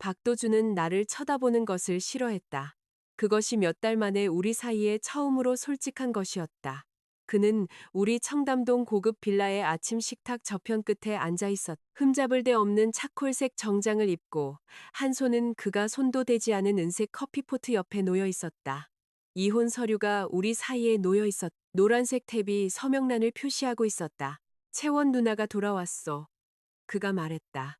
박도준은 나를 쳐다보는 것을 싫어했다. 그것이 몇 달 만에 우리 사이에 처음으로 솔직한 것이었다. 그는 우리 청담동 고급 빌라의 아침 식탁 저편 끝에 앉아 있었. 흠잡을 데 없는 차콜색 정장을 입고 한 손은 그가 손도 대지 않은 은색 커피포트 옆에 놓여 있었다. 이혼 서류가 우리 사이에 놓여 있었. 노란색 탭이 서명란을 표시하고 있었다. 채원 누나가 돌아왔어. 그가 말했다.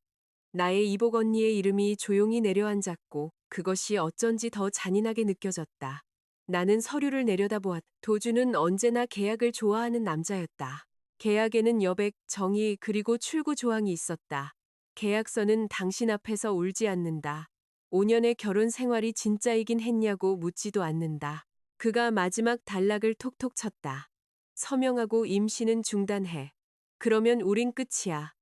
나의 이복 언니의 이름이 조용히 내려앉았고 그것이 어쩐지 더 잔인하게 느껴졌다. 나는 서류를 내려다보았다. 도주는 언제나 계약을 좋아하는 남자였다. 계약에는 여백, 정의 그리고 출구 조항이 있었다. 계약서는 당신 앞에서 울지 않는다. 5년의 결혼 생활이 진짜이긴 했냐고 묻지도 않는다. 그가 마지막 단락을 톡톡 쳤다. 서명하고 임신은 중단해. 그러면 우린 끝이야.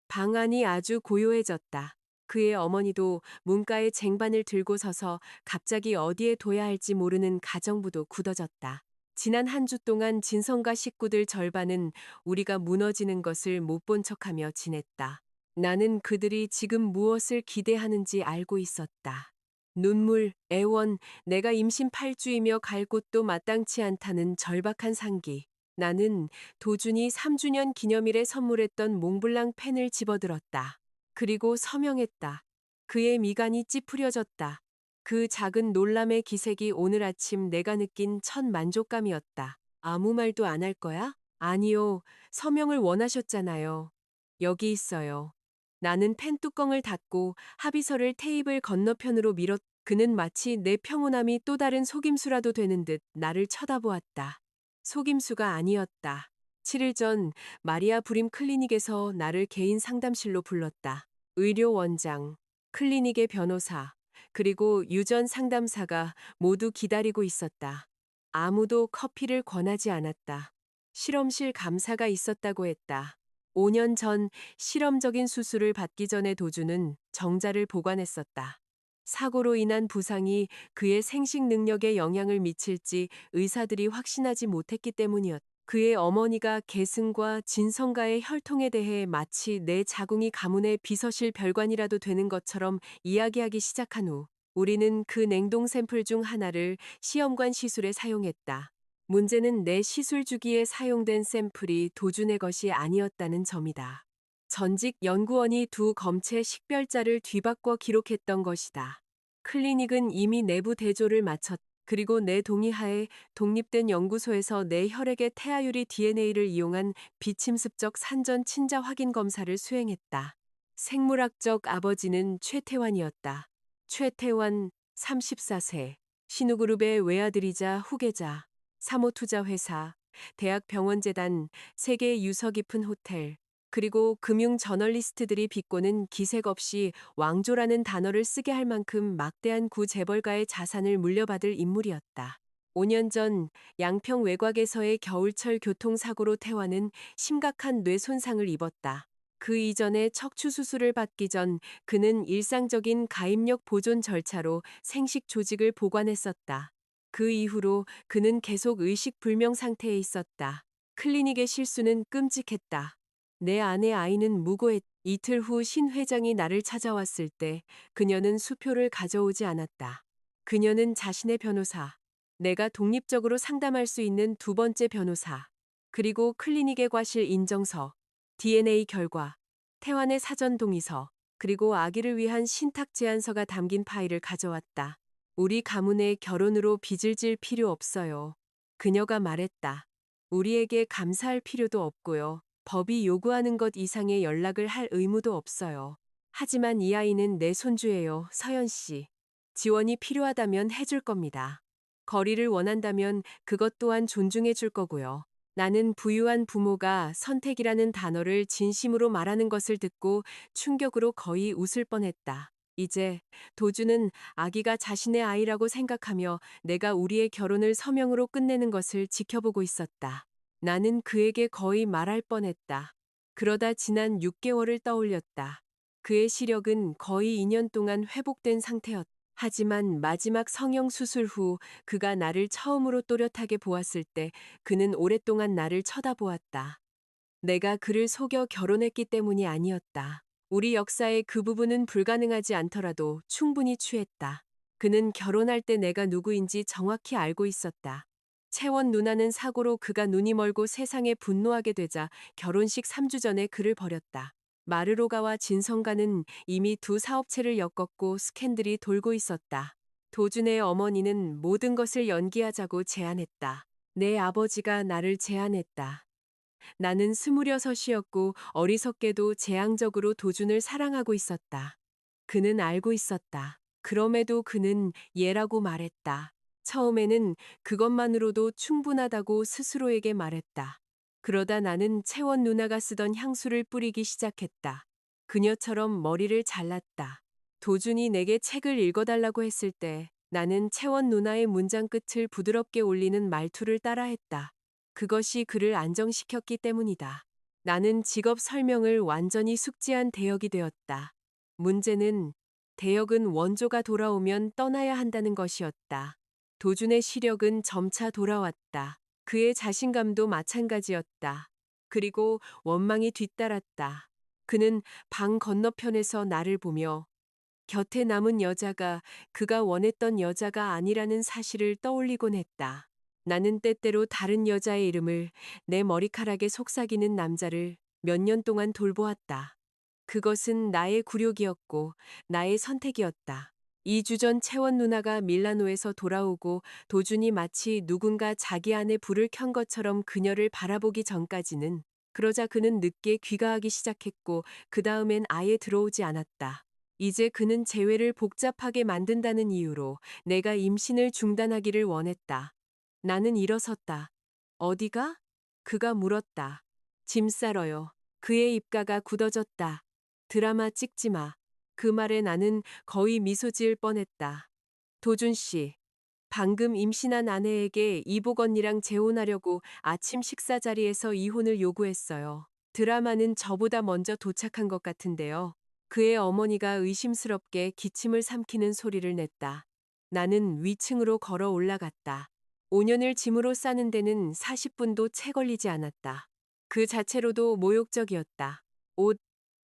방안이 아주 고요해졌다. 그의 어머니도 문가에 쟁반을 들고 서서 갑자기 어디에 둬야 할지 모르는 가정부도 굳어졌다. 지난 한 주 동안 진성과 식구들 절반은 우리가 무너지는 것을 못 본 척하며 지냈다. 나는 그들이 지금 무엇을 기대하는지 알고 있었다. 눈물, 애원, 내가 임신 8주이며 갈 곳도 마땅치 않다는 절박한 상기. 나는 도준이 3주년 기념일에 선물했던 몽블랑 펜을 집어들었다. 그리고 서명했다. 그의 미간이 찌푸려졌다. 그 작은 놀람의 기색이 오늘 아침 내가 느낀 첫 만족감이었다. 아무 말도 안 할 거야? 아니요. 서명을 원하셨잖아요. 여기 있어요. 나는 펜 뚜껑을 닫고 합의서를 테이블 건너편으로 밀었. 그는 마치 내 평온함이 또 다른 속임수라도 되는 듯 나를 쳐다보았다. 속임수가 아니었다. 7일 전 마리아 브림 클리닉에서 나를 개인 상담실로 불렀다. 의료원장, 클리닉의 변호사, 그리고 유전 상담사가 모두 기다리고 있었다. 아무도 커피를 권하지 않았다. 실험실 감사가 있었다고 했다. 5년 전 실험적인 수술을 받기 전에 도주는 정자를 보관했었다. 사고로 인한 부상이 그의 생식 능력에 영향을 미칠지 의사들이 확신하지 못했기 때문이었다. 그의 어머니가 계승과 진성과의 혈통에 대해 마치 내 자궁이 가문의 비서실 별관이라도 되는 것처럼 이야기하기 시작한 후 우리는 그 냉동 샘플 중 하나를 시험관 시술에 사용했다. 문제는 내 시술 주기에 사용된 샘플이 도준의 것이 아니었다는 점이다. 전직 연구원이 두 검체 식별자를 뒤바꿔 기록했던 것이다. 클리닉은 이미 내부 대조를 마쳤. 그리고 내 동의하에 독립된 연구소에서 내 혈액의 태아유리 DNA를 이용한 비침습적 산전 친자 확인 검사를 수행했다. 생물학적 아버지는 최태환이었다. 최태환 34세. 신우그룹의 외아들이자 후계자. 사모투자회사, 대학병원재단, 세계 유서 깊은 호텔, 그리고 금융 저널리스트들이 비꼬는 기색 없이 왕조라는 단어를 쓰게 할 만큼 막대한 구재벌가의 자산을 물려받을 인물이었다. 5년 전 양평 외곽에서의 겨울철 교통사고로 태환은 심각한 뇌 손상을 입었다. 그 이전에 척추 수술을 받기 전 그는 일상적인 가입력 보존 절차로 생식 조직을 보관했었다. 그 이후로 그는 계속 의식불명 상태에 있었다. 클리닉의 실수는 끔찍했다. 내 아내 아이는 무고했. 이틀 후 신 회장이 나를 찾아왔을 때 그녀는 수표를 가져오지 않았다. 그녀는 자신의 변호사, 내가 독립적으로 상담할 수 있는 두 번째 변호사, 그리고 클리닉의 과실 인정서, DNA 결과, 태환의 사전 동의서, 그리고 아기를 위한 신탁 제안서가 담긴 파일을 가져왔다. 우리 가문의 결혼으로 빚을 질 필요 없어요. 그녀가 말했다. 우리에게 감사할 필요도 없고요. 법이 요구하는 것 이상의 연락을 할 의무도 없어요. 하지만 이 아이는 내 손주예요, 서연 씨. 지원이 필요하다면 해줄 겁니다. 거리를 원한다면 그것 또한 존중해 줄 거고요. 나는 부유한 부모가 선택이라는 단어를 진심으로 말하는 것을 듣고 충격으로 거의 웃을 뻔했다. 이제 도주는 아기가 자신의 아이라고 생각하며 내가 우리의 결혼을 서명으로 끝내는 것을 지켜보고 있었다. 나는 그에게 거의 말할 뻔했다. 그러다 지난 6개월을 떠올렸다. 그의 시력은 거의 2년 동안 회복된 상태였다. 하지만 마지막 성형 수술 후 그가 나를 처음으로 또렷하게 보았을 때 그는 오랫동안 나를 쳐다보았다. 내가 그를 속여 결혼했기 때문이 아니었다. 우리 역사의 그 부분은 불가능하지 않더라도 충분히 취했다. 그는 결혼할 때 내가 누구인지 정확히 알고 있었다. 채원 누나는 사고로 그가 눈이 멀고 세상에 분노하게 되자 결혼식 3주 전에 그를 버렸다. 마르로가와 진성가는 이미 두 사업체를 엮었고 스캔들이 돌고 있었다. 도준의 어머니는 모든 것을 연기하자고 제안했다. 내 아버지가 나를 제안했다. 나는 26이었고 어리석게도 재앙적으로 도준을 사랑하고 있었다. 그는 알고 있었다. 그럼에도 그는 얘라고 말했다. 처음에는 그것만으로도 충분하다고 스스로에게 말했다. 그러다 나는 채원 누나가 쓰던 향수를 뿌리기 시작했다. 그녀처럼 머리를 잘랐다. 도준이 내게 책을 읽어달라고 했을 때 나는 채원 누나의 문장 끝을 부드럽게 올리는 말투를 따라했다. 그것이 그를 안정시켰기 때문이다. 나는 직업 설명을 완전히 숙지한 대역이 되었다. 문제는 대역은 원조가 돌아오면 떠나야 한다는 것이었다. 도준의 시력은 점차 돌아왔다. 그의 자신감도 마찬가지였다. 그리고 원망이 뒤따랐다. 그는 방 건너편에서 나를 보며 곁에 남은 여자가 그가 원했던 여자가 아니라는 사실을 떠올리곤 했다. 나는 때때로 다른 여자의 이름을 내 머리카락에 속삭이는 남자를 몇 년 동안 돌보았다. 그것은 나의 굴욕이었고 나의 선택이었다. 2주 전 채원 누나가 밀라노에서 돌아오고 도준이 마치 누군가 자기 안에 불을 켠 것처럼 그녀를 바라보기 전까지는 그러자 그는 늦게 귀가하기 시작했고 그 다음엔 아예 들어오지 않았다. 이제 그는 재회를 복잡하게 만든다는 이유로 내가 임신을 중단하기를 원했다. 나는 일어섰다. 어디가? 그가 물었다. 짐 싸러요. 그의 입가가 굳어졌다. 드라마 찍지 마. 그 말에 나는 거의 미소 지을 뻔했다. 도준 씨, 방금 임신한 아내에게 이복 언니랑 재혼하려고 아침 식사 자리에서 이혼을 요구했어요. 드라마는 저보다 먼저 도착한 것 같은데요. 그의 어머니가 의심스럽게 기침을 삼키는 소리를 냈다. 나는 위층으로 걸어 올라갔다. 5년을 짐으로 싸는 데는 40분도 채 걸리지 않았다. 그 자체로도 모욕적이었다. 옷,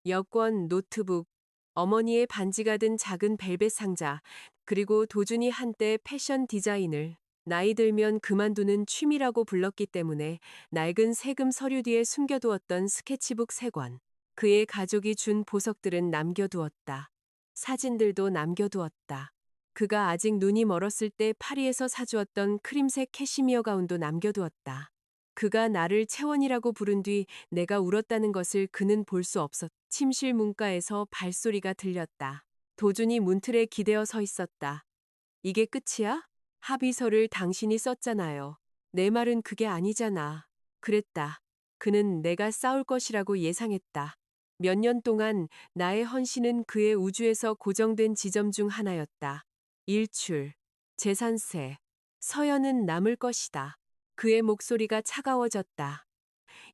여권, 노트북, 어머니의 반지가 든 작은 벨벳 상자, 그리고 도준이 한때 패션 디자인을 나이 들면 그만두는 취미라고 불렀기 때문에 낡은 세금 서류 뒤에 숨겨두었던 스케치북 3권. 그의 가족이 준 보석들은 남겨두었다. 사진들도 남겨두었다. 그가 아직 눈이 멀었을 때 파리에서 사주었던 크림색 캐시미어 가운도 남겨두었다. 그가 나를 채원이라고 부른 뒤 내가 울었다는 것을 그는 볼 수 없었다. 침실 문가에서 발소리가 들렸다. 도준이 문틀에 기대어 서 있었다. 이게 끝이야? 합의서를 당신이 썼잖아요. 내 말은 그게 아니잖아. 그랬다. 그는 내가 싸울 것이라고 예상했다. 몇 년 동안 나의 헌신은 그의 우주에서 고정된 지점 중 하나였다. 일출, 재산세, 서연은 남을 것이다. 그의 목소리가 차가워졌다.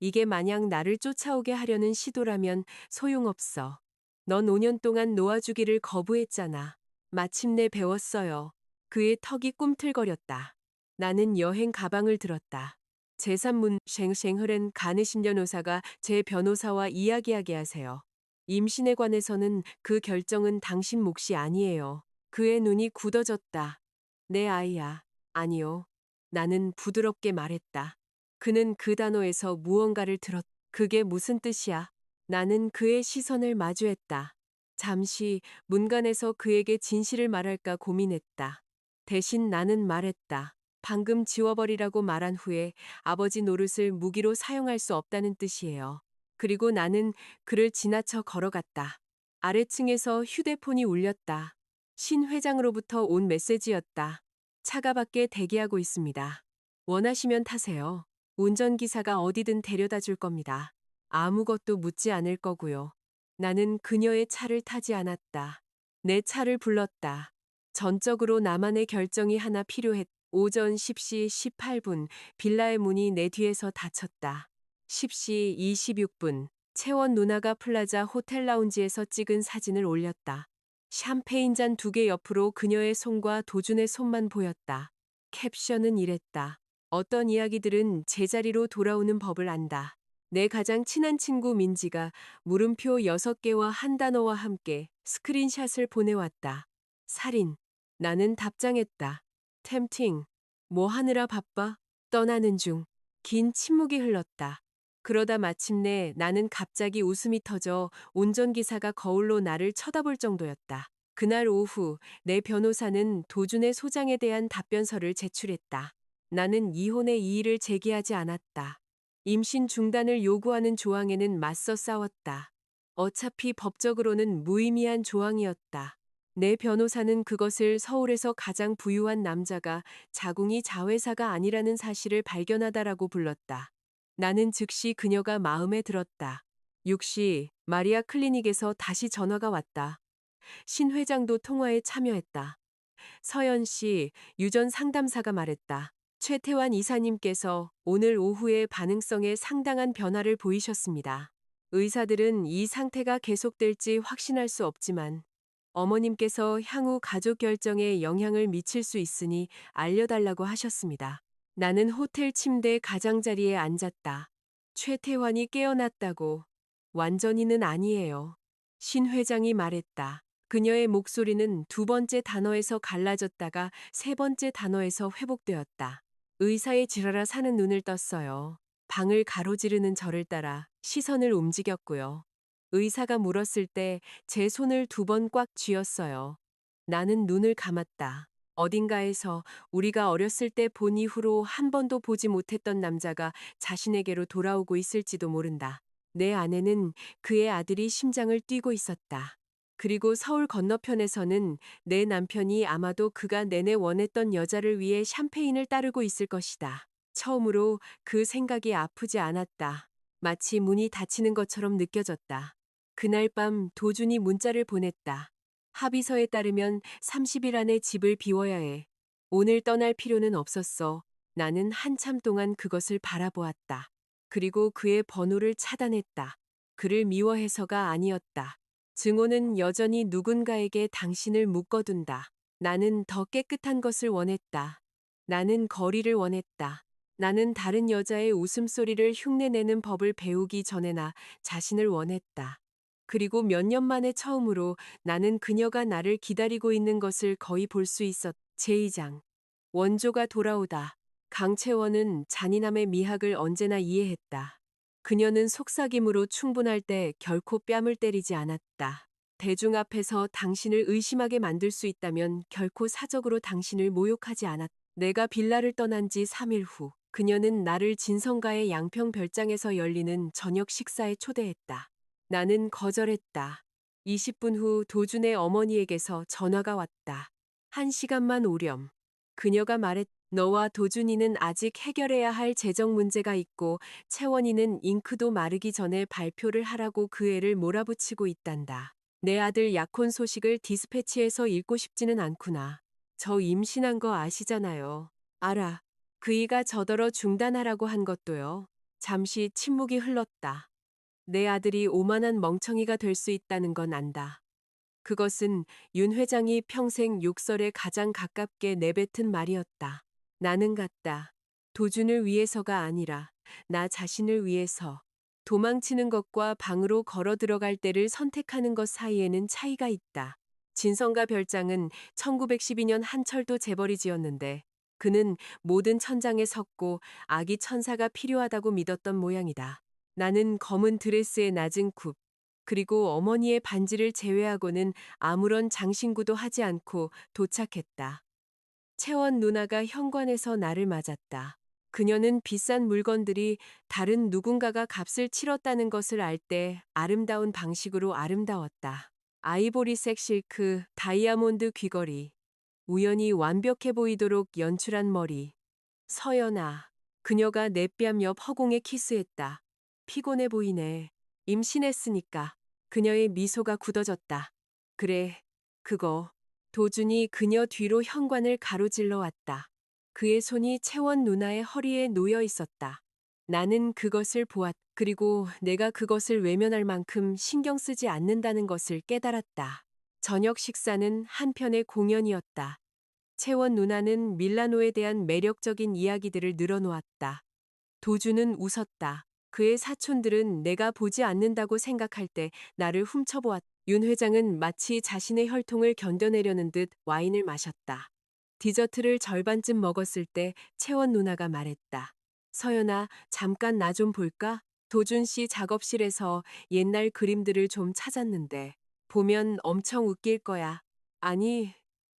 이게 만약 나를 쫓아오게 하려는 시도라면 소용없어. 넌 5년 동안 놓아주기를 거부했잖아. 마침내 배웠어요. 그의 턱이 꿈틀거렸다. 나는 여행 가방을 들었다. 제3문 쉥쉥흐렌 가느신련호사가 제 변호사와 이야기하게 하세요. 임신에 관해서는 그 결정은 당신 몫이 아니에요. 그의 눈이 굳어졌다. 내 아이야. 아니요. 나는 부드럽게 말했다. 그는 그 단어에서 무언가를 들었다. 그게 무슨 뜻이야? 나는 그의 시선을 마주했다. 잠시 문간에서 그에게 진실을 말할까 고민했다. 대신 나는 말했다. 방금 지워버리라고 말한 후에 아버지 노릇을 무기로 사용할 수 없다는 뜻이에요. 그리고 나는 그를 지나쳐 걸어갔다. 아래층에서 휴대폰이 울렸다. 신 회장으로부터 온 메시지였다. 차가 밖에 대기하고 있습니다. 원하시면 타세요. 운전기사가 어디든 데려다 줄 겁니다. 아무것도 묻지 않을 거고요. 나는 그녀의 차를 타지 않았다. 내 차를 불렀다. 전적으로 나만의 결정이 하나 필요했다. 오전 10시 18분 빌라의 문이 내 뒤에서 닫혔다. 10시 26분 채원 누나가 플라자 호텔 라운지에서 찍은 사진을 올렸다. 샴페인 잔 2개 옆으로 그녀의 손과 도준의 손만 보였다. 캡션은 이랬다. 어떤 이야기들은 제자리로 돌아오는 법을 안다. 내 가장 친한 친구 민지가 물음표 6개와 한 단어와 함께 스크린샷을 보내왔다. 살인. 나는 답장했다. 템팅. 뭐 하느라 바빠? 떠나는 중. 긴 침묵이 흘렀다. 그러다 마침내 나는 갑자기 웃음이 터져 운전기사가 거울로 나를 쳐다볼 정도였다. 그날 오후 내 변호사는 도준의 소장에 대한 답변서를 제출했다. 나는 이혼의 이의를 제기하지 않았다. 임신 중단을 요구하는 조항에는 맞서 싸웠다. 어차피 법적으로는 무의미한 조항이었다. 내 변호사는 그것을 서울에서 가장 부유한 남자가 자궁이 자회사가 아니라는 사실을 발견하다라고 불렀다. 나는 즉시 그녀가 마음에 들었다. 6시 마리아 클리닉에서 다시 전화가 왔다. 신 회장도 통화에 참여했다. 서연 씨, 유전 상담사가 말했다. 최태환 이사님께서 오늘 오후에 반응성에 상당한 변화를 보이셨습니다. 의사들은 이 상태가 계속될지 확신할 수 없지만 어머님께서 향후 가족 결정에 영향을 미칠 수 있으니 알려달라고 하셨습니다. 나는 호텔 침대 가장자리에 앉았다. 최태환이 깨어났다고. 완전히는 아니에요. 신 회장이 말했다. 그녀의 목소리는 두 번째 단어에서 갈라졌다가 세 번째 단어에서 회복되었다. 의사의 지랄아 사는 눈을 떴어요. 방을 가로지르는 저를 따라 시선을 움직였고요. 의사가 물었을 때 제 손을 두 번 꽉 쥐었어요. 나는 눈을 감았다. 어딘가에서 우리가 어렸을 때 본 이후로 한 번도 보지 못했던 남자가 자신에게로 돌아오고 있을지도 모른다. 내 안에는 그의 아들이 심장을 뛰고 있었다. 그리고 서울 건너편에서는 내 남편이 아마도 그가 내내 원했던 여자를 위해 샴페인을 따르고 있을 것이다. 처음으로 그 생각이 아프지 않았다. 마치 문이 닫히는 것처럼 느껴졌다. 그날 밤 도준이 문자를 보냈다. 합의서에 따르면 30일 안에 집을 비워야 해. 오늘 떠날 필요는 없었어. 나는 한참 동안 그것을 바라보았다. 그리고 그의 번호를 차단했다. 그를 미워해서가 아니었다. 증오는 여전히 누군가에게 당신을 묶어둔다. 나는 더 깨끗한 것을 원했다. 나는 거리를 원했다. 나는 다른 여자의 웃음소리를 흉내내는 법을 배우기 전에 나 자신을 원했다. 그리고 몇 년 만에 처음으로 나는 그녀가 나를 기다리고 있는 것을 거의 볼 수 있었. 제2장. 원조가 돌아오다. 강채원은 잔인함의 미학을 언제나 이해했다. 그녀는 속삭임으로 충분할 때 결코 뺨을 때리지 않았다. 대중 앞에서 당신을 의심하게 만들 수 있다면 결코 사적으로 당신을 모욕하지 않았다. 내가 빌라를 떠난 지 3일 후, 그녀는 나를 진성가의 양평 별장에서 열리는 저녁 식사에 초대했다. 나는 거절했다. 20분 후 도준의 어머니에게서 전화가 왔다. 1시간만 오렴. 그녀가 말했. 너와 도준이는 아직 해결해야 할 재정 문제가 있고 채원이는 잉크도 마르기 전에 발표를 하라고 그 애를 몰아붙이고 있단다. 내 아들 약혼 소식을 디스패치에서 읽고 싶지는 않구나. 저 임신한 거 아시잖아요. 알아. 그이가 저더러 중단하라고 한 것도요. 잠시 침묵이 흘렀다. 내 아들이 오만한 멍청이가 될 수 있다는 건 안다. 그것은 윤 회장이 평생 욕설에 가장 가깝게 내뱉은 말이었다. 나는 같다. 도준을 위해서가 아니라 나 자신을 위해서. 도망치는 것과 방으로 걸어 들어갈 때를 선택하는 것 사이에는 차이가 있다. 진성가 별장은 1912년 한철도 재벌이 지었는데 그는 모든 천장에 섰고 아기 천사가 필요하다고 믿었던 모양이다. 나는 검은 드레스에 낮은 굽, 그리고 어머니의 반지를 제외하고는 아무런 장신구도 하지 않고 도착했다. 채원 누나가 현관에서 나를 맞았다. 그녀는 비싼 물건들이 다른 누군가가 값을 치렀다는 것을 알 때 아름다운 방식으로 아름다웠다. 아이보리색 실크, 다이아몬드 귀걸이, 우연히 완벽해 보이도록 연출한 머리. 서연아. 그녀가 내 뺨 옆 허공에 키스했다. 피곤해 보이네. 임신했으니까. 그녀의 미소가 굳어졌다. 그래, 그거. 도준이 그녀 뒤로 현관을 가로질러 왔다. 그의 손이 채원 누나의 허리에 놓여 있었다. 나는 그것을 보았. 그리고 내가 그것을 외면할 만큼 신경 쓰지 않는다는 것을 깨달았다. 저녁 식사는 한편의 공연이었다. 채원 누나는 밀라노에 대한 매력적인 이야기들을 늘어놓았다. 도준은 웃었다. 그의 사촌들은 내가 보지 않는다고 생각할 때 나를 훔쳐보았다. 윤 회장은 마치 자신의 혈통을 견뎌내려는 듯 와인을 마셨다. 디저트를 절반쯤 먹었을 때 채원 누나가 말했다. 서연아, 잠깐 나 좀 볼까? 도준 씨 작업실에서 옛날 그림들을 좀 찾았는데 보면 엄청 웃길 거야. 아니,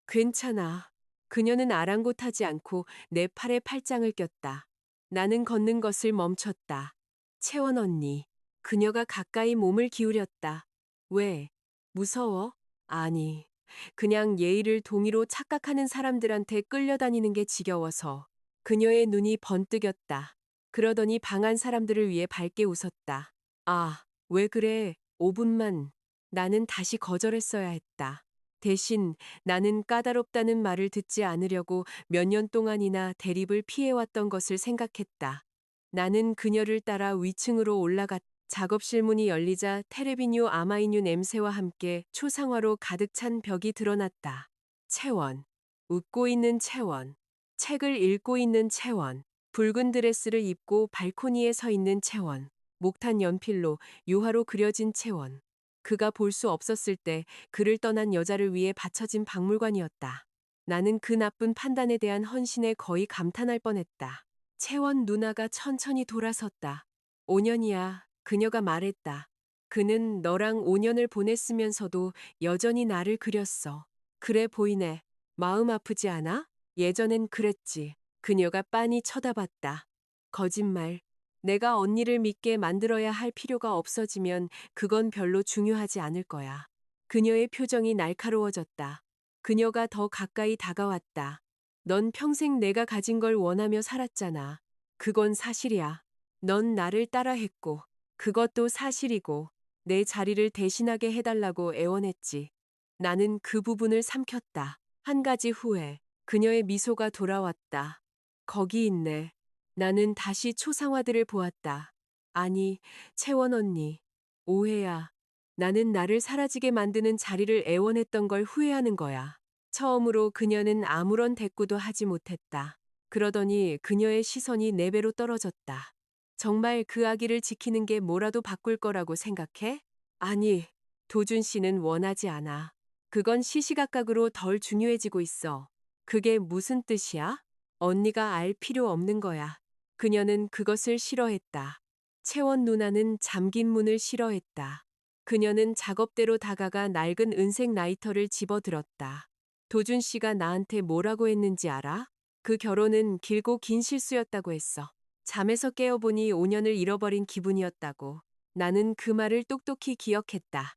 괜찮아. 그녀는 아랑곳하지 않고 내 팔에 팔짱을 꼈다. 나는 걷는 것을 멈췄다. 채원 언니. 그녀가 가까이 몸을 기울였다. 왜? 무서워? 아니, 그냥 예의를 동의로 착각하는 사람들한테 끌려다니는 게 지겨워서. 그녀의 눈이 번뜩였다. 그러더니 방안 사람들을 위해 밝게 웃었다. 아, 왜 그래? 5분만. 나는 다시 거절했어야 했다. 대신 나는 까다롭다는 말을 듣지 않으려고 몇 년 동안이나 대립을 피해왔던 것을 생각했다. 나는 그녀를 따라 위층으로 올라갔다. 작업실 문이 열리자 테레비뉴 아마이뉴 냄새와 함께 초상화로 가득 찬 벽이 드러났다. 채원. 웃고 있는 채원. 책을 읽고 있는 채원. 붉은 드레스를 입고 발코니에 서 있는 채원. 목탄 연필로 유화로 그려진 채원. 그가 볼 수 없었을 때 그를 떠난 여자를 위해 바쳐진 박물관이었다. 나는 그 나쁜 판단에 대한 헌신에 거의 감탄할 뻔했다. 채원 누나가 천천히 돌아섰다. 5년이야. 그녀가 말했다. 그는 너랑 5년을 보냈으면서도 여전히 나를 그렸어. 그래 보이네. 마음 아프지 않아? 예전엔 그랬지. 그녀가 빤히 쳐다봤다. 거짓말. 내가 언니를 믿게 만들어야 할 필요가 없어지면 그건 별로 중요하지 않을 거야. 그녀의 표정이 날카로워졌다. 그녀가 더 가까이 다가왔다. 넌 평생 내가 가진 걸 원하며 살았잖아. 그건 사실이야. 넌 나를 따라했고, 그것도 사실이고, 내 자리를 대신하게 해달라고 애원했지. 나는 그 부분을 삼켰다. 한 가지 후에 그녀의 미소가 돌아왔다. 거기 있네. 나는 다시 초상화들을 보았다. 아니, 채원 언니. 오해야. 나는 나를 사라지게 만드는 자리를 애원했던 걸 후회하는 거야. 처음으로 그녀는 아무런 대꾸도 하지 못했다. 그러더니 그녀의 시선이 내 배로 떨어졌다. 정말 그 아기를 지키는 게 뭐라도 바꿀 거라고 생각해? 아니, 도준 씨는 원하지 않아. 그건 시시각각으로 덜 중요해지고 있어. 그게 무슨 뜻이야? 언니가 알 필요 없는 거야. 그녀는 그것을 싫어했다. 채원 누나는 잠긴 문을 싫어했다. 그녀는 작업대로 다가가 낡은 은색 라이터를 집어들었다. 도준 씨가 나한테 뭐라고 했는지 알아? 그 결혼은 길고 긴 실수였다고 했어. 잠에서 깨어보니 5년을 잃어버린 기분이었다고. 나는 그 말을 똑똑히 기억했다.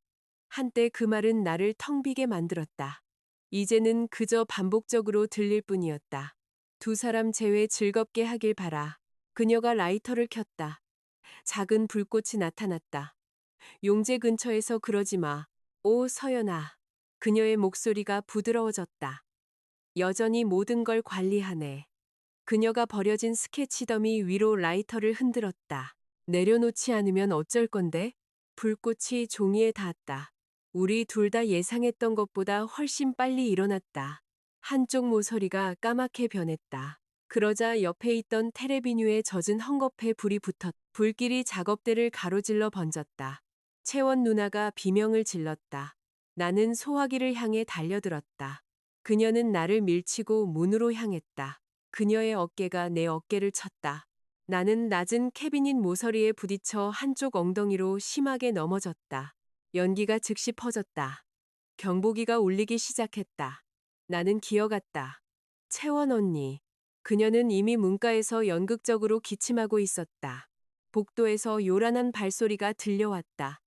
한때 그 말은 나를 텅 비게 만들었다. 이제는 그저 반복적으로 들릴 뿐이었다. 두 사람 재회 즐겁게 하길 바라. 그녀가 라이터를 켰다. 작은 불꽃이 나타났다. 용재 근처에서 그러지 마. 오, 서연아. 그녀의 목소리가 부드러워졌다. 여전히 모든 걸 관리하네. 그녀가 버려진 스케치 더미 위로 라이터를 흔들었다. 내려놓지 않으면 어쩔 건데? 불꽃이 종이에 닿았다. 우리 둘 다 예상했던 것보다 훨씬 빨리 일어났다. 한쪽 모서리가 까맣게 변했다. 그러자 옆에 있던 테레비뉴에 젖은 헝겊에 불이 붙었. 불길이 작업대를 가로질러 번졌다. 채원 누나가 비명을 질렀다. 나는 소화기를 향해 달려들었다. 그녀는 나를 밀치고 문으로 향했다. 그녀의 어깨가 내 어깨를 쳤다. 나는 낮은 캐비닛 모서리에 부딪혀 한쪽 엉덩이로 심하게 넘어졌다. 연기가 즉시 퍼졌다. 경보기가 울리기 시작했다. 나는 기어갔다. 채원 언니. 그녀는 이미 문가에서 연극적으로 기침하고 있었다. 복도에서 요란한 발소리가 들려왔다.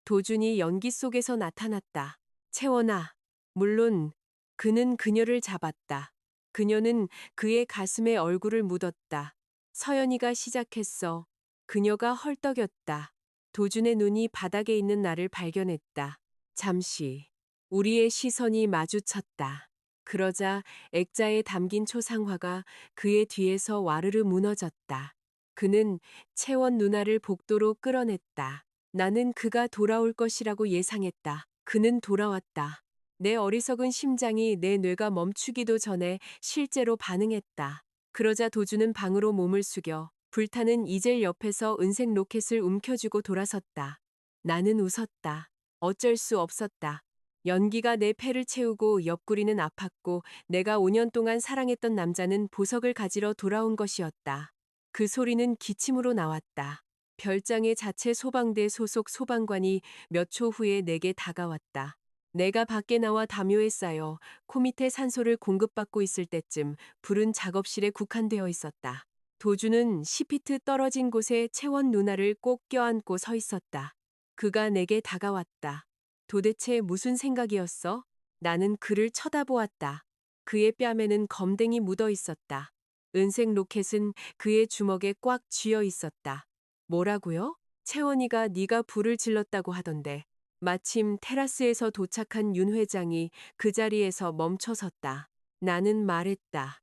도준이 연기 속에서 나타났다. 채원아. 물론 그는 그녀를 잡았다. 그녀는 그의 가슴에 얼굴을 묻었다. 서연이가 시작했어. 그녀가 헐떡였다. 도준의 눈이 바닥에 있는 나를 발견했다. 잠시 우리의 시선이 마주쳤다. 그러자 액자에 담긴 초상화가 그의 뒤에서 와르르 무너졌다. 그는 채원 누나를 복도로 끌어냈다. 나는 그가 돌아올 것이라고 예상했다. 그는 돌아왔다. 내 어리석은 심장이 내 뇌가 멈추기도 전에 실제로 반응했다. 그러자 도주는 방으로 몸을 숙여 불타는 이젤 옆에서 은색 로켓을 움켜쥐고 돌아섰다. 나는 웃었다. 어쩔 수 없었다. 연기가 내 폐를 채우고 옆구리는 아팠고 내가 5년 동안 사랑했던 남자는 보석을 가지러 돌아온 것이었다. 그 소리는 기침으로 나왔다. 별장의 자체 소방대 소속 소방관이 몇 초 후에 내게 다가왔다. 내가 밖에 나와 담요에 쌓여 코 밑에 산소를 공급받고 있을 때쯤 불은 작업실에 국한되어 있었다. 도주는 10피트 떨어진 곳에 채원 누나를 꼭 껴안고 서 있었다. 그가 내게 다가왔다. 도대체 무슨 생각이었어? 나는 그를 쳐다보았다. 그의 뺨에는 검댕이 묻어 있었다. 은색 로켓은 그의 주먹에 꽉 쥐어 있었다. 뭐라고요? 채원이가 네가 불을 질렀다고 하던데. 마침 테라스에서 도착한 윤 회장이 그 자리에서 멈춰섰다. 나는 말했다.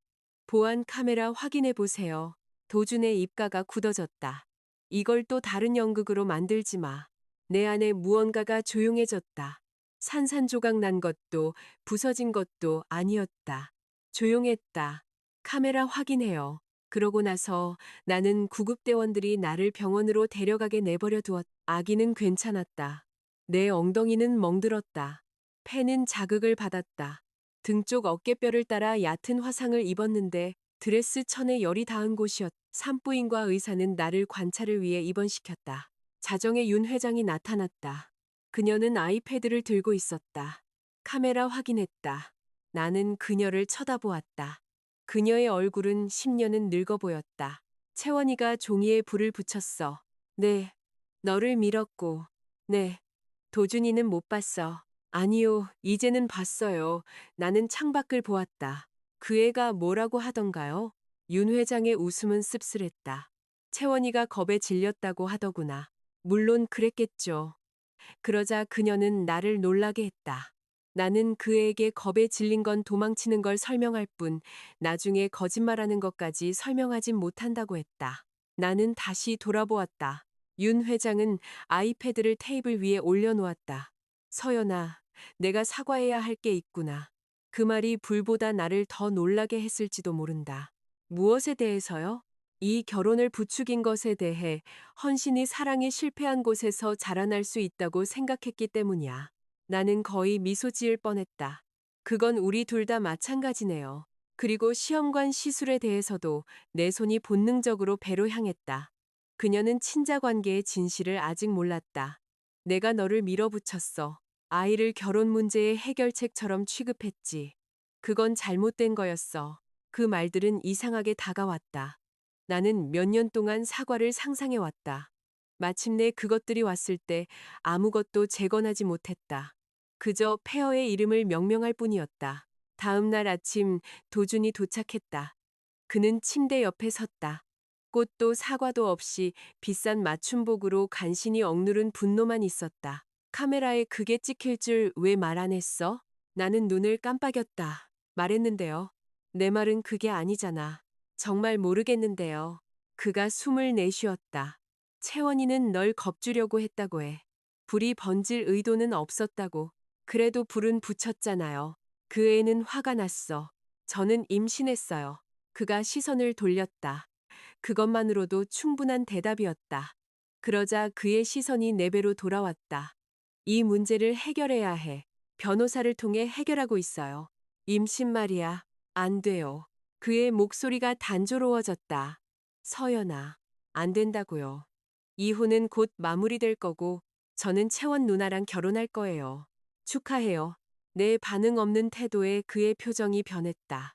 보안 카메라 확인해 보세요. 도준의 입가가 굳어졌다. 이걸 또 다른 연극으로 만들지 마. 내 안에 무언가가 조용해졌다. 산산조각 난 것도 부서진 것도 아니었다. 조용했다. 카메라 확인해요. 그러고 나서 나는 구급대원들이 나를 병원으로 데려가게 내버려 두었다. 아기는 괜찮았다. 내 엉덩이는 멍들었다. 폐는 자극을 받았다. 등 쪽 어깨뼈를 따라 얕은 화상을 입었는데 드레스 천에 열이 닿은 곳이었다. 산부인과 의사는 나를 관찰을 위해 입원시켰다. 자정에 윤 회장이 나타났다. 그녀는 아이패드를 들고 있었다. 카메라 확인했다. 나는 그녀를 쳐다보았다. 그녀의 얼굴은 10년은 늙어 보였다. 채원이가 종이에 불을 붙였어. 네. 너를 밀었고. 네. 도준이는 못 봤어. 아니요. 이제는 봤어요. 나는 창밖을 보았다. 그 애가 뭐라고 하던가요? 윤 회장의 웃음은 씁쓸했다. 채원이가 겁에 질렸다고 하더구나. 물론 그랬겠죠. 그러자 그녀는 나를 놀라게 했다. 나는 그에게 겁에 질린 건 도망치는 걸 설명할 뿐 나중에 거짓말하는 것까지 설명하진 못한다고 했다. 나는 다시 돌아보았다. 윤 회장은 아이패드를 테이블 위에 올려놓았다. 서연아, 내가 사과해야 할 게 있구나. 그 말이 불보다 나를 더 놀라게 했을지도 모른다. 무엇에 대해서요? 이 결혼을 부추긴 것에 대해 헌신이 사랑에 실패한 곳에서 자라날 수 있다고 생각했기 때문이야. 나는 거의 미소 지을 뻔했다. 그건 우리 둘 다 마찬가지네요. 그리고 시험관 시술에 대해서도 내 손이 본능적으로 배로 향했다. 그녀는 친자 관계의 진실을 아직 몰랐다. 내가 너를 밀어붙였어. 아이를 결혼 문제의 해결책처럼 취급했지. 그건 잘못된 거였어. 그 말들은 이상하게 다가왔다. 나는 몇 년 동안 사과를 상상해왔다. 마침내 그것들이 왔을 때 아무것도 재건하지 못했다. 그저 폐허의 이름을 명명할 뿐이었다. 다음 날 아침 도준이 도착했다. 그는 침대 옆에 섰다. 꽃도 사과도 없이 비싼 맞춤복으로 간신히 억누른 분노만 있었다. 카메라에 그게 찍힐 줄 왜 말 안 했어? 나는 눈을 깜빡였다. 말했는데요. 내 말은 그게 아니잖아. 정말 모르겠는데요. 그가 숨을 내쉬었다. 채원이는 널 겁주려고 했다고 해. 불이 번질 의도는 없었다고. 그래도 불은 붙였잖아요. 그 애는 화가 났어. 저는 임신했어요. 그가 시선을 돌렸다. 그것만으로도 충분한 대답이었다. 그러자 그의 시선이 내 배로 돌아왔다. 이 문제를 해결해야 해. 변호사를 통해 해결하고 있어요. 임신 말이야. 안 돼요. 그의 목소리가 단조로워졌다. 서연아, 안 된다고요. 이혼은 곧 마무리될 거고 저는 채원 누나랑 결혼할 거예요. 축하해요. 내 반응 없는 태도에 그의 표정이 변했다.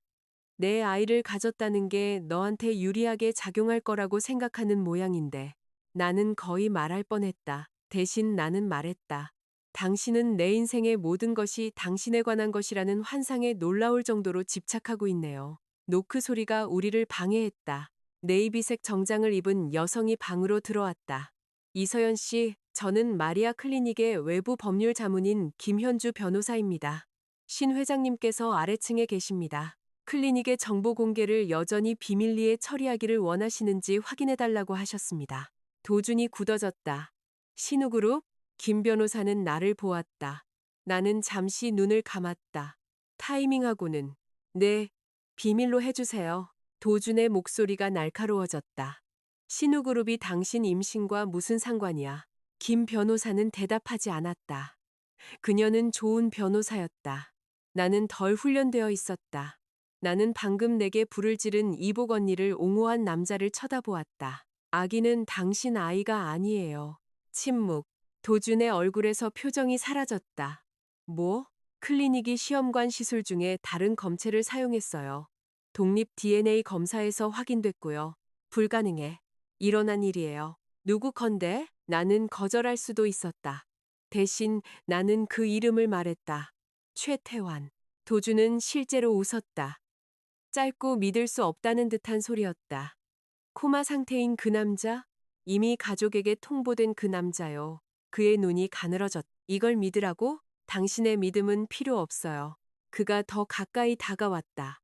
내 아이를 가졌다는 게 너한테 유리하게 작용할 거라고 생각하는 모양인데 나는 거의 말할 뻔했다. 대신 나는 말했다. 당신은 내 인생의 모든 것이 당신에 관한 것이라는 환상에 놀라울 정도로 집착하고 있네요. 노크 소리가 우리를 방해했다. 네이비색 정장을 입은 여성이 방으로 들어왔다. 이서연 씨, 저는 마리아 클리닉의 외부 법률 자문인 김현주 변호사입니다. 신 회장님께서 아래층에 계십니다. 클리닉의 정보 공개를 여전히 비밀리에 처리하기를 원하시는지 확인해달라고 하셨습니다. 도준이 굳어졌다. 신우그룹? 김 변호사는 나를 보았다. 나는 잠시 눈을 감았다. 타이밍하고는 네, 비밀로 해주세요. 도준의 목소리가 날카로워졌다. 신우그룹이 당신 임신과 무슨 상관이야? 김 변호사는 대답하지 않았다. 그녀는 좋은 변호사였다. 나는 덜 훈련되어 있었다. 나는 방금 내게 불을 지른 이복 언니를 옹호한 남자를 쳐다보았다. 아기는 당신 아이가 아니에요. 침묵. 도준의 얼굴에서 표정이 사라졌다. 뭐? 클리닉이 시험관 시술 중에 다른 검체를 사용했어요. 독립 DNA 검사에서 확인됐고요. 불가능해. 일어난 일이에요. 누구컨대 나는 거절할 수도 있었다. 대신 나는 그 이름을 말했다. 최태환. 도주는 실제로 웃었다. 짧고 믿을 수 없다는 듯한 소리였다. 코마 상태인 그 남자? 이미 가족에게 통보된 그 남자요. 그의 눈이 가늘어졌. 이걸 믿으라고? 당신의 믿음은 필요 없어요. 그가 더 가까이 다가왔다.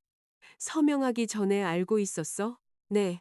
서명하기 전에 알고 있었어? 네.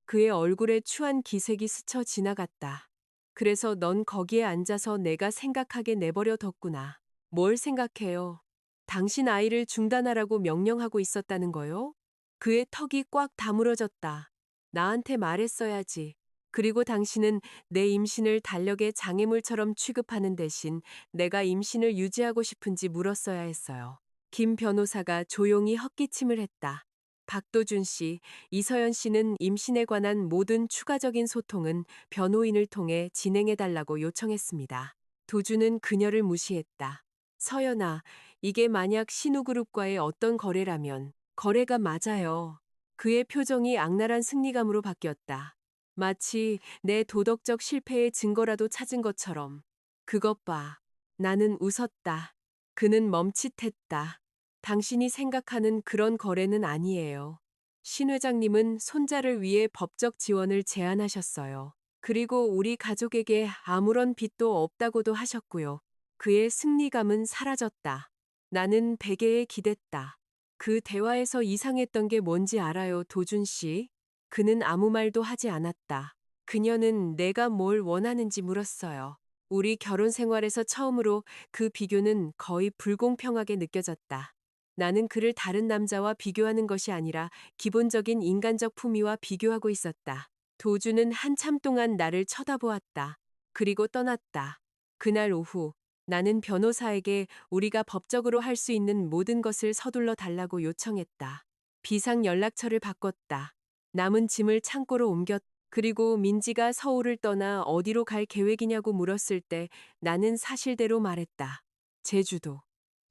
그의 얼굴에 추한 기색이 스쳐 지나갔다. 그래서 넌 거기에 앉아서 내가 생각하게 내버려 뒀구나. 뭘 생각해요? 당신 아이를 중단하라고 명령하고 있었다는 거요? 그의 턱이 꽉 다물어졌다. 나한테 말했어야지. 그리고 당신은 내 임신을 달력의 장애물처럼 취급하는 대신 내가 임신을 유지하고 싶은지 물었어야 했어요. 김 변호사가 조용히 헛기침을 했다. 박도준 씨, 이서연 씨는 임신에 관한 모든 추가적인 소통은 변호인을 통해 진행해달라고 요청했습니다. 도준은 그녀를 무시했다. 서연아, 이게 만약 신우그룹과의 어떤 거래라면 거래가 맞아요. 그의 표정이 악랄한 승리감으로 바뀌었다. 마치 내 도덕적 실패의 증거라도 찾은 것처럼. 그것 봐. 나는 웃었다. 그는 멈칫했다. 당신이 생각하는 그런 거래는 아니에요. 신 회장님은 손자를 위해 법적 지원을 제안하셨어요. 그리고 우리 가족에게 아무런 빚도 없다고도 하셨고요. 그의 승리감은 사라졌다. 나는 베개에 기댔다. 그 대화에서 이상했던 게 뭔지 알아요, 도준 씨? 그는 아무 말도 하지 않았다. 그녀는 내가 뭘 원하는지 물었어요. 우리 결혼 생활에서 처음으로 그 비교는 거의 불공평하게 느껴졌다. 나는 그를 다른 남자와 비교하는 것이 아니라 기본적인 인간적 품위와 비교하고 있었다. 도주는 한참 동안 나를 쳐다보았다. 그리고 떠났다. 그날 오후, 나는 변호사에게 우리가 법적으로 할 수 있는 모든 것을 서둘러 달라고 요청했다. 비상 연락처를 바꿨다. 남은 짐을 창고로 옮겼다. 그리고 민지가 서울을 떠나 어디로 갈 계획이냐고 물었을 때 나는 사실대로 말했다. 제주도.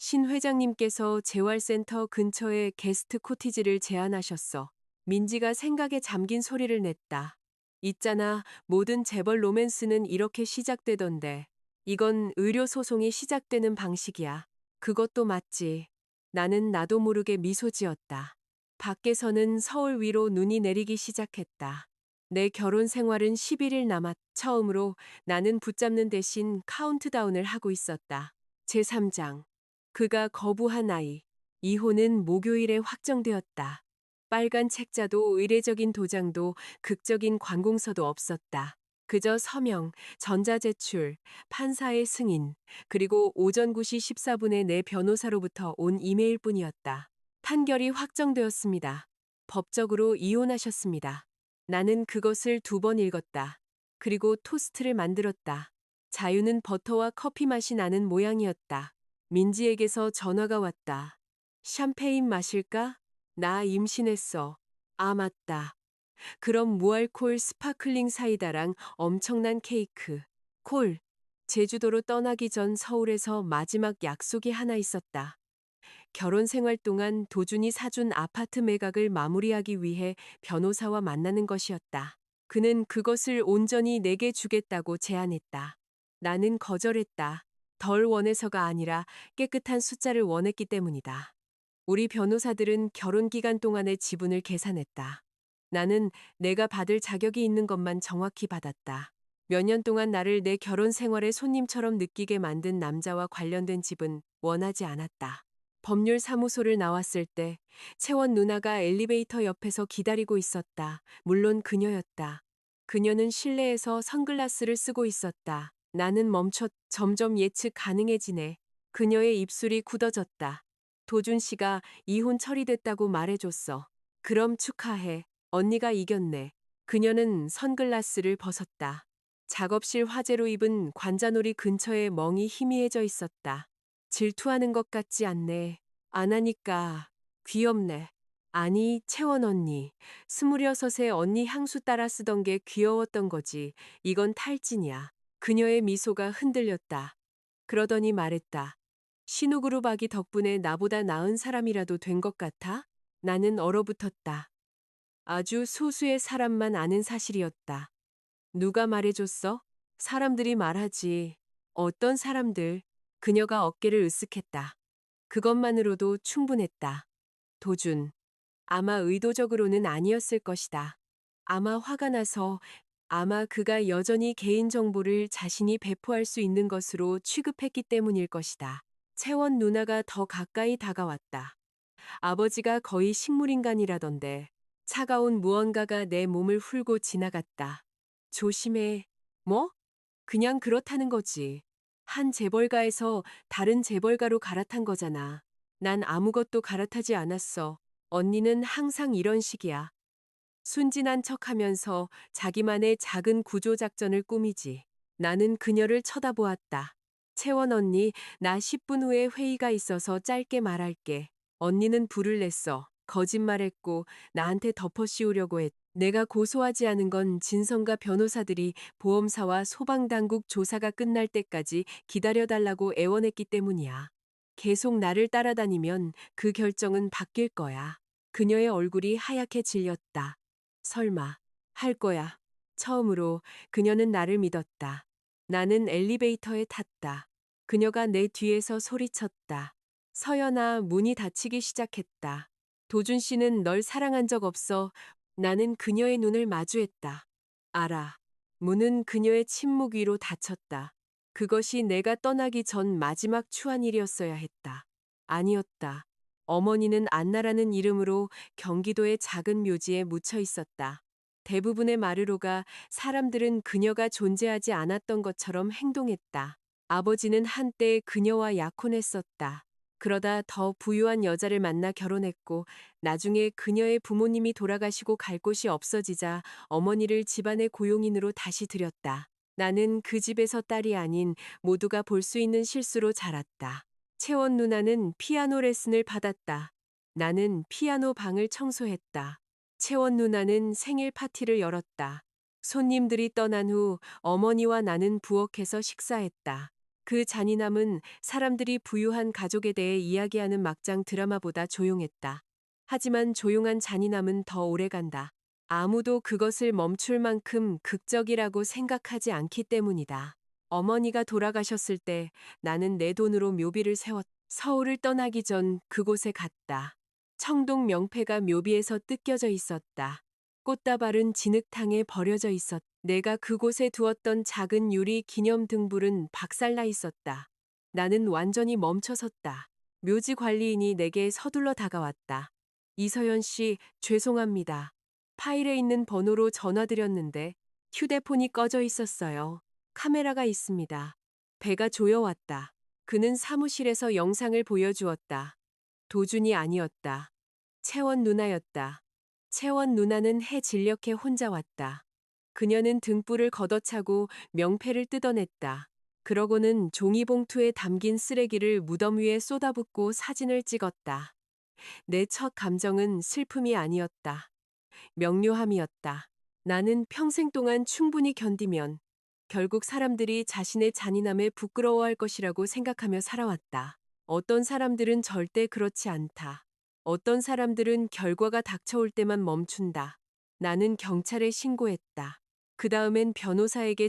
신 회장님께서 재활센터 근처에 게스트 코티지를 제안하셨어. 민지가 생각에 잠긴 소리를 냈다. 있잖아, 모든 재벌 로맨스는 이렇게 시작되던데. 이건 의료소송이 시작되는 방식이야. 그것도 맞지. 나는 나도 모르게 미소 지었다. 밖에서는 서울 위로 눈이 내리기 시작했다. 내 결혼 생활은 11일 남았. 처음으로 나는 붙잡는 대신 카운트다운을 하고 있었다. 제3장. 그가 거부한 아이. 이혼은 목요일에 확정되었다. 빨간 책자도 의례적인 도장도 극적인 관공서도 없었다. 그저 서명, 전자제출, 판사의 승인, 그리고 오전 9시 14분에 내 변호사로부터 온 이메일뿐이었다. 판결이 확정되었습니다. 법적으로 이혼하셨습니다. 나는 그것을 2번 읽었다. 그리고 토스트를 만들었다. 자유는 버터와 커피 맛이 나는 모양이었다. 민지에게서 전화가 왔다. 샴페인 마실까? 나 임신했어. 아, 맞다. 그럼 무알콜 스파클링 사이다랑 엄청난 케이크. 콜. 제주도로 떠나기 전 서울에서 마지막 약속이 하나 있었다. 결혼 생활 동안 도준이 사준 아파트 매각을 마무리하기 위해 변호사와 만나는 것이었다. 그는 그것을 온전히 내게 주겠다고 제안했다. 나는 거절했다. 덜 원해서가 아니라 깨끗한 숫자를 원했기 때문이다. 우리 변호사들은 결혼 기간 동안의 지분을 계산했다. 나는 내가 받을 자격이 있는 것만 정확히 받았다. 몇 년 동안 나를 내 결혼 생활의 손님처럼 느끼게 만든 남자와 관련된 집은 원하지 않았다. 법률사무소를 나왔을 때 채원 누나가 엘리베이터 옆에서 기다리고 있었다. 물론 그녀였다. 그녀는 실내에서 선글라스를 쓰고 있었다. 나는 점점 예측 가능해지네. 그녀의 입술이 굳어졌다. 도준 씨가 이혼 처리됐다고 말해줬어. 그럼 축하해. 언니가 이겼네. 그녀는 선글라스를 벗었다. 작업실 화재로 입은 관자놀이 근처에 멍이 희미해져 있었다. 질투하는 것 같지 않네. 안 하니까 귀엽네. 아니, 채원 언니. 26에 언니 향수 따라 쓰던 게 귀여웠던 거지. 이건 탈진이야. 그녀의 미소가 흔들렸다. 그러더니 말했다. 신우그룹 아기 덕분에 나보다 나은 사람이라도 된 것 같아? 나는 얼어붙었다. 아주 소수의 사람만 아는 사실이었다. 누가 말해줬어? 사람들이 말하지. 어떤 사람들. 그녀가 어깨를 으쓱했다. 그것만으로도 충분했다. 도준. 아마 의도적으로는 아니었을 것이다. 아마 화가 나서, 아마 그가 여전히 개인정보를 자신이 배포할 수 있는 것으로 취급했기 때문일 것이다. 채원 누나가 더 가까이 다가왔다. 아버지가 거의 식물인간이라던데. 차가운 무언가가 내 몸을 훑고 지나갔다. 조심해. 뭐? 그냥 그렇다는 거지. 한 재벌가에서 다른 재벌가로 갈아탄 거잖아. 난 아무것도 갈아타지 않았어. 언니는 항상 이런 식이야. 순진한 척하면서 자기만의 작은 구조작전을 꾸미지. 나는 그녀를 쳐다보았다. 채원 언니, 나 10분 후에 회의가 있어서 짧게 말할게. 언니는 불을 냈어. 거짓말했고 나한테 덮어씌우려고 했. 내가 고소하지 않은 건 진성과 변호사들이 보험사와 소방당국 조사가 끝날 때까지 기다려달라고 애원했기 때문이야. 계속 나를 따라다니면 그 결정은 바뀔 거야. 그녀의 얼굴이 하얗게 질렸다. 설마, 할 거야. 처음으로 그녀는 나를 믿었다. 나는 엘리베이터에 탔다. 그녀가 내 뒤에서 소리쳤다. 서연아, 문이 닫히기 시작했다. 도준 씨는 널 사랑한 적 없어. 나는 그녀의 눈을 마주했다. 알아. 문은 그녀의 침묵 위로 닫혔다. 그것이 내가 떠나기 전 마지막 추한일이었어야 했다. 아니었다. 어머니는 안나라는 이름으로 경기도의 작은 묘지에 묻혀 있었다. 대부분의 마르로가 사람들은 그녀가 존재하지 않았던 것처럼 행동했다. 아버지는 한때 그녀와 약혼했었다. 그러다 더 부유한 여자를 만나 결혼했고 나중에 그녀의 부모님이 돌아가시고 갈 곳이 없어지자 어머니를 집안의 고용인으로 다시 들였다. 나는 그 집에서 딸이 아닌 모두가 볼 수 있는 실수로 자랐다. 채원 누나는 피아노 레슨을 받았다. 나는 피아노 방을 청소했다. 채원 누나는 생일 파티를 열었다. 손님들이 떠난 후 어머니와 나는 부엌에서 식사했다. 그 잔인함은 사람들이 부유한 가족에 대해 이야기하는 막장 드라마보다 조용했다. 하지만 조용한 잔인함은 더 오래간다. 아무도 그것을 멈출 만큼 극적이라고 생각하지 않기 때문이다. 어머니가 돌아가셨을 때 나는 내 돈으로 묘비를 세웠다. 서울을 떠나기 전 그곳에 갔다. 청동 명패가 묘비에서 뜯겨져 있었다. 꽃다발은 진흙탕에 버려져 있었다. 내가 그곳에 두었던 작은 유리 기념 등불은 박살나 있었다. 나는 완전히 멈춰섰다. 묘지 관리인이 내게 서둘러 다가왔다. 이서연 씨, 죄송합니다. 파일에 있는 번호로 전화드렸는데 휴대폰이 꺼져 있었어요. 카메라가 있습니다. 배가 조여왔다. 그는 사무실에서 영상을 보여주었다. 도준이 아니었다. 채원 누나였다. 채원 누나는 해 진력해 혼자 왔다. 그녀는 등불을 걷어차고 명패를 뜯어냈다. 그러고는 종이봉투에 담긴 쓰레기를 무덤 위에 쏟아붓고 사진을 찍었다. 내 첫 감정은 슬픔이 아니었다. 명료함이었다. 나는 평생 동안 충분히 견디면 결국 사람들이 자신의 잔인함에 부끄러워할 것이라고 생각하며 살아왔다. 어떤 사람들은 절대 그렇지 않다. 어떤 사람들은 결과가 닥쳐올 때만 멈춘다. 나는 경찰에 신고했다. 그 다음엔 변호사에게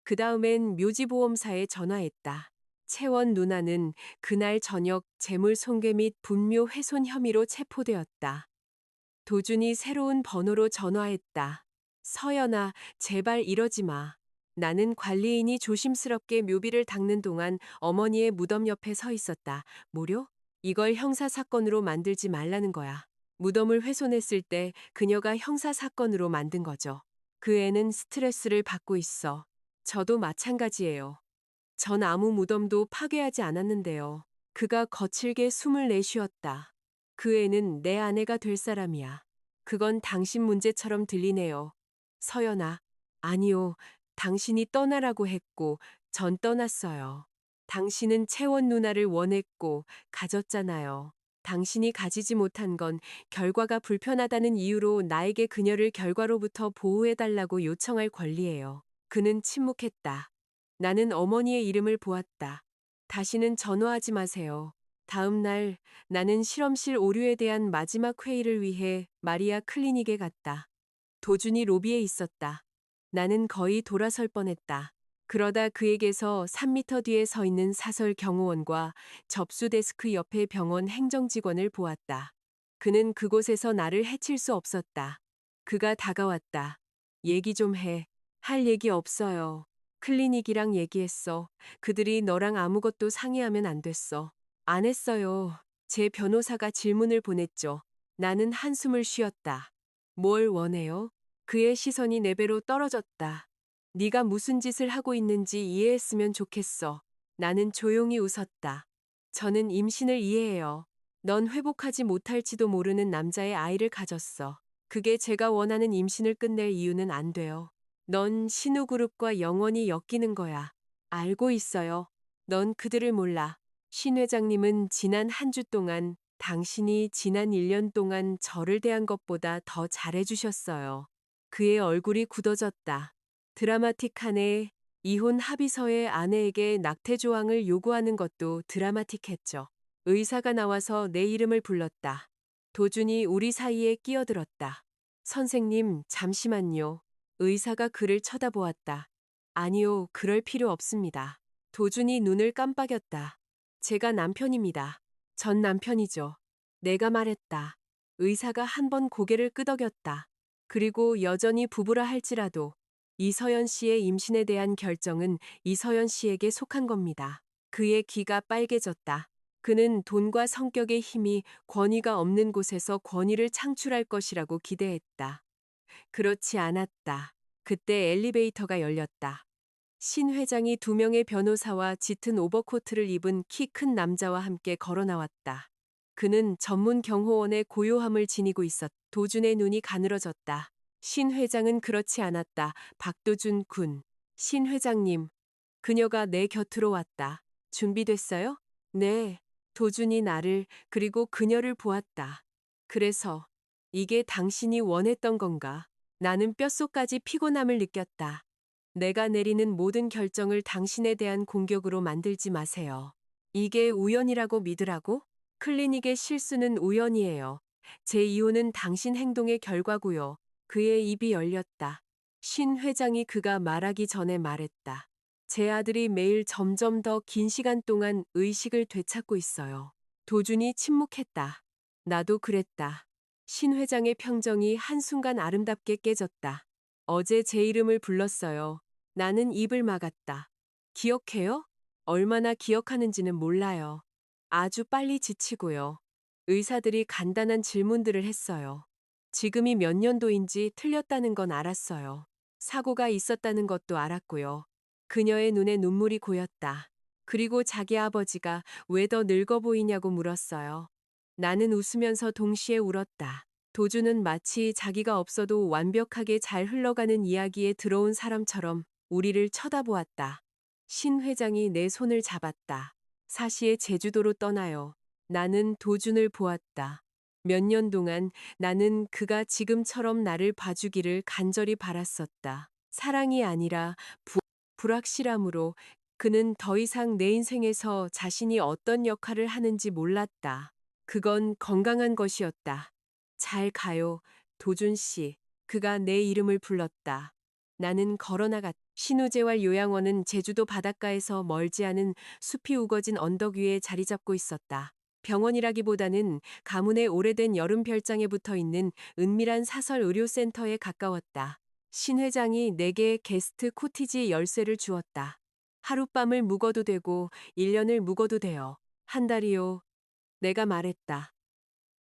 그 다음엔 묘지보험사에 전화했다. 채원 누나는 그날 저녁 재물 손괴 및 분묘 훼손 혐의로 체포되었다. 도준이 새로운 번호로 전화했다. 서연아, 제발 이러지 마. 나는 관리인이 조심스럽게 묘비를 닦는 동안 어머니의 무덤 옆에 서 있었다. 뭐려? 이걸 형사사건으로 만들지 말라는 거야. 무덤을 훼손했을 때 그녀가 형사사건으로 만든 거죠. 그 애는 스트레스를 받고 있어. 저도 마찬가지예요. 전 아무 무덤도 파괴하지 않았는데요. 그가 거칠게 숨을 내쉬었다. 그 애는 내 아내가 될 사람이야. 그건 당신 문제처럼 들리네요. 서연아, 아니요. 당신이 떠나라고 했고, 전 떠났어요. 당신은 채원 누나를 원했고, 가졌잖아요. 당신이 가지지 못한 건 결과가 불편하다는 이유로 나에게 그녀를 결과로부터 보호해달라고 요청할 권리예요. 그는 침묵했다. 나는 어머니의 이름을 보았다. 다시는 전화하지 마세요. 다음 날 나는 실험실 오류에 대한 마지막 회의를 위해 마리아 클리닉에 갔다. 도준이 로비에 있었다. 나는 거의 돌아설 뻔했다. 그러다 그에게서 3미터 뒤에 서 있는 사설 경호원과 접수 데스크 옆에 병원 행정직원을 보았다. 그는 그곳에서 나를 해칠 수 없었다. 그가 다가왔다. 얘기 좀 해. 할 얘기 없어요. 클리닉이랑 얘기했어. 그들이 너랑 아무것도 상의하면 안 됐어. 안 했어요. 제 변호사가 질문을 보냈죠. 나는 한숨을 쉬었다. 뭘 원해요? 그의 시선이 내 배로 떨어졌다. 네가 무슨 짓을 하고 있는지 이해했으면 좋겠어. 나는 조용히 웃었다. 저는 임신을 이해해요. 넌 회복하지 못할지도 모르는 남자의 아이를 가졌어. 그게 제가 원하는 임신을 끝낼 이유는 안 돼요. 넌 신우그룹과 영원히 엮이는 거야. 알고 있어요. 넌 그들을 몰라. 신 회장님은 지난 한 주 동안 당신이 지난 1년 동안 저를 대한 것보다 더 잘해주셨어요. 그의 얼굴이 굳어졌다. 드라마틱하네. 이혼 합의서에 아내에게 낙태 조항을 요구하는 것도 드라마틱했죠. 의사가 나와서 내 이름을 불렀다. 도준이 우리 사이에 끼어들었다. 선생님, 잠시만요. 의사가 그를 쳐다보았다. 아니요, 그럴 필요 없습니다. 도준이 눈을 깜빡였다. 제가 남편입니다. 전 남편이죠. 내가 말했다. 의사가 한 번 고개를 끄덕였다. 그리고 여전히 부부라 할지라도 이서연 씨의 임신에 대한 결정은 이서연 씨에게 속한 겁니다. 그의 귀가 빨개졌다. 그는 돈과 성격의 힘이 권위가 없는 곳에서 권위를 창출할 것이라고 기대했다. 그렇지 않았다. 그때 엘리베이터가 열렸다. 신 회장이 2명의 변호사와 짙은 오버코트를 입은 키 큰 남자와 함께 걸어 나왔다. 그는 전문 경호원의 고요함을 지니고 있었다. 도준의 눈이 가늘어졌다. 신 회장은 그렇지 않았다. 박도준 군. 신 회장님. 그녀가 내 곁으로 왔다. 준비됐어요? 네. 도준이 나를 그리고 그녀를 보았다. 그래서 이게 당신이 원했던 건가? 나는 뼛속까지 피곤함을 느꼈다. 내가 내리는 모든 결정을 당신에 대한 공격으로 만들지 마세요. 이게 우연이라고 믿으라고? 클리닉의 실수는 우연이에요. 제 이혼은 당신 행동의 결과고요. 그의 입이 열렸다. 신 회장이 그가 말하기 전에 말했다. 제 아들이 매일 점점 더 긴 시간 동안 의식을 되찾고 있어요. 도준이 침묵했다. 나도 그랬다. 신 회장의 평정이 한순간 아름답게 깨졌다. 어제 제 이름을 불렀어요. 나는 입을 막았다. 기억해요? 얼마나 기억하는지는 몰라요. 아주 빨리 지치고요. 의사들이 간단한 질문들을 했어요. 지금이 몇 년도인지 틀렸다는 건 알았어요. 사고가 있었다는 것도 알았고요. 그녀의 눈에 눈물이 고였다. 그리고 자기 아버지가 왜 더 늙어 보이냐고 물었어요. 나는 웃으면서 동시에 울었다. 도주는 마치 자기가 없어도 완벽하게 잘 흘러가는 이야기에 들어온 사람처럼 우리를 쳐다보았다. 신 회장이 내 손을 잡았다. 사시의 제주도로 떠나요. 나는 도준을 보았다. 몇 년 동안 나는 그가 지금처럼 나를 봐주기를 간절히 바랐었다. 사랑이 아니라 불확실함으로 그는 더 이상 내 인생에서 자신이 어떤 역할을 하는지 몰랐다. 그건 건강한 것이었다. 잘 가요, 도준 씨. 그가 내 이름을 불렀다. 나는 걸어나갔다. 신우재활 요양원은 제주도 바닷가에서 멀지 않은 숲이 우거진 언덕 위에 자리 잡고 있었다. 병원이라기보다는 가문의 오래된 여름 별장에 붙어 있는 은밀한 사설 의료센터에 가까웠다. 신 회장이 내게 게스트 코티지 열쇠를 주었다. 하룻밤을 묵어도 되고 1년을 묵어도 돼요. 한 달이요. 내가 말했다.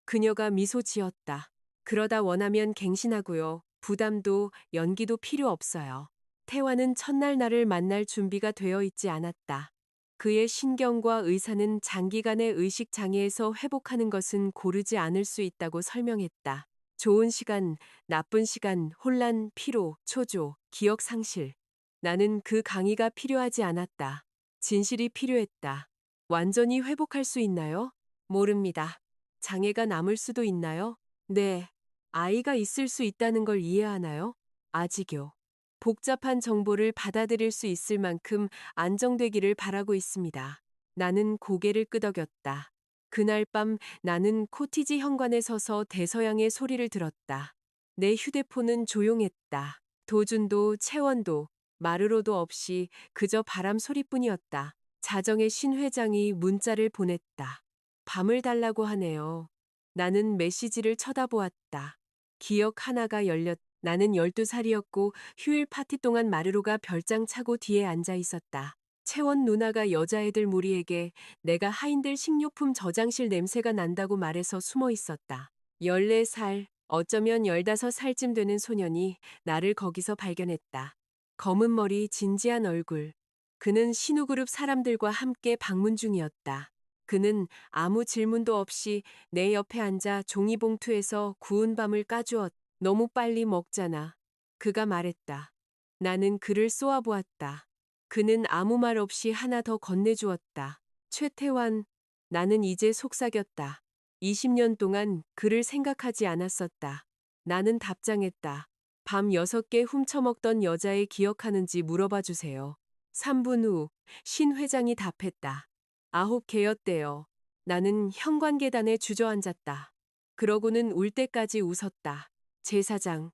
그녀가 미소 지었다. 그러다 원하면 갱신하고요. 부담도 연기도 필요 없어요. 태화는 첫날 나를 만날 준비가 되어 있지 않았다. 그의 신경과 의사는 장기간의 의식 장애에서 회복하는 것은 고르지 않을 수 있다고 설명했다. 좋은 시간, 나쁜 시간, 혼란, 피로, 초조, 기억 상실. 나는 그 강의가 필요하지 않았다. 진실이 필요했다. 완전히 회복할 수 있나요? 모릅니다. 장애가 남을 수도 있나요? 네. 아이가 있을 수 있다는 걸 이해하나요? 아직요. 복잡한 정보를 받아들일 수 있을 만큼 안정되기를 바라고 있습니다. 나는 고개를 끄덕였다. 그날 밤 나는 코티지 현관에 서서 대서양의 소리를 들었다. 내 휴대폰은 조용했다. 도준도 채원도 마르로도 없이 그저 바람 소리뿐이었다. 자정의 신 회장이 문자를 보냈다. 밤을 달라고 하네요. 나는 메시지를 쳐다보았다. 기억 하나가 열렸. 나는 12살이었고 휴일 파티 동안 마르로가 별장 차고 뒤에 앉아 있었다. 채원 누나가 여자애들 무리에게 내가 하인들 식료품 저장실 냄새가 난다고 말해서 숨어 있었다. 14살, 어쩌면 15살쯤 되는 소년이 나를 거기서 발견했다. 검은 머리, 진지한 얼굴. 그는 신우그룹 사람들과 함께 방문 중이었다. 그는 아무 질문도 없이 내 옆에 앉아 종이봉투에서 구운 밤을 까주었다. 너무 빨리 먹잖아. 그가 말했다. 나는 그를 쏘아보았다. 그는 아무 말 없이 하나 더 건네주었다. 최태환, 나는 이제 속삭였다. 20년 동안 그를 생각하지 않았었다. 나는 답장했다. 밤 6개 훔쳐먹던 여자애 기억하는지 물어봐 주세요. 3분 후, 신 회장이 답했다. 9개였대요. 나는 현관 계단에 주저앉았다. 그러고는 울 때까지 웃었다. 제사장,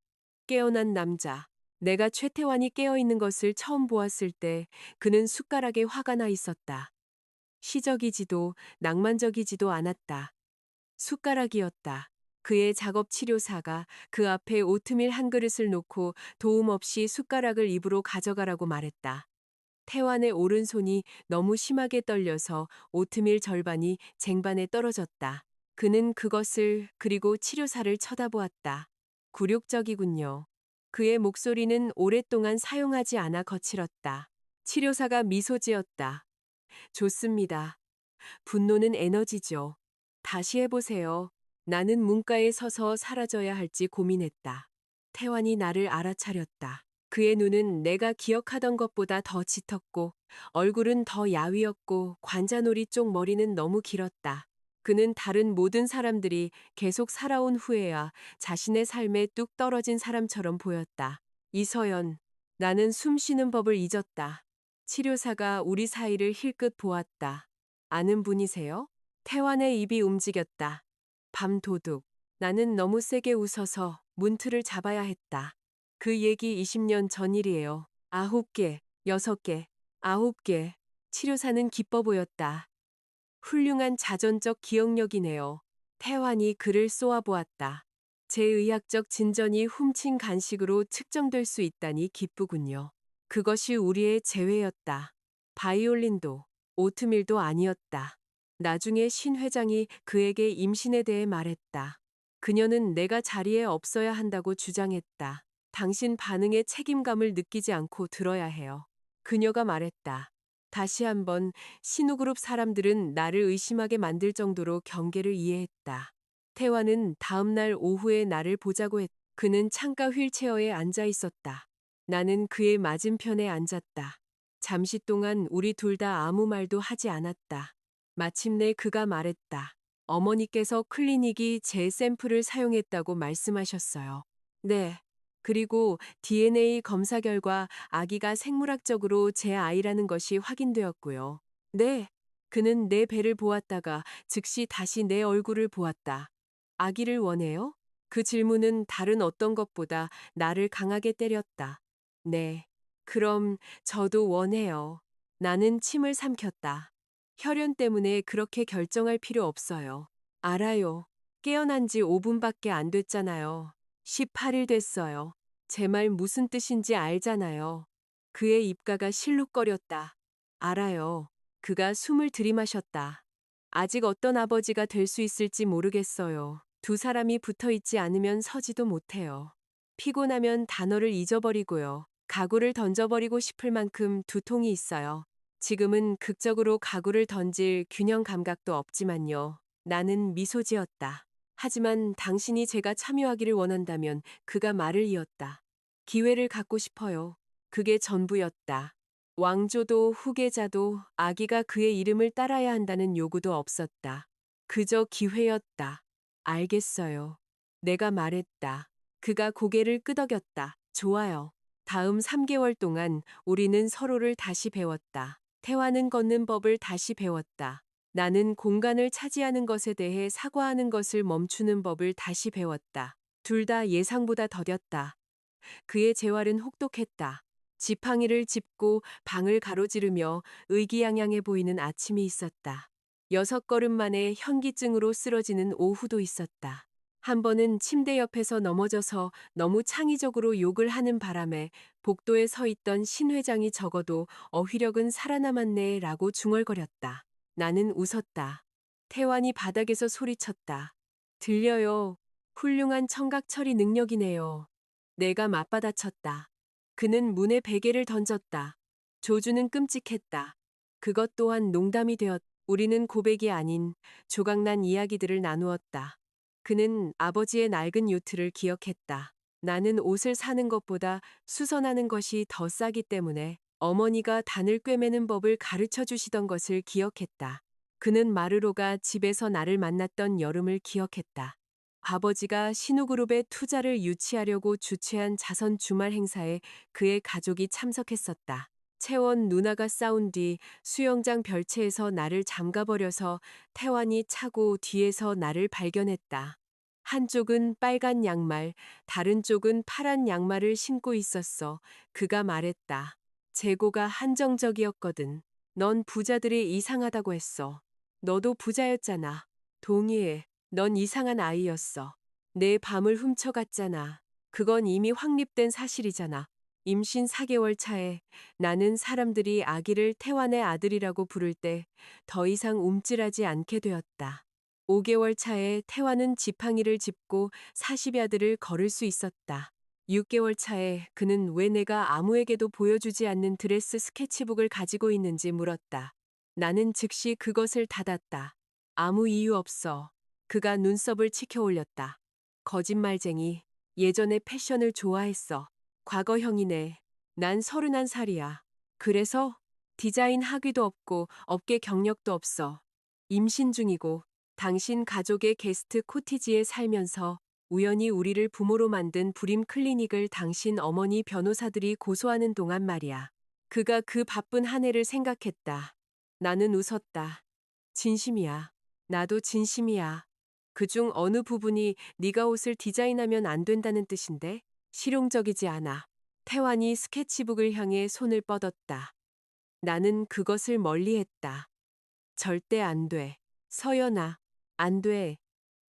깨어난 남자. 내가 최태환이 깨어있는 것을 처음 보았을 때 그는 숟가락에 화가 나 있었다. 시적이지도 낭만적이지도 않았다. 숟가락이었다. 그의 작업 치료사가 그 앞에 오트밀 한 그릇을 놓고 도움 없이 숟가락을 입으로 가져가라고 말했다. 태환의 오른손이 너무 심하게 떨려서 오트밀 절반이 쟁반에 떨어졌다. 그는 그것을 그리고 치료사를 쳐다보았다. 굴욕적이군요. 그의 목소리는 오랫동안 사용하지 않아 거칠었다. 치료사가 미소 지었다. 좋습니다. 분노는 에너지죠. 다시 해보세요. 나는 문가에 서서 사라져야 할지 고민했다. 태환이 나를 알아차렸다. 그의 눈은 내가 기억하던 것보다 더 짙었고 얼굴은 더 야위었고 관자놀이 쪽 머리는 너무 길었다. 그는 다른 모든 사람들이 계속 살아온 후에야 자신의 삶에 뚝 떨어진 사람처럼 보였다. 이서연, 나는 숨 쉬는 법을 잊었다. 치료사가 우리 사이를 힐끗 보았다. 아는 분이세요? 태환의 입이 움직였다. 밤도둑. 나는 너무 세게 웃어서 문틀을 잡아야 했다. 그 얘기 20년 전 일이에요. 9개, 6개, 9개. 치료사는 기뻐 보였다. 훌륭한 자전적 기억력이네요. 태환이 그를 쏘아보았다. 제 의학적 진전이 훔친 간식으로 측정될 수 있다니 기쁘군요. 그것이 우리의 재회였다. 바이올린도, 오트밀도 아니었다. 나중에 신 회장이 그에게 임신에 대해 말했다. 그녀는 내가 자리에 없어야 한다고 주장했다. 당신 반응에 책임감을 느끼지 않고 들어야 해요. 그녀가 말했다. 다시 한번 신우그룹 사람들은 나를 의심하게 만들 정도로 경계를 이해했다. 태환은 다음날 오후에 나를 보자고 했다. 그는 창가 휠체어에 앉아 있었다. 나는 그의 맞은편에 앉았다. 잠시 동안 우리 둘 다 아무 말도 하지 않았다. 마침내 그가 말했다. 어머니께서 클리닉이 제 샘플을 사용했다고 말씀하셨어요. 네. 그리고 DNA 검사 결과 아기가 생물학적으로 제 아이라는 것이 확인되었고요. 네. 그는 내 배를 보았다가 즉시 다시 내 얼굴을 보았다. 아기를 원해요? 그 질문은 다른 어떤 것보다 나를 강하게 때렸다. 네. 그럼 저도 원해요. 나는 침을 삼켰다. 혈연 때문에 그렇게 결정할 필요 없어요. 알아요. 깨어난 지 5분밖에 안 됐잖아요. 18일 됐어요. 제 말 무슨 뜻인지 알잖아요. 그의 입가가 실룩거렸다. 알아요. 그가 숨을 들이마셨다. 아직 어떤 아버지가 될 수 있을지 모르겠어요. 두 사람이 붙어 있지 않으면 서지도 못해요. 피곤하면 단어를 잊어버리고요. 가구를 던져버리고 싶을 만큼 두통이 있어요. 지금은 극적으로 가구를 던질 균형 감각도 없지만요. 나는 미소 지었다. 하지만 당신이 제가 참여하기를 원한다면 그가 말을 이었다. 기회를 갖고 싶어요. 그게 전부였다. 왕조도 후계자도 아기가 그의 이름을 따라야 한다는 요구도 없었다. 그저 기회였다. 알겠어요. 내가 말했다. 그가 고개를 끄덕였다. 좋아요. 다음 3개월 동안 우리는 서로를 다시 배웠다. 태화는 걷는 법을 다시 배웠다. 나는 공간을 차지하는 것에 대해 사과하는 것을 멈추는 법을 다시 배웠다. 둘 다 예상보다 더뎠다. 그의 재활은 혹독했다. 지팡이를 짚고 방을 가로지르며 의기양양해 보이는 아침이 있었다. 6걸음 만에 현기증으로 쓰러지는 오후도 있었다. 한 번은 침대 옆에서 넘어져서 너무 창의적으로 욕을 하는 바람에 복도에 서 있던 신 회장이 적어도 어휘력은 살아남았네 라고 중얼거렸다. 나는 웃었다. 태환이 바닥에서 소리쳤다. 들려요. 훌륭한 청각 처리 능력이네요. 내가 맞받아쳤다. 그는 문에 베개를 던졌다. 조주는 끔찍했다. 그것 또한 농담이 되었다. 우리는 고백이 아닌 조각난 이야기들을 나누었다. 그는 아버지의 낡은 요트를 기억했다. 나는 옷을 사는 것보다 수선하는 것이 더 싸기 때문에 어머니가 단을 꿰매는 법을 가르쳐 주시던 것을 기억했다. 그는 마르로가 집에서 나를 만났던 여름을 기억했다. 아버지가 신우그룹에 투자를 유치하려고 주최한 자선 주말 행사에 그의 가족이 참석했었다. 채원 누나가 싸운 뒤 수영장 별채에서 나를 잠가버려서 태환이 차고 뒤에서 나를 발견했다. 한쪽은 빨간 양말, 다른 쪽은 파란 양말을 신고 있었어. 그가 말했다. 재고가 한정적이었거든. 넌 부자들이 이상하다고 했어. 너도 부자였잖아. 동의해. 넌 이상한 아이였어. 내 밤을 훔쳐갔잖아. 그건 이미 확립된 사실이잖아. 임신 4개월 차에 나는 사람들이 아기를 태환의 아들이라고 부를 때 더 이상 움찔하지 않게 되었다. 5개월 차에 태환은 지팡이를 짚고 40야드를 걸을 수 있었다. 6개월 차에 그는 왜 내가 아무에게도 보여주지 않는 드레스 스케치북을 가지고 있는지 물었다. 나는 즉시 그것을 닫았다. 아무 이유 없어. 그가 눈썹을 치켜 올렸다. 거짓말쟁이. 예전에 패션을 좋아했어. 과거형이네. 난 31살이야. 그래서 디자인 학위도 없고 업계 경력도 없어. 임신 중이고 당신 가족의 게스트 코티지에 살면서 우연히 우리를 부모로 만든 불임 클리닉을 당신 어머니 변호사들이 고소하는 동안 말이야. 그가 그 바쁜 한 해를 생각했다. 나는 웃었다. 진심이야. 나도 진심이야. 그중 어느 부분이 네가 옷을 디자인하면 안 된다는 뜻인데? 실용적이지 않아. 태환이 스케치북을 향해 손을 뻗었다. 나는 그것을 멀리했다. 절대 안 돼. 서연아, 안 돼.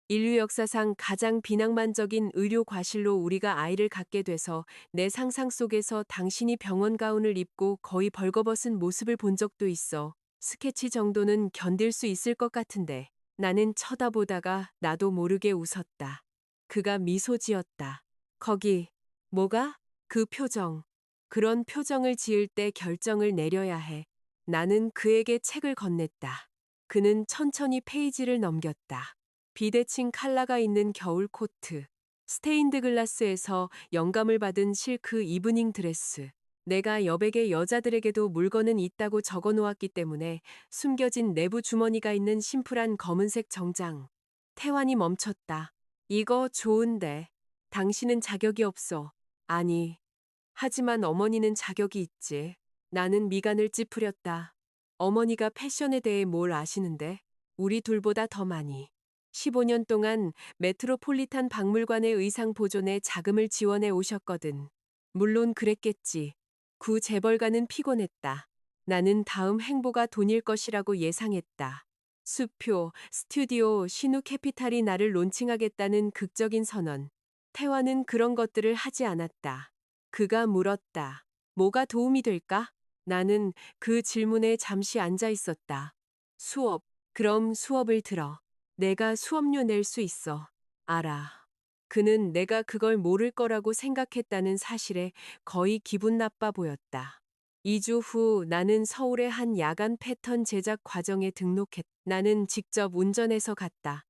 인류 역사상 가장 비낭만적인 의료 과실로 우리가 아이를 갖게 돼서 내 상상 속에서 당신이 병원 가운을 입고 거의 벌거벗은 모습을 본 적도 있어. 스케치 정도는 견딜 수 있을 것 같은데. 나는 쳐다보다가 나도 모르게 웃었다. 그가 미소 지었다. 거기, 뭐가? 그 표정. 그런 표정을 지을 때 결정을 내려야 해. 나는 그에게 책을 건넸다. 그는 천천히 페이지를 넘겼다. 비대칭 칼라가 있는 겨울 코트. 스테인드 글라스에서 영감을 받은 실크 이브닝 드레스. 내가 여백의 여자들에게도 물건은 있다고 적어 놓았기 때문에 숨겨진 내부 주머니가 있는 심플한 검은색 정장. 태환이 멈췄다. 이거 좋은데. 당신은 자격이 없어. 아니. 하지만 어머니는 자격이 있지. 나는 미간을 찌푸렸다. 어머니가 패션에 대해 뭘 아시는데? 우리 둘보다 더 많이. 15년 동안 메트로폴리탄 박물관의 의상 보존에 자금을 지원해 오셨거든. 물론 그랬겠지. 구 재벌가는 피곤했다. 나는 다음 행보가 돈일 것이라고 예상했다. 수표, 스튜디오, 신우 캐피탈이 나를 론칭하겠다는 극적인 선언. 태화는 그런 것들을 하지 않았다. 그가 물었다. 뭐가 도움이 될까? 나는 그 질문에 잠시 앉아 있었다. 수업. 그럼 수업을 들어. 내가 수업료 낼 수 있어. 알아. 그는 내가 그걸 모를 거라고 생각했다는 사실에 거의 기분 나빠 보였다. 2주 후 나는 서울의 한 야간 패턴 제작 과정에 등록했다. 나는 직접 운전해서 갔다.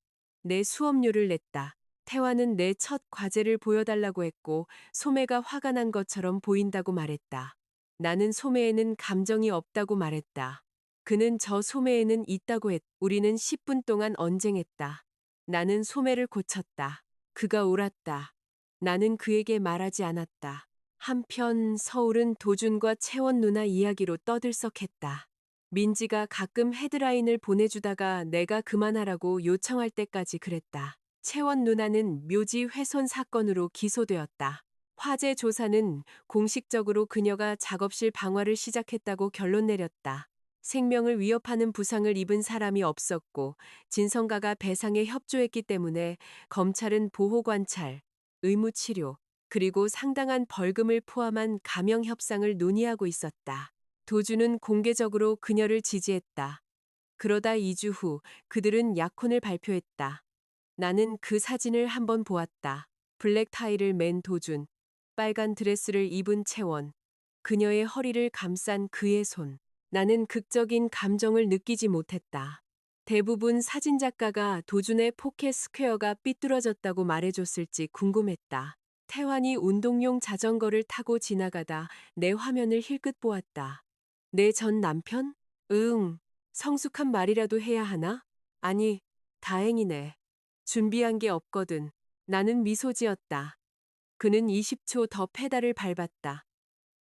내 수업료를 냈다. 태화는 내 첫 과제를 보여달라고 했고 소매가 화가 난 것처럼 보인다고 말했다. 나는 소매에는 감정이 없다고 말했다. 그는 저 소매에는 있다고 했다. 우리는 10분 동안 언쟁했다. 나는 소매를 고쳤다. 그가 옳았다. 나는 그에게 말하지 않았다. 한편 서울은 도준과 채원 누나 이야기로 떠들썩했다. 민지가 가끔 헤드라인을 보내주다가 내가 그만하라고 요청할 때까지 그랬다. 채원 누나는 묘지 훼손 사건으로 기소되었다. 화재 조사는 공식적으로 그녀가 작업실 방화를 시작했다고 결론 내렸다. 생명을 위협하는 부상을 입은 사람이 없었고 진성가가 배상에 협조했기 때문에 검찰은 보호관찰, 의무치료, 그리고 상당한 벌금을 포함한 감형 협상을 논의하고 있었다. 도주는 공개적으로 그녀를 지지했다. 그러다 2주 후 그들은 약혼을 발표했다. 나는 그 사진을 한번 보았다. 블랙 타이를 맨 도준, 빨간 드레스를 입은 채원, 그녀의 허리를 감싼 그의 손. 나는 극적인 감정을 느끼지 못했다. 대부분 사진작가가 도준의 포켓 스퀘어가 삐뚤어졌다고 말해줬을지 궁금했다. 태환이 운동용 자전거를 타고 지나가다 내 화면을 힐끗 보았다. 내 전 남편? 응. 성숙한 말이라도 해야 하나? 아니, 다행이네. 준비한 게 없거든. 나는 미소 지었다. 그는 20초 더 페달을 밟았다.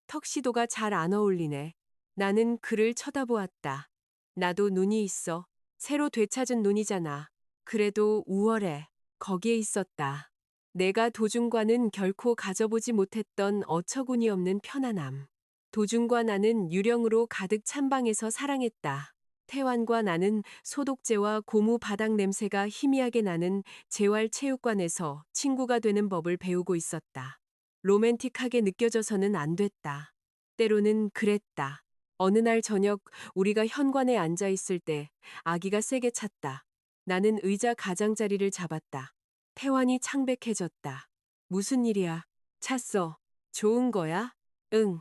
턱시도가 잘 안 어울리네. 나는 그를 쳐다보았다. 나도 눈이 있어. 새로 되찾은 눈이잖아. 그래도 우월해. 거기에 있었다. 내가 도중과는 결코 가져보지 못했던 어처구니 없는 편안함. 도중과 나는 유령으로 가득 찬 방에서 사랑했다. 태환과 나는 소독제와 고무 바닥 냄새가 희미하게 나는 재활체육관에서 친구가 되는 법을 배우고 있었다. 로맨틱하게 느껴져서는 안 됐다. 때로는 그랬다. 어느 날 저녁 우리가 현관에 앉아 있을 때 아기가 세게 찼다. 나는 의자 가장자리를 잡았다. 태환이 창백해졌다. 무슨 일이야? 찼어. 좋은 거야? 응.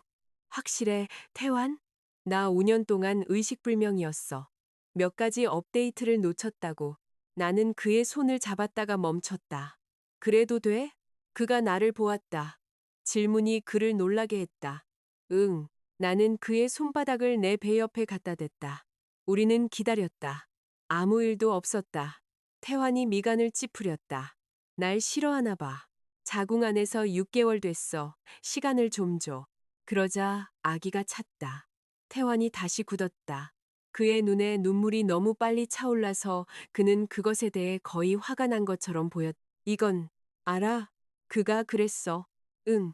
확실해, 태환? 나 5년 동안 의식불명이었어. 몇 가지 업데이트를 놓쳤다고. 나는 그의 손을 잡았다가 멈췄다. 그래도 돼? 그가 나를 보았다. 질문이 그를 놀라게 했다. 응. 나는 그의 손바닥을 내 배 옆에 갖다 댔다. 우리는 기다렸다. 아무 일도 없었다. 태환이 미간을 찌푸렸다. 날 싫어하나 봐. 자궁 안에서 6개월 됐어. 시간을 좀 줘. 그러자 아기가 찼다. 태환이 다시 굳었다. 그의 눈에 눈물이 너무 빨리 차올라서 그는 그것에 대해 거의 화가 난 것처럼 보였다. 이건 알아? 그가 그랬어. 응.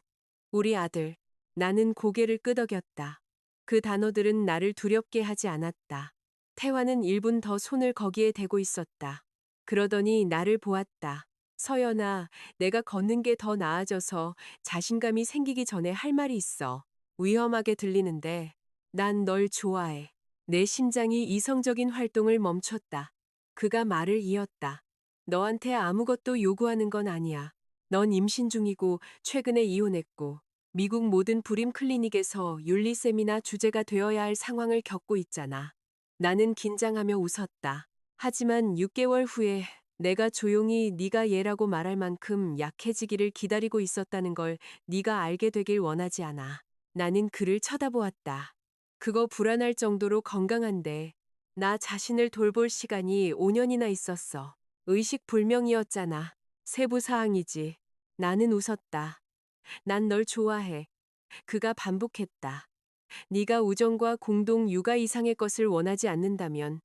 우리 아들. 나는 고개를 끄덕였다. 그 단어들은 나를 두렵게 하지 않았다. 태환은 1분 더 손을 거기에 대고 있었다. 그러더니 나를 보았다. 서연아, 내가 걷는 게 더 나아져서 자신감이 생기기 전에 할 말이 있어. 위험하게 들리는데 난 널 좋아해. 내 심장이 이성적인 활동을 멈췄다. 그가 말을 이었다. 너한테 아무것도 요구하는 건 아니야. 넌 임신 중이고 최근에 이혼했고 미국 모든 불임 클리닉에서 윤리 세미나 주제가 되어야 할 상황을 겪고 있잖아. 나는 긴장하며 웃었다. 하지만 6개월 후에 내가 조용히 네가 얘라고 말할 만큼 약해지기를 기다리고 있었다는 걸 네가 알게 되길 원하지 않아. 나는 그를 쳐다보았다. 그거 불안할 정도로 건강한데 나 자신을 돌볼 시간이 5년이나 있었어. 의식불명이었잖아. 세부사항이지. 나는 웃었다. 난 널 좋아해. 그가 반복했다. 네가 우정과 공동 육아 이상의 것을 원하지 않는다면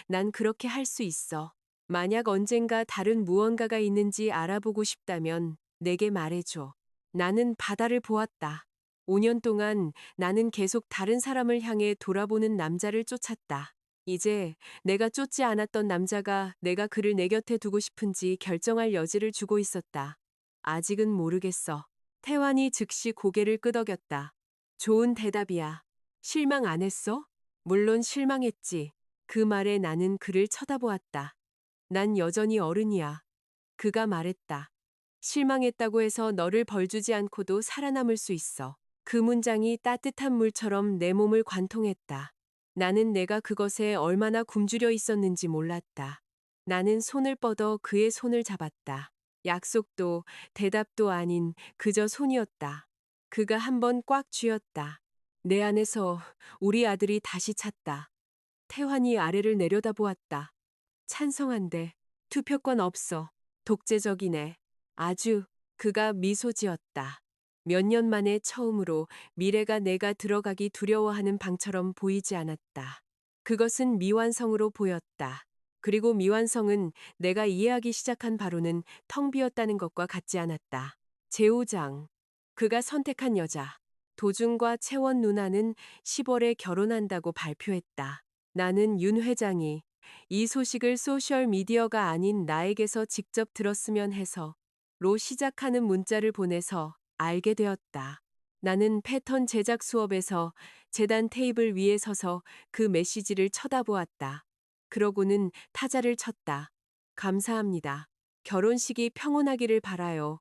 난 그렇게 할 수 있어. 만약 언젠가 다른 무언가가 있는지 알아보고 싶다면 내게 말해줘. 나는 바다를 보았다. 5년 동안 나는 계속 다른 사람을 향해 돌아보는 남자를 쫓았다. 이제 내가 쫓지 않았던 남자가 내가 그를 내 곁에 두고 싶은지 결정할 여지를 주고 있었다. 아직은 모르겠어. 태환이 즉시 고개를 끄덕였다. 좋은 대답이야. 실망 안 했어? 물론 실망했지. 그 말에 나는 그를 쳐다보았다. 난 여전히 어른이야. 그가 말했다. 실망했다고 해서 너를 벌주지 않고도 살아남을 수 있어. 그 문장이 따뜻한 물처럼 내 몸을 관통했다. 나는 내가 그것에 얼마나 굶주려 있었는지 몰랐다. 나는 손을 뻗어 그의 손을 잡았다. 약속도 대답도 아닌 그저 손이었다. 그가 한 번 꽉 쥐었다. 내 안에서 우리 아들이 다시 찼다. 태환이 아래를 내려다보았다. 찬성한데 투표권 없어. 독재적이네. 아주. 그가 미소 지었다. 몇 년 만에 처음으로 미래가 내가 들어가기 두려워하는 방처럼 보이지 않았다. 그것은 미완성으로 보였다. 그리고 미완성은 내가 이해하기 시작한 바로는 텅 비었다는 것과 같지 않았다. 제오장. 그가 선택한 여자. 도준과 채원 누나는 10월에 결혼한다고 발표했다. 나는 윤 회장이 이 소식을 소셜미디어가 아닌 나에게서 직접 들었으면 해서 로 시작하는 문자를 보내서 알게 되었다. 나는 패턴 제작 수업에서 재단 테이블 위에 서서 그 메시지를 쳐다보았다. 그러고는 타자를 쳤다. 감사합니다. 결혼식이 평온하기를 바라요.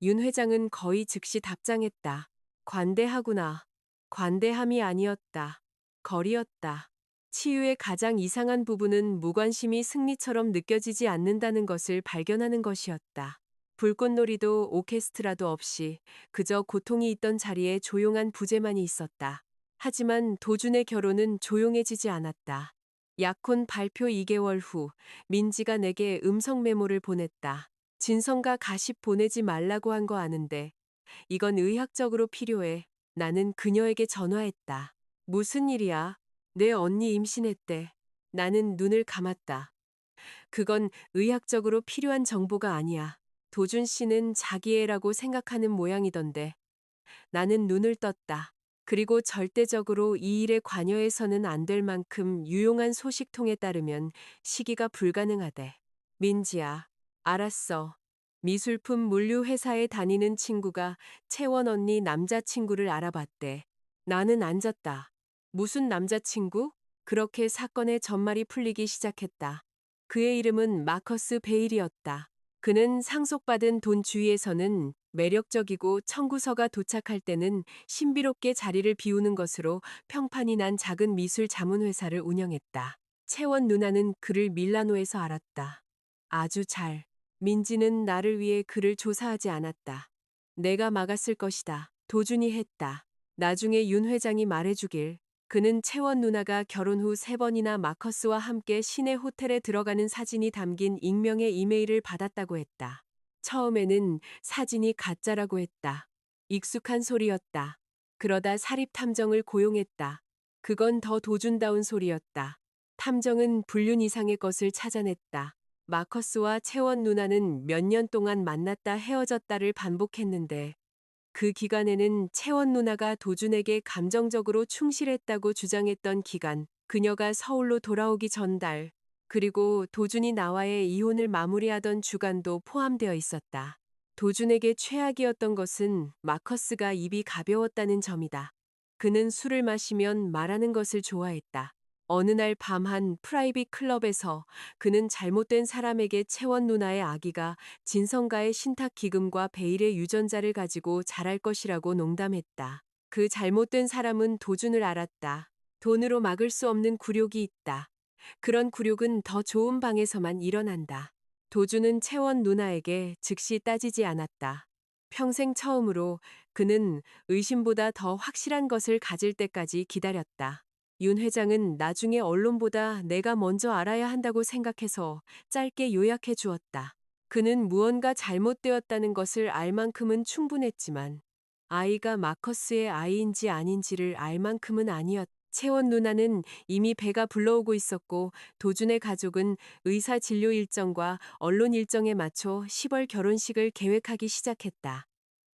윤 회장은 거의 즉시 답장했다. 관대하구나. 관대함이 아니었다. 거리였다. 치유의 가장 이상한 부분은 무관심이 승리처럼 느껴지지 않는다는 것을 발견하는 것이었다. 불꽃놀이도 오케스트라도 없이 그저 고통이 있던 자리에 조용한 부재만이 있었다. 하지만 도준의 결혼은 조용해지지 않았다. 약혼 발표 2개월 후 민지가 내게 음성 메모를 보냈다. 진성과 가십 보내지 말라고 한 거 아는데 이건 의학적으로 필요해. 나는 그녀에게 전화했다. 무슨 일이야? 내 언니 임신했대. 나는 눈을 감았다. 그건 의학적으로 필요한 정보가 아니야. 도준 씨는 자기 애라고 생각하는 모양이던데. 나는 눈을 떴다. 그리고 절대적으로 이 일에 관여해서는 안 될 만큼 유용한 소식통에 따르면 시기가 불가능하대. 민지야, 알았어. 미술품 물류 회사에 다니는 친구가 채원 언니 남자친구를 알아봤대. 나는 앉았다. 무슨 남자친구? 그렇게 사건의 전말이 풀리기 시작했다. 그의 이름은 마커스 베일이었다. 그는 상속받은 돈 주위에서는 매력적이고 청구서가 도착할 때는 신비롭게 자리를 비우는 것으로 평판이 난 작은 미술 자문회사를 운영했다. 채원 누나는 그를 밀라노에서 알았다. 아주 잘. 민지는 나를 위해 그를 조사하지 않았다. 내가 막았을 것이다. 도준이 했다. 나중에 윤 회장이 말해주길. 그는 채원 누나가 결혼 후 3번이나 마커스와 함께 시내 호텔에 들어가는 사진이 담긴 익명의 이메일을 받았다고 했다. 처음에는 사진이 가짜라고 했다. 익숙한 소리였다. 그러다 사립탐정을 고용했다. 그건 더 도준다운 소리였다. 탐정은 불륜 이상의 것을 찾아냈다. 마커스와 채원 누나는 몇 년 동안 만났다 헤어졌다를 반복했는데 그 기간에는 채원 누나가 도준에게 감정적으로 충실했다고 주장했던 기간, 그녀가 서울로 돌아오기 전달, 그리고 도준이 나와의 이혼을 마무리하던 주간도 포함되어 있었다. 도준에게 최악이었던 것은 마커스가 입이 가벼웠다는 점이다. 그는 술을 마시면 말하는 것을 좋아했다. 어느 날 밤 한 프라이빗 클럽에서 그는 잘못된 사람에게 채원 누나의 아기가 진성가의 신탁 기금과 베일의 유전자를 가지고 자랄 것이라고 농담했다. 그 잘못된 사람은 도준을 알았다. 돈으로 막을 수 없는 굴욕이 있다. 그런 굴욕은 더 좋은 방에서만 일어난다. 도준은 채원 누나에게 즉시 따지지 않았다. 평생 처음으로 그는 의심보다 더 확실한 것을 가질 때까지 기다렸다. 윤 회장은 나중에 언론보다 내가 먼저 알아야 한다고 생각해서 짧게 요약해 주었다. 그는 무언가 잘못되었다는 것을 알 만큼은 충분했지만 아이가 마커스의 아이인지 아닌지를 알 만큼은 아니었다. 채원 누나는 이미 배가 불러오고 있었고 도준의 가족은 의사 진료 일정과 언론 일정에 맞춰 10월 결혼식을 계획하기 시작했다.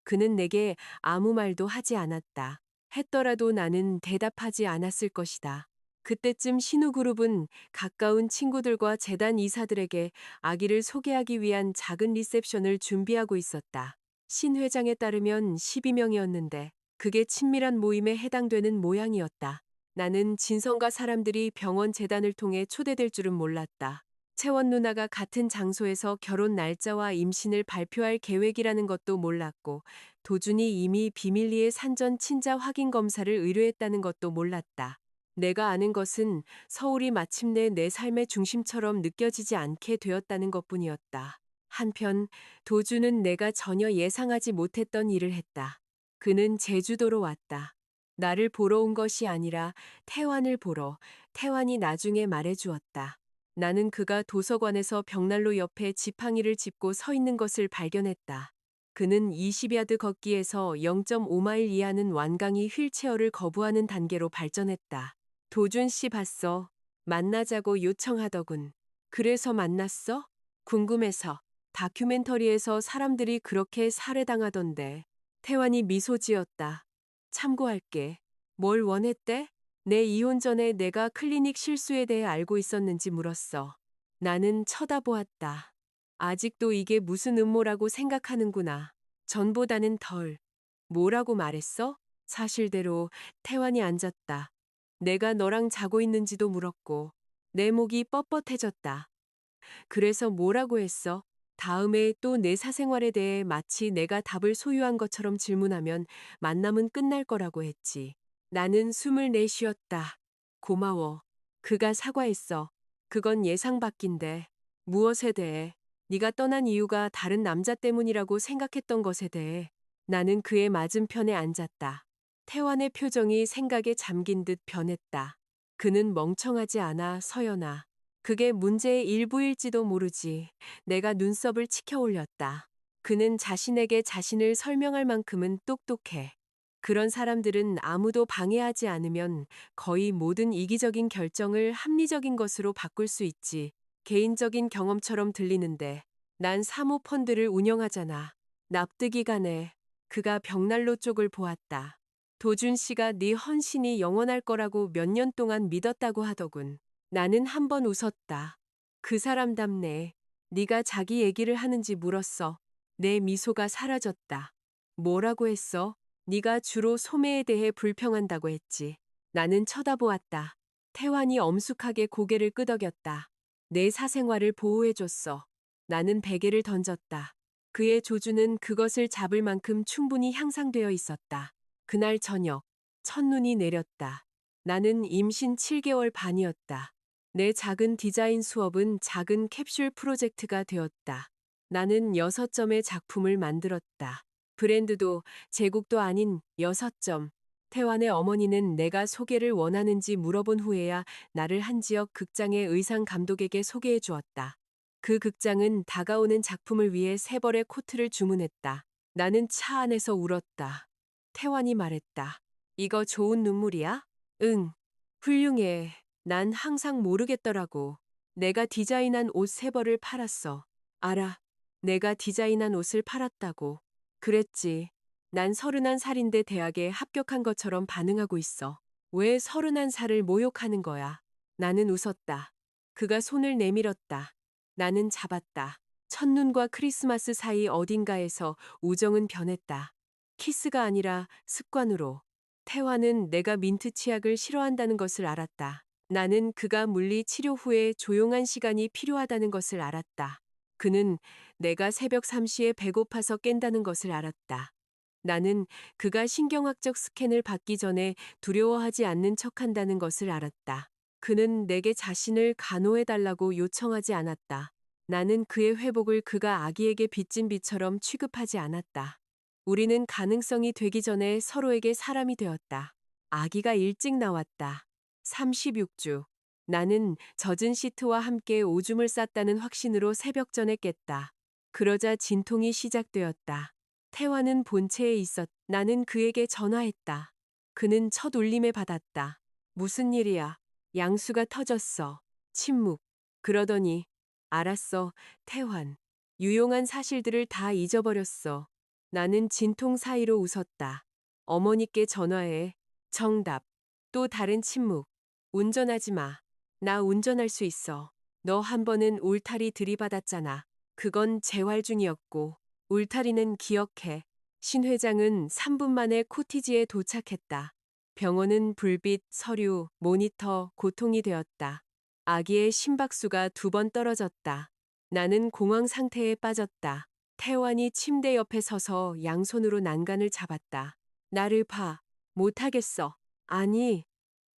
그는 내게 아무 말도 하지 않았다. 했더라도 나는 대답하지 않았을 것이다. 그때쯤 신우그룹은 가까운 친구들과 재단 이사들에게 아기를 소개하기 위한 작은 리셉션을 준비하고 있었다. 신 회장에 따르면 12명이었는데 그게 친밀한 모임에 해당되는 모양이었다. 나는 진성과 사람들이 병원 재단을 통해 초대될 줄은 몰랐다. 채원 누나가 같은 장소에서 결혼 날짜와 임신을 발표할 계획이라는 것도 몰랐고 도준이 이미 비밀리에 산전 친자 확인 검사를 의뢰했다는 것도 몰랐다. 내가 아는 것은 서울이 마침내 내 삶의 중심처럼 느껴지지 않게 되었다는 것뿐이었다. 한편 도주는 내가 전혀 예상하지 못했던 일을 했다. 그는 제주도로 왔다. 나를 보러 온 것이 아니라 태환을 보러, 태환이 나중에 말해주었다. 나는 그가 도서관에서 벽난로 옆에 지팡이를 짚고 서 있는 것을 발견했다. 그는 20야드 걷기에서 0.5마일 이하는 완강히 휠체어를 거부하는 단계로 발전했다. 도준 씨 봤어. 만나자고 요청하더군. 그래서 만났어? 궁금해서. 다큐멘터리에서 사람들이 그렇게 살해당하던데. 태환이 미소 지었다. 참고할게. 뭘 원했대? 내 이혼 전에 내가 클리닉 실수에 대해 알고 있었는지 물었어. 나는 쳐다보았다. 아직도 이게 무슨 음모라고 생각하는구나. 전보다는 덜. 뭐라고 말했어? 사실대로. 태환이 앉았다. 내가 너랑 자고 있는지도 물었고, 내 목이 뻣뻣해졌다. 그래서 뭐라고 했어? 다음에 또 내 사생활에 대해 마치 내가 답을 소유한 것처럼 질문하면 만남은 끝날 거라고 했지. 나는 숨을 내쉬었다. 고마워. 그가 사과했어. 그건 예상 밖인데. 무엇에 대해? 네가 떠난 이유가 다른 남자 때문이라고 생각했던 것에 대해. 나는 그의 맞은편에 앉았다. 태환의 표정이 생각에 잠긴 듯 변했다. 그는 멍청하지 않아, 서연아. 그게 문제의 일부일지도 모르지. 내가 눈썹을 치켜 올렸다. 그는 자신에게 자신을 설명할 만큼은 똑똑해. 그런 사람들은 아무도 방해하지 않으면 거의 모든 이기적인 결정을 합리적인 것으로 바꿀 수 있지. 개인적인 경험처럼 들리는데 난 사모펀드를 운영하잖아. 납득이 가네. 그가 벽난로 쪽을 보았다. 도준 씨가 네 헌신이 영원할 거라고 몇 년 동안 믿었다고 하더군. 나는 한번 웃었다. 그 사람답네. 네가 자기 얘기를 하는지 물었어. 내 미소가 사라졌다. 뭐라고 했어? 네가 주로 소매에 대해 불평한다고 했지. 나는 쳐다보았다. 태환이 엄숙하게 고개를 끄덕였다. 내 사생활을 보호해줬어. 나는 베개를 던졌다. 그의 조주는 그것을 잡을 만큼 충분히 향상되어 있었다. 그날 저녁, 첫눈이 내렸다. 나는 임신 7개월 반이었다. 내 작은 디자인 수업은 작은 캡슐 프로젝트가 되었다. 나는 6점의 작품을 만들었다. 브랜드도 제국도 아닌 6점. 태환의 어머니는 내가 소개를 원하는지 물어본 후에야 나를 한 지역 극장의 의상 감독에게 소개해 주었다. 그 극장은 다가오는 작품을 위해 3벌의 코트를 주문했다. 나는 차 안에서 울었다. 태환이 말했다. 이거 좋은 눈물이야? 응. 훌륭해. 난 항상 모르겠더라고. 내가 디자인한 옷 3벌을 팔았어. 알아. 내가 디자인한 옷을 팔았다고. 그랬지. 난 31살인데 대학에 합격한 것처럼 반응하고 있어. 왜 31살을 모욕하는 거야? 나는 웃었다. 그가 손을 내밀었다. 나는 잡았다. 첫눈과 크리스마스 사이 어딘가에서 우정은 변했다. 키스가 아니라 습관으로. 태환은 내가 민트 치약을 싫어한다는 것을 알았다. 나는 그가 물리 치료 후에 조용한 시간이 필요하다는 것을 알았다. 그는 내가 새벽 3시에 배고파서 깬다는 것을 알았다. 나는 그가 신경학적 스캔을 받기 전에 두려워하지 않는 척한다는 것을 알았다. 그는 내게 자신을 간호해달라고 요청하지 않았다. 나는 그의 회복을 그가 아기에게 빚진 비처럼 취급하지 않았다. 우리는 가능성이 되기 전에 서로에게 사람이 되었다. 아기가 일찍 나왔다. 36주. 나는 젖은 시트와 함께 오줌을 쌌다는 확신으로 새벽 전에 깼다. 그러자 진통이 시작되었다. 태환은 본체에 있었. 나는 그에게 전화했다. 그는 첫 울림에 받았다. 무슨 일이야? 양수가 터졌어. 침묵. 그러더니 알았어, 태환. 유용한 사실들을 다 잊어버렸어. 나는 진통 사이로 웃었다. 어머니께 전화해. 정답. 또 다른 침묵. 운전하지 마. 나 운전할 수 있어. 너 한 번은 울타리 들이받았잖아. 그건 재활 중이었고. 울타리는 기억해. 신 회장은 3분 만에 코티지에 도착했다. 병원은 불빛, 서류, 모니터, 고통이 되었다. 아기의 심박수가 2번 떨어졌다. 나는 공황 상태에 빠졌다. 태환이 침대 옆에 서서 양손으로 난간을 잡았다. 나를 봐. 못하겠어. 아니.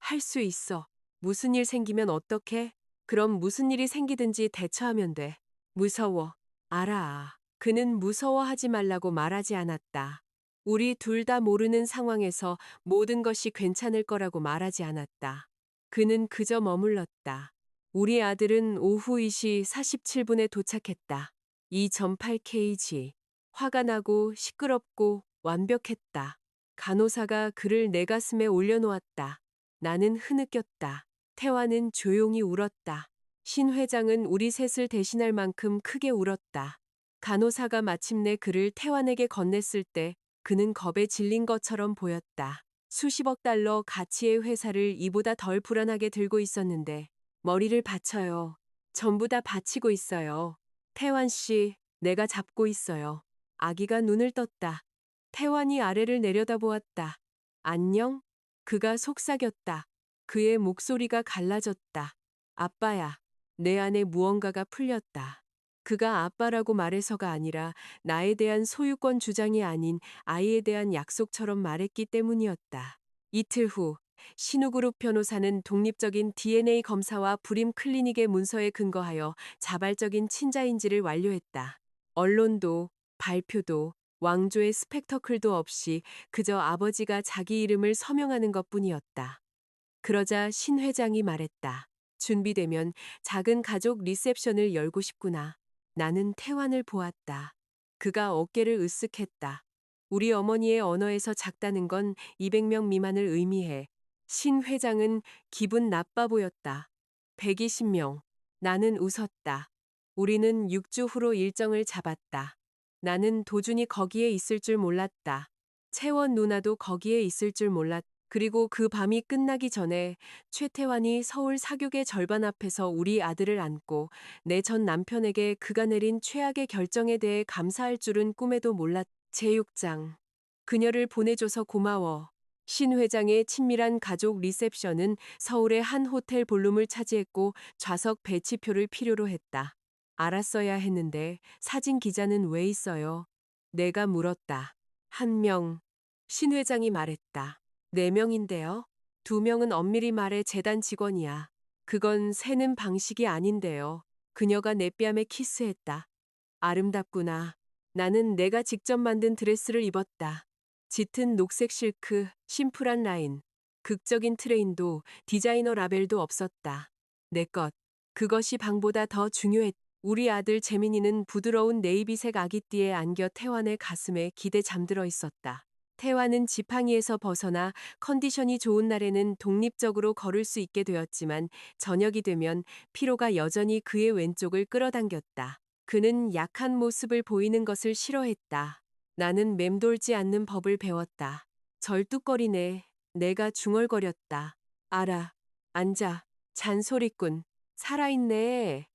할 수 있어. 무슨 일 생기면 어떡해? 그럼 무슨 일이 생기든지 대처하면 돼. 무서워. 알아. 그는 무서워하지 말라고 말하지 않았다. 우리 둘 다 모르는 상황에서 모든 것이 괜찮을 거라고 말하지 않았다. 그는 그저 머물렀다. 우리 아들은 오후 2시 47분에 도착했다. 2.8kg. 화가 나고 시끄럽고 완벽했다. 간호사가 그를 내 가슴에 올려놓았다. 나는 흐느꼈다. 태화는 조용히 울었다. 신 회장은 우리 셋을 대신할 만큼 크게 울었다. 간호사가 마침내 그를 태환에게 건넸을 때 그는 겁에 질린 것처럼 보였다. 수십억 달러 가치의 회사를 이보다 덜 불안하게 들고 있었는데 머리를 받쳐요. 전부 다 바치고 있어요. 태환 씨, 내가 잡고 있어요. 아기가 눈을 떴다. 태환이 아래를 내려다보았다. 안녕? 그가 속삭였다. 그의 목소리가 갈라졌다. 아빠야. 내 안에 무언가가 풀렸다. 그가 아빠라고 말해서가 아니라 나에 대한 소유권 주장이 아닌 아이에 대한 약속처럼 말했기 때문이었다. 이틀 후 신우그룹 변호사는 독립적인 DNA 검사와 불임 클리닉의 문서에 근거하여 자발적인 친자인지를 완료했다. 언론도 발표도 왕조의 스펙터클도 없이 그저 아버지가 자기 이름을 서명하는 것뿐이었다. 그러자 신 회장이 말했다. 준비되면 작은 가족 리셉션을 열고 싶구나. 나는 태환을 보았다. 그가 어깨를 으쓱했다. 우리 어머니의 언어에서 작다는 건 200명 미만을 의미해. 신 회장은 기분 나빠 보였다. 120명. 나는 웃었다. 우리는 6주 후로 일정을 잡았다. 나는 도준이 거기에 있을 줄 몰랐다. 채원 누나도 거기에 있을 줄 몰랐다. 그리고 그 밤이 끝나기 전에 최태환이 서울 사교계 절반 앞에서 우리 아들을 안고 내 전 남편에게 그가 내린 최악의 결정에 대해 감사할 줄은 꿈에도 몰랐. 제6장. 그녀를 보내줘서 고마워. 신 회장의 친밀한 가족 리셉션은 서울의 한 호텔 볼룸을 차지했고 좌석 배치표를 필요로 했다. 알았어야 했는데 사진 기자는 왜 있어요? 내가 물었다. 한 명. 신 회장이 말했다. 4명인데요. 2명은 엄밀히 말해 재단 직원이야. 그건 세는 방식이 아닌데요. 그녀가 내 뺨에 키스했다. 아름답구나. 나는 내가 직접 만든 드레스를 입었다. 짙은 녹색 실크, 심플한 라인, 극적인 트레인도 디자이너 라벨도 없었다. 내 것. 그것이 방보다 더 중요했다. 우리 아들 재민이는 부드러운 네이비색 아기띠에 안겨 태환의 가슴에 기대 잠들어 있었다. 태환은 지팡이에서 벗어나 컨디션이 좋은 날에는 독립적으로 걸을 수 있게 되었지만 저녁이 되면 피로가 여전히 그의 왼쪽을 끌어당겼다. 그는 약한 모습을 보이는 것을 싫어했다. 나는 맴돌지 않는 법을 배웠다. 절뚝거리네. 내가 중얼거렸다. 알아. 앉아. 잔소리꾼. 살아있네.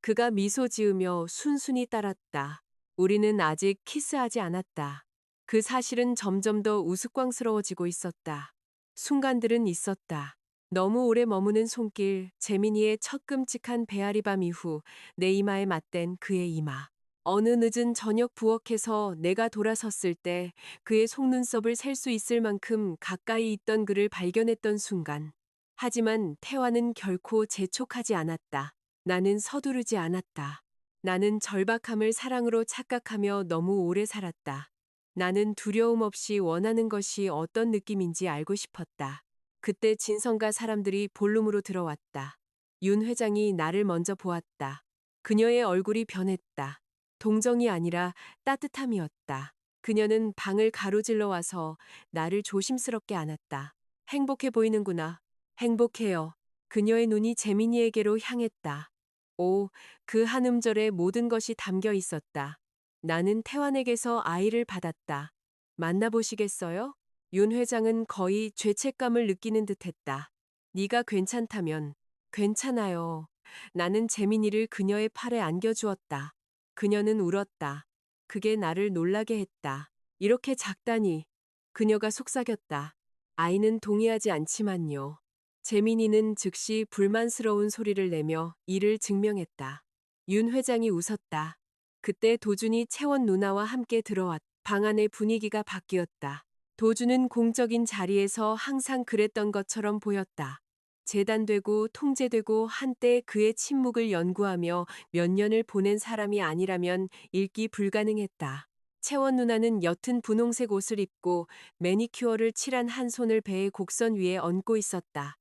그가 미소 지으며 순순히 따랐다. 우리는 아직 키스하지 않았다. 그 사실은 점점 더 우스꽝스러워지고 있었다. 순간들은 있었다. 너무 오래 머무는 손길, 재민이의 첫 끔찍한 배앓이밤 이후 내 이마에 맞댄 그의 이마. 어느 늦은 저녁 부엌에서 내가 돌아섰을 때 그의 속눈썹을 셀 수 있을 만큼 가까이 있던 그를 발견했던 순간. 하지만 태화는 결코 재촉하지 않았다. 나는 서두르지 않았다. 나는 절박함을 사랑으로 착각하며 너무 오래 살았다. 나는 두려움 없이 원하는 것이 어떤 느낌인지 알고 싶었다. 그때 진성가 사람들이 볼룸으로 들어왔다. 윤 회장이 나를 먼저 보았다. 그녀의 얼굴이 변했다. 동정이 아니라 따뜻함이었다. 그녀는 방을 가로질러 와서 나를 조심스럽게 안았다. 행복해 보이는구나. 행복해요. 그녀의 눈이 재민이에게로 향했다. 오, 그 한 음절에 모든 것이 담겨 있었다. 나는 태환에게서 아이를 받았다. 만나보시겠어요? 윤 회장은 거의 죄책감을 느끼는 듯했다. 네가 괜찮다면. 괜찮아요. 나는 재민이를 그녀의 팔에 안겨주었다. 그녀는 울었다. 그게 나를 놀라게 했다. 이렇게 작다니. 그녀가 속삭였다. 아이는 동의하지 않지만요. 재민이는 즉시 불만스러운 소리를 내며 이를 증명했다. 윤 회장이 웃었다. 그때 도준이 채원 누나와 함께 들어왔. 방 안의 분위기가 바뀌었다. 도주는 공적인 자리에서 항상 그랬던 것처럼 보였다. 재단되고 통제되고 한때 그의 침묵을 연구하며 몇 년을 보낸 사람이 아니라면 읽기 불가능했다. 채원 누나는 옅은 분홍색 옷을 입고 매니큐어를 칠한 한 손을 배의 곡선 위에 얹고 있었다.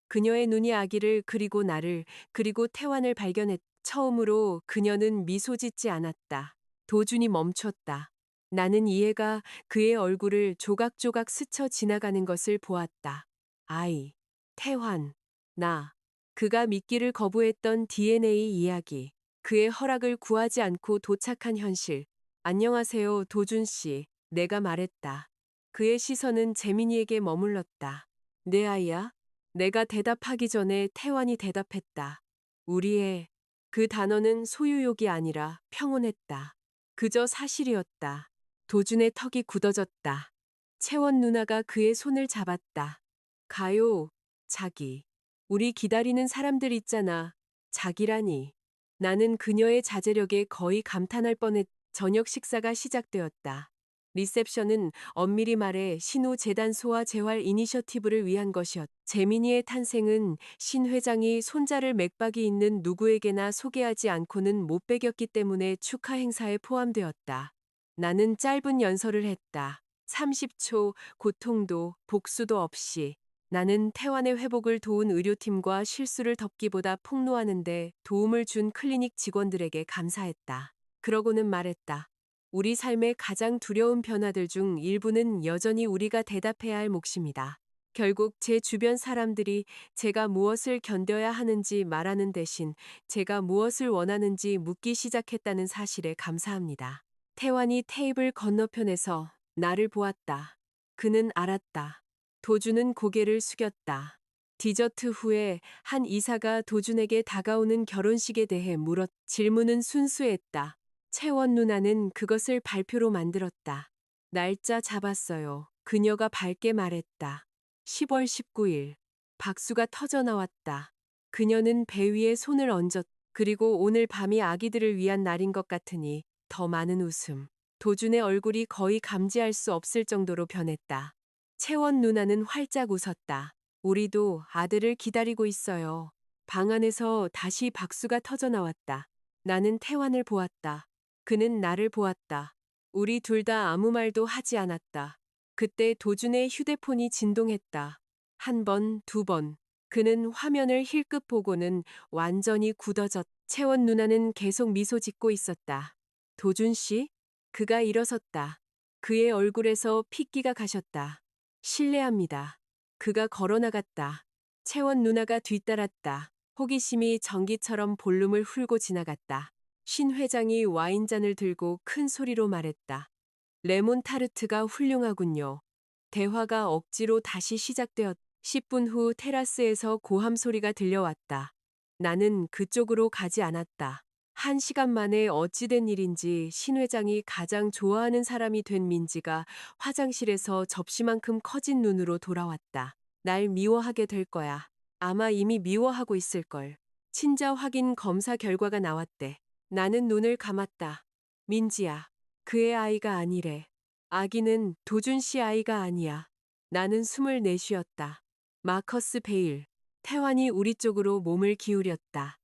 그녀의 눈이 아기를 그리고 나를 그리고 태환을 발견했. 처음으로 그녀는 미소 짓지 않았다. 도준이 멈췄다. 나는 이해가 그의 얼굴을 조각조각 스쳐 지나가는 것을 보았다. 아이, 태환, 나. 그가 믿기를 거부했던 DNA 이야기. 그의 허락을 구하지 않고 도착한 현실. 안녕하세요, 도준 씨. 내가 말했다. 그의 시선은 재민이에게 머물렀다. 내 아이야? 내가 대답하기 전에 태환이 대답했다. 우리의 그 단어는 소유욕이 아니라 평온했다. 그저 사실이었다. 도준의 턱이 굳어졌다. 채원 누나가 그의 손을 잡았다. 가요, 자기. 우리 기다리는 사람들 있잖아. 자기라니. 나는 그녀의 자제력에 거의 감탄할 뻔했. 저녁 식사가 시작되었다. 리셉션은 엄밀히 말해 신우 재단 소아 재활 이니셔티브를 위한 것이었다. 재민이의 탄생은 신 회장이 손자를 맥박이 있는 누구에게나 소개하지 않고는 못 배겼기 때문에 축하 행사에 포함되었다. 나는 짧은 연설을 했다. 30초, 고통도 복수도 없이. 나는 태환의 회복을 도운 의료팀과 실수를 덮기보다 폭로하는데 도움을 준 클리닉 직원들에게 감사했다. 그러고는 말했다. 우리 삶의 가장 두려운 변화들 중 일부는 여전히 우리가 대답해야 할 몫입니다. 결국 제 주변 사람들이 제가 무엇을 견뎌야 하는지 말하는 대신 제가 무엇을 원하는지 묻기 시작했다는 사실에 감사합니다. 태환이 테이블 건너편에서 나를 보았다. 그는 알았다. 도준은 고개를 숙였다. 디저트 후에 한 이사가 도준에게 다가오는 결혼식에 대해 물었. 질문은 순수했다. 채원 누나는 그것을 발표로 만들었다. 날짜 잡았어요. 그녀가 밝게 말했다. 10월 19일. 박수가 터져 나왔다. 그녀는 배 위에 손을 얹었. 그리고 오늘 밤이 아기들을 위한 날인 것 같으니 더 많은 웃음. 도준의 얼굴이 거의 감지할 수 없을 정도로 변했다. 채원 누나는 활짝 웃었다. 우리도 아들을 기다리고 있어요. 방 안에서 다시 박수가 터져 나왔다. 나는 태환을 보았다. 그는 나를 보았다. 우리 둘 다 아무 말도 하지 않았다. 그때 도준의 휴대폰이 진동했다. 한 번, 두 번. 그는 화면을 힐끗 보고는 완전히 굳어졌. 채원 누나는 계속 미소 짓고 있었다. 도준 씨? 그가 일어섰다. 그의 얼굴에서 핏기가 가셨다. 실례합니다. 그가 걸어나갔다. 채원 누나가 뒤따랐다. 호기심이 전기처럼 볼륨을 훑고 지나갔다. 신 회장이 와인잔을 들고 큰 소리로 말했다. 레몬 타르트가 훌륭하군요. 대화가 억지로 다시 시작되었. 10분 후 테라스에서 고함 소리가 들려왔다. 나는 그쪽으로 가지 않았다. 1시간 만에 어찌된 일인지 신 회장이 가장 좋아하는 사람이 된 민지가 화장실에서 접시만큼 커진 눈으로 돌아왔다. 날 미워하게 될 거야. 아마 이미 미워하고 있을걸. 친자 확인 검사 결과가 나왔대. 나는 눈을 감았다. 민지야. 그의 아이가 아니래. 아기는 도준 씨 아이가 아니야. 나는 숨을 내쉬었다. 마커스 베일. 태환이 우리 쪽으로 몸을 기울였다.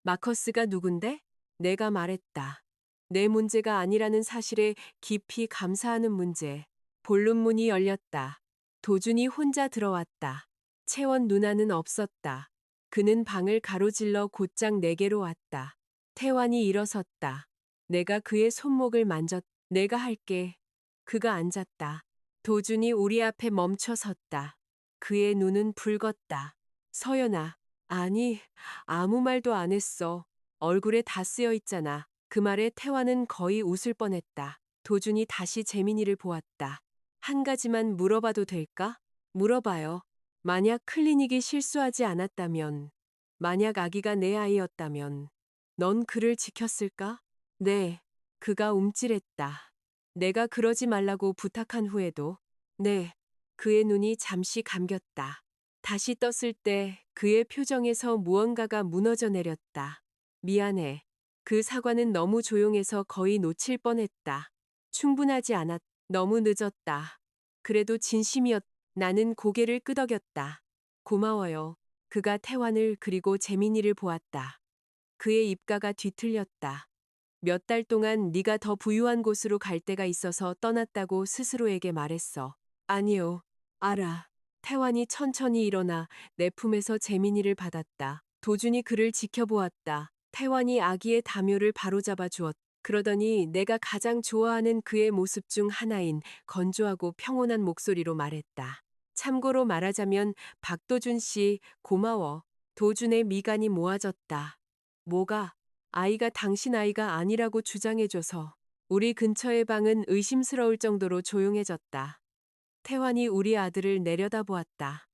마커스가 누군데? 내가 말했다. 내 문제가 아니라는 사실에 깊이 감사하는 문제. 볼륨문이 열렸다. 도준이 혼자 들어왔다. 채원 누나는 없었다. 그는 방을 가로질러 곧장 내게로 왔다. 태환이 일어섰다. 내가 그의 손목을 만졌. 내가 할게. 그가 앉았다. 도준이 우리 앞에 멈춰 섰다. 그의 눈은 붉었다. 서연아. 아니, 아무 말도 안 했어. 얼굴에 다 쓰여 있잖아. 그 말에 태환은 거의 웃을 뻔했다. 도준이 다시 재민이를 보았다. 한 가지만 물어봐도 될까? 물어봐요. 만약 클리닉이 실수하지 않았다면, 만약 아기가 내 아이였다면, 넌 그를 지켰을까? 네. 그가 움찔했다. 내가 그러지 말라고 부탁한 후에도. 네. 그의 눈이 잠시 감겼다. 다시 떴을 때 그의 표정에서 무언가가 무너져 내렸다. 미안해. 그 사과는 너무 조용해서 거의 놓칠 뻔했다. 충분하지 않았. 너무 늦었다. 그래도 진심이었. 나는 고개를 끄덕였다. 고마워요. 그가 태환을 그리고 재민이를 보았다. 그의 입가가 뒤틀렸다. 몇 달 동안 네가 더 부유한 곳으로 갈 데가 있어서 떠났다고 스스로에게 말했어. 아니요. 알아. 태환이 천천히 일어나 내 품에서 재민이를 받았다. 도준이 그를 지켜보았다. 태환이 아기의 다묘를 바로잡아 주었다. 그러더니 내가 가장 좋아하는 그의 모습 중 하나인 건조하고 평온한 목소리로 말했다. 참고로 말하자면 박도준 씨 고마워. 도준의 미간이 모아졌다. 뭐가? 아이가 당신 아이가 아니라고 주장해줘서. 우리 근처의 방은 의심스러울 정도로 조용해졌다. 태환이 우리 아들을 내려다보았다.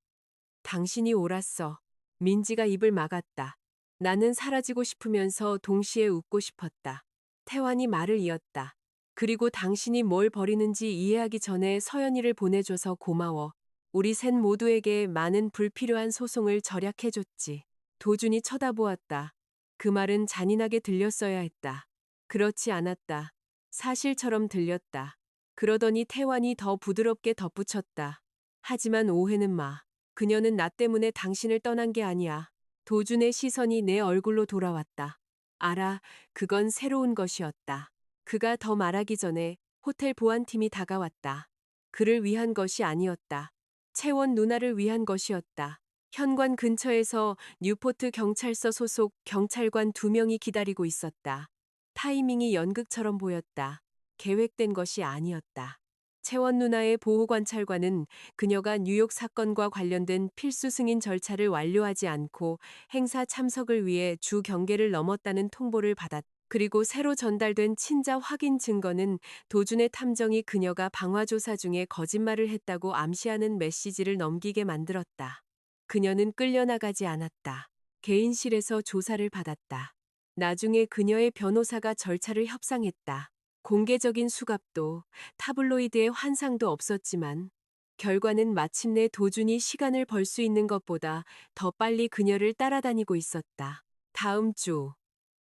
당신이 옳았어. 민지가 입을 막았다. 나는 사라지고 싶으면서 동시에 웃고 싶었다. 태환이 말을 이었다. 그리고 당신이 뭘 버리는지 이해하기 전에 서연이를 보내줘서 고마워. 우리 셋 모두에게 많은 불필요한 소송을 절약해줬지. 도준이 쳐다보았다. 그 말은 잔인하게 들렸어야 했다. 그렇지 않았다. 사실처럼 들렸다. 그러더니 태환이 더 부드럽게 덧붙였다. 하지만 오해는 마. 그녀는 나 때문에 당신을 떠난 게 아니야. 도준의 시선이 내 얼굴로 돌아왔다. 알아, 그건 새로운 것이었다. 그가 더 말하기 전에 호텔 보안팀이 다가왔다. 그를 위한 것이 아니었다. 채원 누나를 위한 것이었다. 현관 근처에서 뉴포트 경찰서 소속 경찰관 2명이 기다리고 있었다. 타이밍이 연극처럼 보였다. 계획된 것이 아니었다. 채원 누나의 보호관찰관은 그녀가 뉴욕 사건과 관련된 필수 승인 절차를 완료하지 않고 행사 참석을 위해 주 경계를 넘었다는 통보를 받았다. 그리고 새로 전달된 친자 확인 증거는 도준의 탐정이 그녀가 방화조사 중에 거짓말을 했다고 암시하는 메시지를 넘기게 만들었다. 그녀는 끌려나가지 않았다. 개인실에서 조사를 받았다. 나중에 그녀의 변호사가 절차를 협상했다. 공개적인 수갑도 타블로이드의 환상도 없었지만 결과는 마침내 도준이 시간을 벌 수 있는 것보다 더 빨리 그녀를 따라다니고 있었다. 다음 주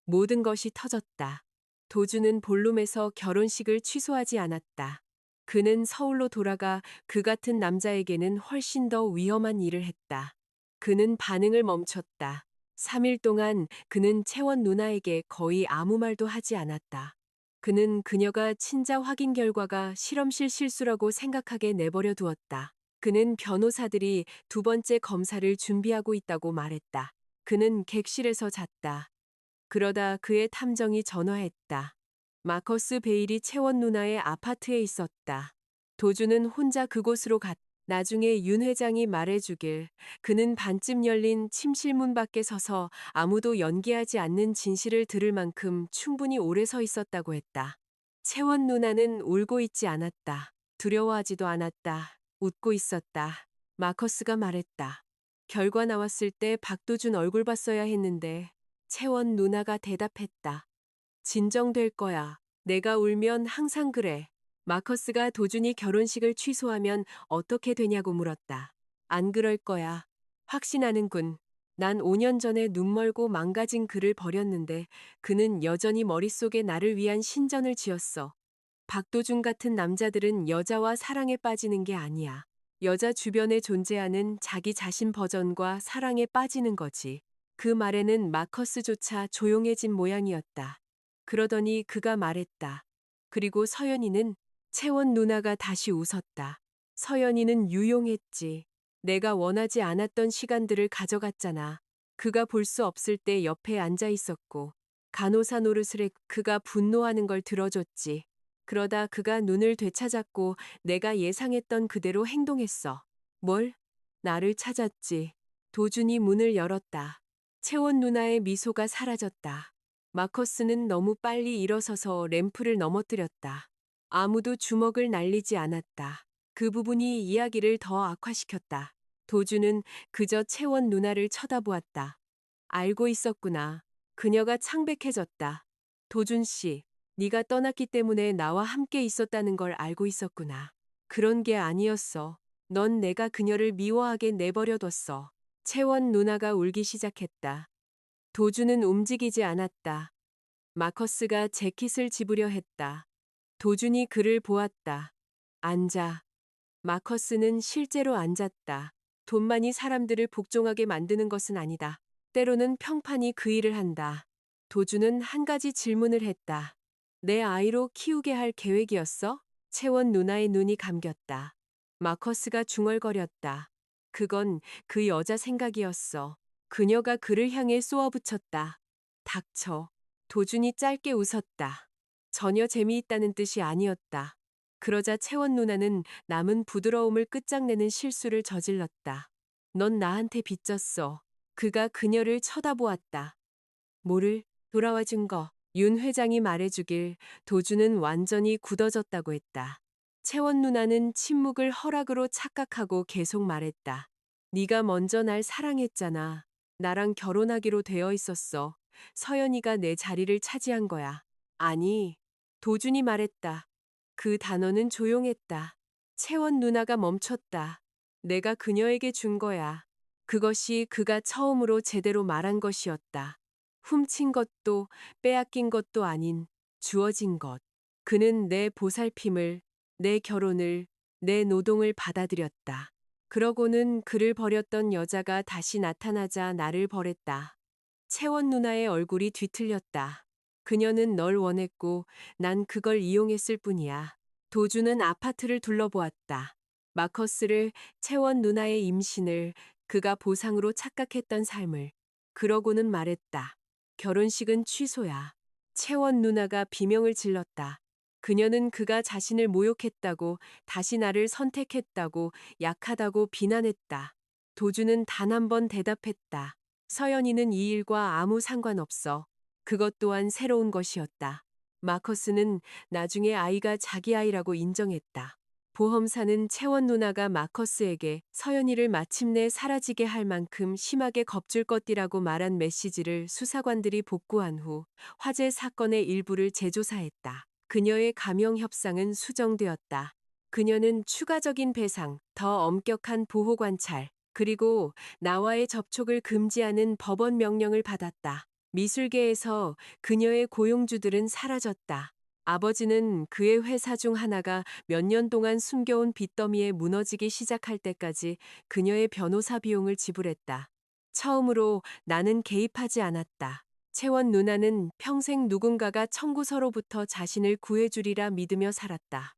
모든 것이 터졌다. 도준은 볼룸에서 결혼식을 취소하지 않았다. 그는 서울로 돌아가 그 같은 남자에게는 훨씬 더 위험한 일을 했다. 그는 반응을 멈췄다. 3일 동안 그는 채원 누나에게 거의 아무 말도 하지 않았다. 그는 그녀가 친자 확인 결과가 실험실 실수라고 생각하게 내버려 두었다. 그는 변호사들이 2번째 검사를 준비하고 있다고 말했다. 그는 객실에서 잤다. 그러다 그의 탐정이 전화했다. 마커스 베일이 채원 누나의 아파트에 있었다. 도주는 혼자 그곳으로 갔다. 나중에 윤 회장이 말해주길 그는 반쯤 열린 침실문 밖에 서서 아무도 연기하지 않는 진실을 들을 만큼 충분히 오래 서 있었다고 했다. 채원 누나는 울고 있지 않았다. 두려워하지도 않았다. 웃고 있었다. 마커스가 말했다. 결과 나왔을 때 박도준 얼굴 봤어야 했는데 채원 누나가 대답했다. 진정될 거야. 내가 울면 항상 그래. 마커스가 도준이 결혼식을 취소하면 어떻게 되냐고 물었다. 안 그럴 거야. 확신하는군. 난 5년 전에 눈멀고 망가진 그를 버렸는데 그는 여전히 머릿속에 나를 위한 신전을 지었어. 박도준 같은 남자들은 여자와 사랑에 빠지는 게 아니야. 여자 주변에 존재하는 자기 자신 버전과 사랑에 빠지는 거지. 그 말에는 마커스조차 조용해진 모양이었다. 그러더니 그가 말했다. 그리고 서연이는 채원 누나가 다시 웃었다. 서연이는 유용했지. 내가 원하지 않았던 시간들을 가져갔잖아. 그가 볼 수 없을 때 옆에 앉아 있었고 간호사 노릇을 해 그가 분노하는 걸 들어줬지. 그러다 그가 눈을 되찾았고 내가 예상했던 그대로 행동했어. 뭘? 나를 찾았지. 도준이 문을 열었다. 채원 누나의 미소가 사라졌다. 마커스는 너무 빨리 일어서서 램프를 넘어뜨렸다. 아무도 주먹을 날리지 않았다. 그 부분이 이야기를 더 악화시켰다. 도주는 그저 채원 누나를 쳐다보았다. 알고 있었구나. 그녀가 창백해졌다. 도준 씨, 네가 떠났기 때문에 나와 함께 있었다는 걸 알고 있었구나. 그런 게 아니었어. 넌 내가 그녀를 미워하게 내버려뒀어. 채원 누나가 울기 시작했다. 도주는 움직이지 않았다. 마커스가 재킷을 집으려 했다. 도준이 그를 보았다. 앉아. 마커스는 실제로 앉았다. 돈만이 사람들을 복종하게 만드는 것은 아니다. 때로는 평판이 그 일을 한다. 도주는 한 가지 질문을 했다. 내 아이로 키우게 할 계획이었어? 채원 누나의 눈이 감겼다. 마커스가 중얼거렸다. 그건 그 여자 생각이었어. 그녀가 그를 향해 쏘아붙였다. 닥쳐. 도준이 짧게 웃었다. 전혀 재미있다는 뜻이 아니었다. 그러자 채원 누나는 남은 부드러움을 끝장내는 실수를 저질렀다. 넌 나한테 빚졌어. 그가 그녀를 쳐다보았다. 뭐를? 돌아와 준 거. 윤 회장이 말해주길 도주는 완전히 굳어졌다고 했다. 채원 누나는 침묵을 허락으로 착각하고 계속 말했다. 네가 먼저 날 사랑했잖아. 나랑 결혼하기로 되어 있었어. 서연이가 내 자리를 차지한 거야. 아니, 도준이 말했다. 그 단어는 조용했다. 채원 누나가 멈췄다. 내가 그녀에게 준 거야. 그것이 그가 처음으로 제대로 말한 것이었다. 훔친 것도 빼앗긴 것도 아닌 주어진 것. 그는 내 보살핌을, 내 결혼을, 내 노동을 받아들였다. 그러고는 그를 버렸던 여자가 다시 나타나자 나를 버렸다. 채원 누나의 얼굴이 뒤틀렸다. 그녀는 널 원했고 난 그걸 이용했을 뿐이야. 도주는 아파트를 둘러보았다. 마커스를, 채원 누나의 임신을, 그가 보상으로 착각했던 삶을. 그러고는 말했다. 결혼식은 취소야. 채원 누나가 비명을 질렀다. 그녀는 그가 자신을 모욕했다고, 다시 나를 선택했다고, 약하다고 비난했다. 도주는 단 한 번 대답했다. 서연이는 이 일과 아무 상관없어. 그것 또한 새로운 것이었다. 마커스는 나중에 아이가 자기 아이라고 인정했다. 보험사는 채원 누나가 마커스에게 서연이를 마침내 사라지게 할 만큼 심하게 겁줄 것이라고 말한 메시지를 수사관들이 복구한 후 화재 사건의 일부를 재조사했다. 그녀의 감형 협상은 수정되었다. 그녀는 추가적인 배상, 더 엄격한 보호 관찰, 그리고 나와의 접촉을 금지하는 법원 명령을 받았다. 미술계에서 그녀의 고용주들은 사라졌다. 아버지는 그의 회사 중 하나가 몇 년 동안 숨겨온 빚더미에 무너지기 시작할 때까지 그녀의 변호사 비용을 지불했다. 처음으로 나는 개입하지 않았다. 채원 누나는 평생 누군가가 청구서로부터 자신을 구해주리라 믿으며 살았다.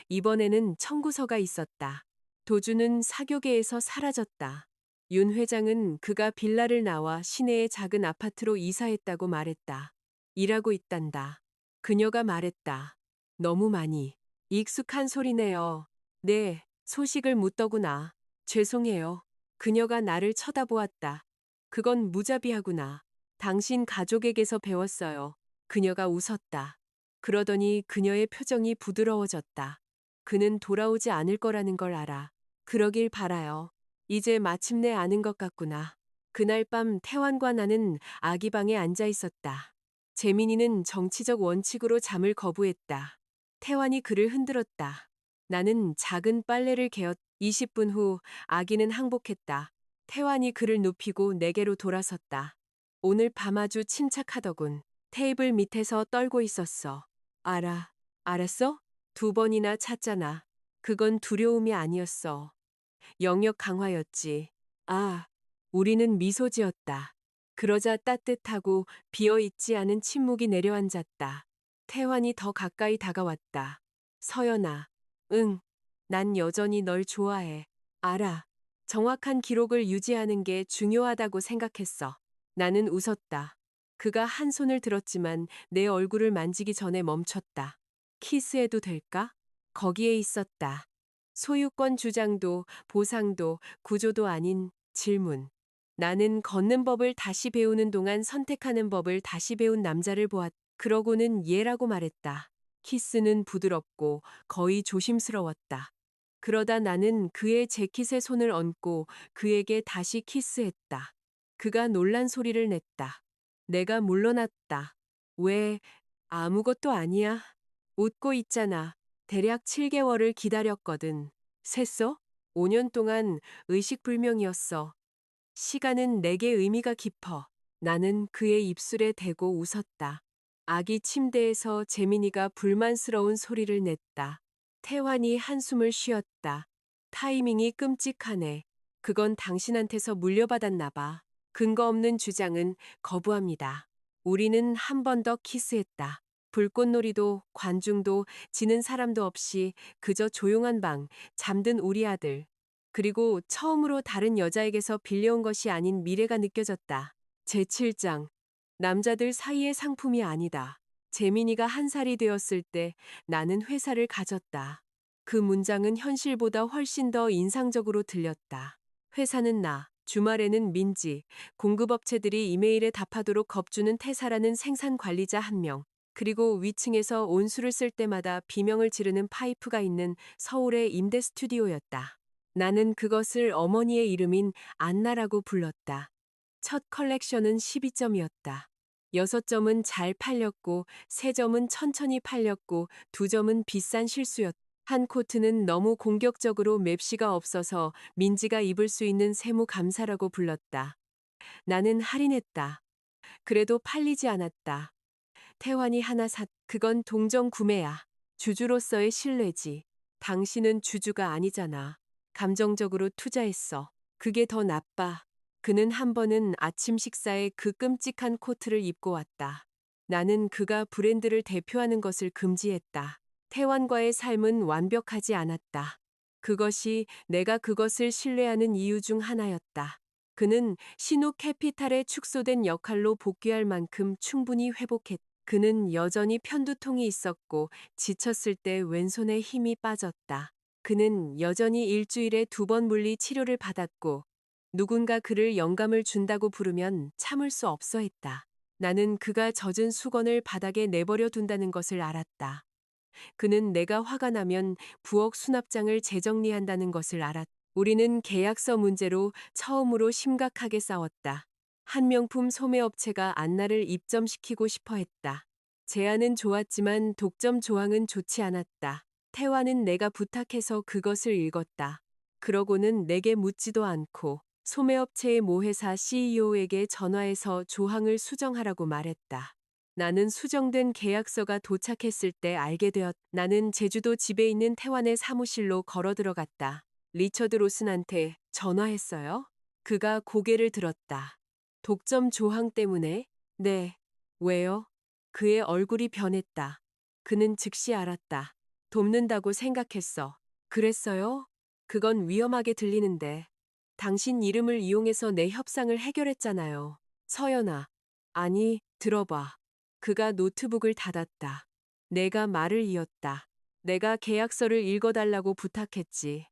이번에는 청구서가 있었다. 도주는 사교계에서 사라졌다. 윤 회장은 그가 빌라를 나와 시내의 작은 아파트로 이사했다고 말했다. 일하고 있단다. 그녀가 말했다. 너무 많이. 익숙한 소리네요. 네, 소식을 묻더구나. 죄송해요. 그녀가 나를 쳐다보았다. 그건 무자비하구나. 당신 가족에게서 배웠어요. 그녀가 웃었다. 그러더니 그녀의 표정이 부드러워졌다. 그는 돌아오지 않을 거라는 걸 알아. 그러길 바라요. 이제 마침내 아는 것 같구나. 그날 밤 태환과 나는 아기 방에 앉아 있었다. 재민이는 정치적 원칙으로 잠을 거부했다. 태환이 그를 흔들었다. 나는 작은 빨래를 개었. 20분 후 아기는 항복했다. 태환이 그를 눕히고 내게로 돌아섰다. 오늘 밤 아주 침착하더군. 테이블 밑에서 떨고 있었어. 알았어? 2번이나 찼잖아. 그건 두려움이 아니었어. 영역 강화였지. 아, 우리는 미소 지었다. 그러자 따뜻하고 비어있지 않은 침묵이 내려앉았다. 태환이 더 가까이 다가왔다. 서연아, 응, 난 여전히 널 좋아해. 알아. 정확한 기록을 유지하는 게 중요하다고 생각했어. 나는 웃었다. 그가 한 손을 들었지만 내 얼굴을 만지기 전에 멈췄다. 키스해도 될까? 거기에 있었다. 소유권 주장도 보상도 구조도 아닌 질문. 나는 걷는 법을 다시 배우는 동안 선택하는 법을 다시 배운 남자를 보았다. 그러고는 얘라고 말했다. 키스는 부드럽고 거의 조심스러웠다. 그러다 나는 그의 재킷에 손을 얹고 그에게 다시 키스했다. 그가 놀란 소리를 냈다. 내가 물러났다. 왜? 아무것도 아니야. 웃고 있잖아. 대략 7개월을 기다렸거든. 셌어? 5년 동안 의식불명이었어. 시간은 내게 의미가 깊어. 나는 그의 입술에 대고 웃었다. 아기 침대에서 재민이가 불만스러운 소리를 냈다. 태환이 한숨을 쉬었다. 타이밍이 끔찍하네. 그건 당신한테서 물려받았나 봐. 근거 없는 주장은 거부합니다. 우리는 한 번 더 키스했다. 불꽃놀이도 관중도 지는 사람도 없이 그저 조용한 방, 잠든 우리 아들. 그리고 처음으로 다른 여자에게서 빌려온 것이 아닌 미래가 느껴졌다. 제7장. 남자들 사이의 상품이 아니다. 재민이가 1살이 되었을 때 나는 회사를 가졌다. 그 문장은 현실보다 훨씬 더 인상적으로 들렸다. 회사는 나, 주말에는 민지, 공급업체들이 이메일에 답하도록 겁주는 태사라는 생산 관리자 1명, 그리고 위층에서 온수를 쓸 때마다 비명을 지르는 파이프가 있는 서울의 임대 스튜디오였다. 나는 그것을 어머니의 이름인 안나라고 불렀다. 첫 컬렉션은 12점이었다. 6점은 잘 팔렸고, 3점은 천천히 팔렸고, 2점은 비싼 실수였다. 한 코트는 너무 공격적으로 맵시가 없어서 민지가 입을 수 있는 세무 감사라고 불렀다. 나는 할인했다. 그래도 팔리지 않았다. 태환이 하나 그건 동정 구매야. 주주로서의 신뢰지. 당신은 주주가 아니잖아. 감정적으로 투자했어. 그게 더 나빠. 그는 한 번은 아침 식사에 그 끔찍한 코트를 입고 왔다. 나는 그가 브랜드를 대표하는 것을 금지했다. 태환과의 삶은 완벽하지 않았다. 그것이 내가 그것을 신뢰하는 이유 중 하나였다. 그는 신우 캐피탈에 축소된 역할로 복귀할 만큼 충분히 회복했다. 그는 여전히 편두통이 있었고 지쳤을 때 왼손에 힘이 빠졌다. 그는 여전히 일주일에 2번 물리 치료를 받았고 누군가 그를 영감을 준다고 부르면 참을 수 없어 했다. 나는 그가 젖은 수건을 바닥에 내버려 둔다는 것을 알았다. 그는 내가 화가 나면 부엌 수납장을 재정리한다는 것을 알았다. 우리는 계약서 문제로 처음으로 심각하게 싸웠다. 한 명품 소매업체가 안나를 입점시키고 싶어 했다. 제안은 좋았지만 독점 조항은 좋지 않았다. 태환은 내가 부탁해서 그것을 읽었다. 그러고는 내게 묻지도 않고 소매업체의 모회사 CEO에게 전화해서 조항을 수정하라고 말했다. 나는 수정된 계약서가 도착했을 때 알게 되었다. 나는 제주도 집에 있는 태환의 사무실로 걸어 들어갔다. 리처드 로슨한테 전화했어요? 그가 고개를 들었다. 독점 조항 때문에? 네. 왜요? 그의 얼굴이 변했다. 그는 즉시 알았다. 돕는다고 생각했어. 그랬어요? 그건 위험하게 들리는데. 당신 이름을 이용해서 내 협상을 해결했잖아요. 서연아. 아니, 들어봐. 그가 노트북을 닫았다. 내가 말을 이었다. 내가 계약서를 읽어달라고 부탁했지.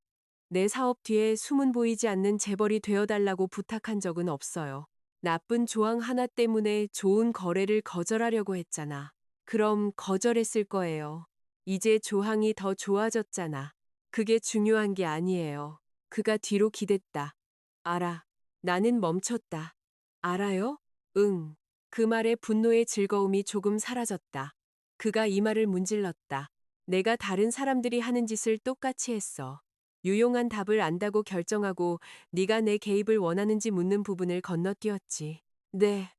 내 사업 뒤에 숨은 보이지 않는 재벌이 되어달라고 부탁한 적은 없어요. 나쁜 조항 하나 때문에 좋은 거래를 거절하려고 했잖아. 그럼 거절했을 거예요. 이제 조항이 더 좋아졌잖아. 그게 중요한 게 아니에요. 그가 뒤로 기댔다. 알아. 나는 멈췄다. 알아요? 응. 그 말에 분노의 즐거움이 조금 사라졌다. 그가 이 말을 문질렀다. 내가 다른 사람들이 하는 짓을 똑같이 했어. 유용한 답을 안다고 결정하고 네가 내 개입을 원하는지 묻는 부분을 건너뛰었지. 네,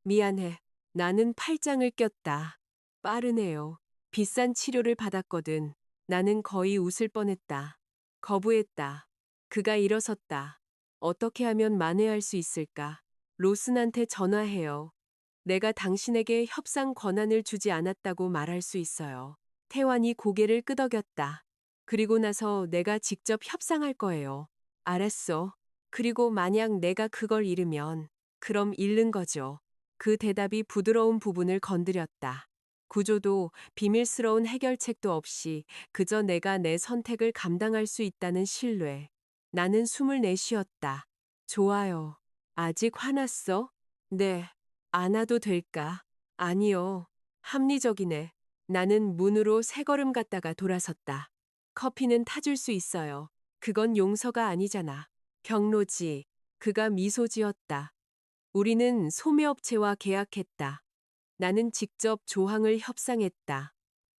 미안해. 나는 팔짱을 꼈다. 빠르네요. 비싼 치료를 받았거든. 나는 거의 웃을 뻔했다. 거부했다. 그가 일어섰다. 어떻게 하면 만회할 수 있을까? 로슨한테 전화해요. 내가 당신에게 협상 권한을 주지 않았다고 말할 수 있어요. 태환이 고개를 끄덕였다. 그리고 나서 내가 직접 협상할 거예요. 알았어. 그리고 만약 내가 그걸 잃으면, 그럼 잃는 거죠. 그 대답이 부드러운 부분을 건드렸다. 구조도 비밀스러운 해결책도 없이 그저 내가 내 선택을 감당할 수 있다는 신뢰. 나는 숨을 내쉬었다. 좋아요. 아직 화났어? 네. 안 와도 될까? 아니요. 합리적이네. 나는 문으로 세 걸음 갔다가 돌아섰다. 커피는 타줄 수 있어요. 그건 용서가 아니잖아. 경로지. 그가 미소 지었다. 우리는 소매업체와 계약했다. 나는 직접 조항을 협상했다.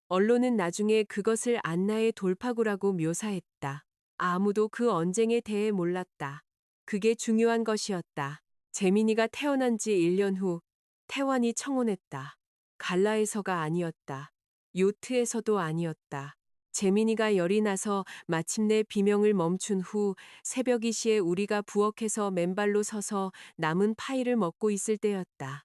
언론은 나중에 그것을 안나의 돌파구라고 묘사했다. 아무도 그 언쟁에 대해 몰랐다. 그게 중요한 것이었다. 재민이가 태어난 지 1년 후 태환이 청혼했다. 갈라에서가 아니었다. 요트에서도 아니었다. 재민이가 열이 나서 마침내 비명을 멈춘 후 새벽 2시에 우리가 부엌에서 맨발로 서서 남은 파이를 먹고 있을 때였다.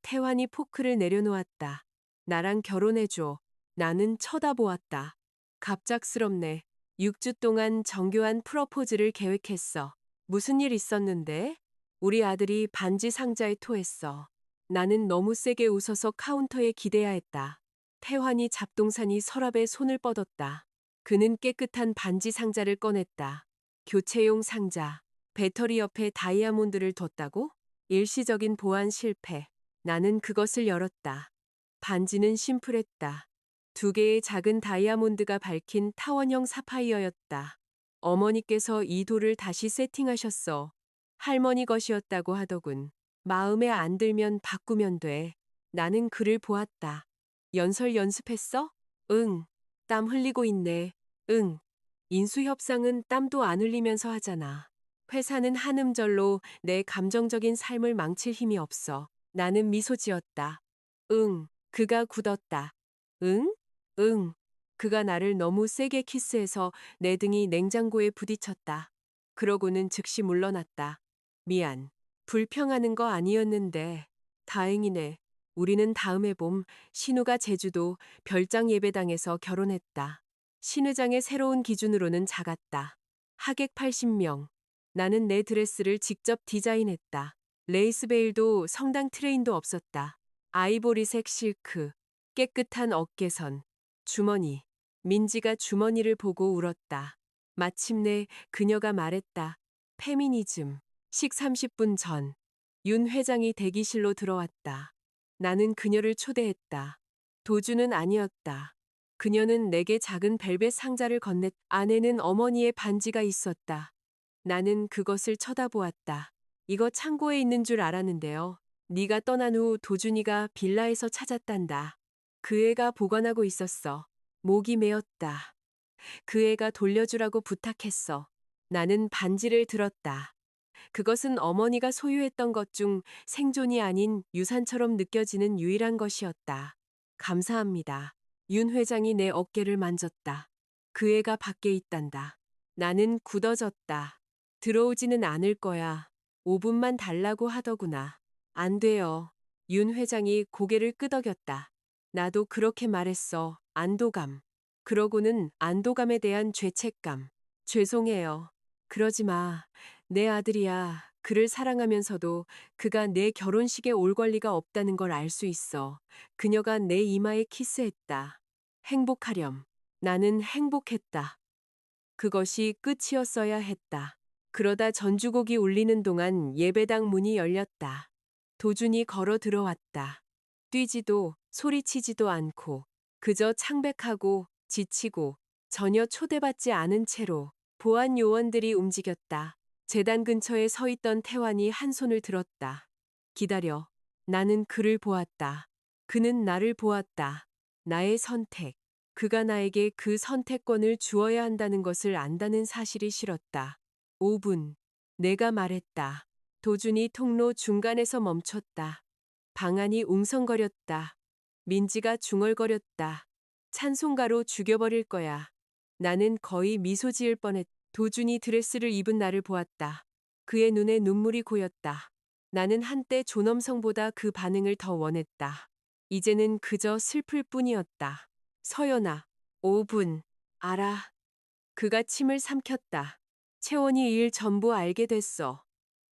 태환이 포크를 내려놓았다. 나랑 결혼해줘. 나는 쳐다보았다. 갑작스럽네. 6주 동안 정교한 프러포즈를 계획했어. 무슨 일 있었는데? 우리 아들이 반지 상자에 토했어. 나는 너무 세게 웃어서 카운터에 기대야 했다. 태환이 잡동사니 서랍에 손을 뻗었다. 그는 깨끗한 반지 상자를 꺼냈다. 교체용 상자. 배터리 옆에 다이아몬드를 뒀다고? 일시적인 보안 실패. 나는 그것을 열었다. 반지는 심플했다. 2개의 작은 다이아몬드가 밝힌 타원형 사파이어였다. 어머니께서 이 돌을 다시 세팅하셨어. 할머니 것이었다고 하더군. 마음에 안 들면 바꾸면 돼. 나는 그를 보았다. 연설 연습했어? 응. 땀 흘리고 있네. 응. 인수협상은 땀도 안 흘리면서 하잖아. 회사는 한음절로 내 감정적인 삶을 망칠 힘이 없어. 나는 미소 지었다. 응. 그가 굳었다. 응? 응. 그가 나를 너무 세게 키스해서 내 등이 냉장고에 부딪혔다. 그러고는 즉시 물러났다. 미안. 불평하는 거 아니었는데. 다행이네. 우리는 다음해 봄 신우가 제주도 별장 예배당에서 결혼했다. 신우장의 새로운 기준으로는 작았다. 하객 80명. 나는 내 드레스를 직접 디자인했다. 레이스 베일도 성당 트레인도 없었다. 아이보리색 실크, 깨끗한 어깨선, 주머니. 민지가 주머니를 보고 울었다. 마침내 그녀가 말했다. 페미니즘. 식 30분 전. 윤 회장이 대기실로 들어왔다. 나는 그녀를 초대했다. 도주는 아니었다. 그녀는 내게 작은 벨벳 상자를 건넸. 안에는 어머니의 반지가 있었다. 나는 그것을 쳐다보았다. 이거 창고에 있는 줄 알았는데요. 네가 떠난 후 도준이가 빌라에서 찾았단다. 그 애가 보관하고 있었어. 목이 메었다. 그 애가 돌려주라고 부탁했어. 나는 반지를 들었다. 그것은 어머니가 소유했던 것 중 생존이 아닌 유산처럼 느껴지는 유일한 것이었다. 감사합니다. 윤 회장이 내 어깨를 만졌다. 그 애가 밖에 있단다. 나는 굳어졌다. 들어오지는 않을 거야. 5분만 달라고 하더구나. 안 돼요. 윤 회장이 고개를 끄덕였다. 나도 그렇게 말했어. 안도감. 그러고는 안도감에 대한 죄책감. 죄송해요. 그러지 마. 내 아들이야. 그를 사랑하면서도 그가 내 결혼식에 올 권리가 없다는 걸 알 수 있어. 그녀가 내 이마에 키스했다. 행복하렴. 나는 행복했다. 그것이 끝이었어야 했다. 그러다 전주곡이 울리는 동안 예배당 문이 열렸다. 도준이 걸어 들어왔다. 뛰지도 소리치지도 않고 그저 창백하고 지치고 전혀 초대받지 않은 채로 보안 요원들이 움직였다. 재단 근처에 서 있던 태환이 한 손을 들었다. 기다려. 나는 그를 보았다. 그는 나를 보았다. 나의 선택. 그가 나에게 그 선택권을 주어야 한다는 것을 안다는 사실이 싫었다. 5분. 내가 말했다. 도준이 통로 중간에서 멈췄다. 방안이 웅성거렸다. 민지가 중얼거렸다. 찬송가로 죽여버릴 거야. 나는 거의 미소 지을 뻔했다. 도준이 드레스를 입은 나를 보았다. 그의 눈에 눈물이 고였다. 나는 한때 존엄성보다 그 반응을 더 원했다. 이제는 그저 슬플 뿐이었다. 서연아, 5분. 알아. 그가 침을 삼켰다. 채원이 일 전부 알게 됐어.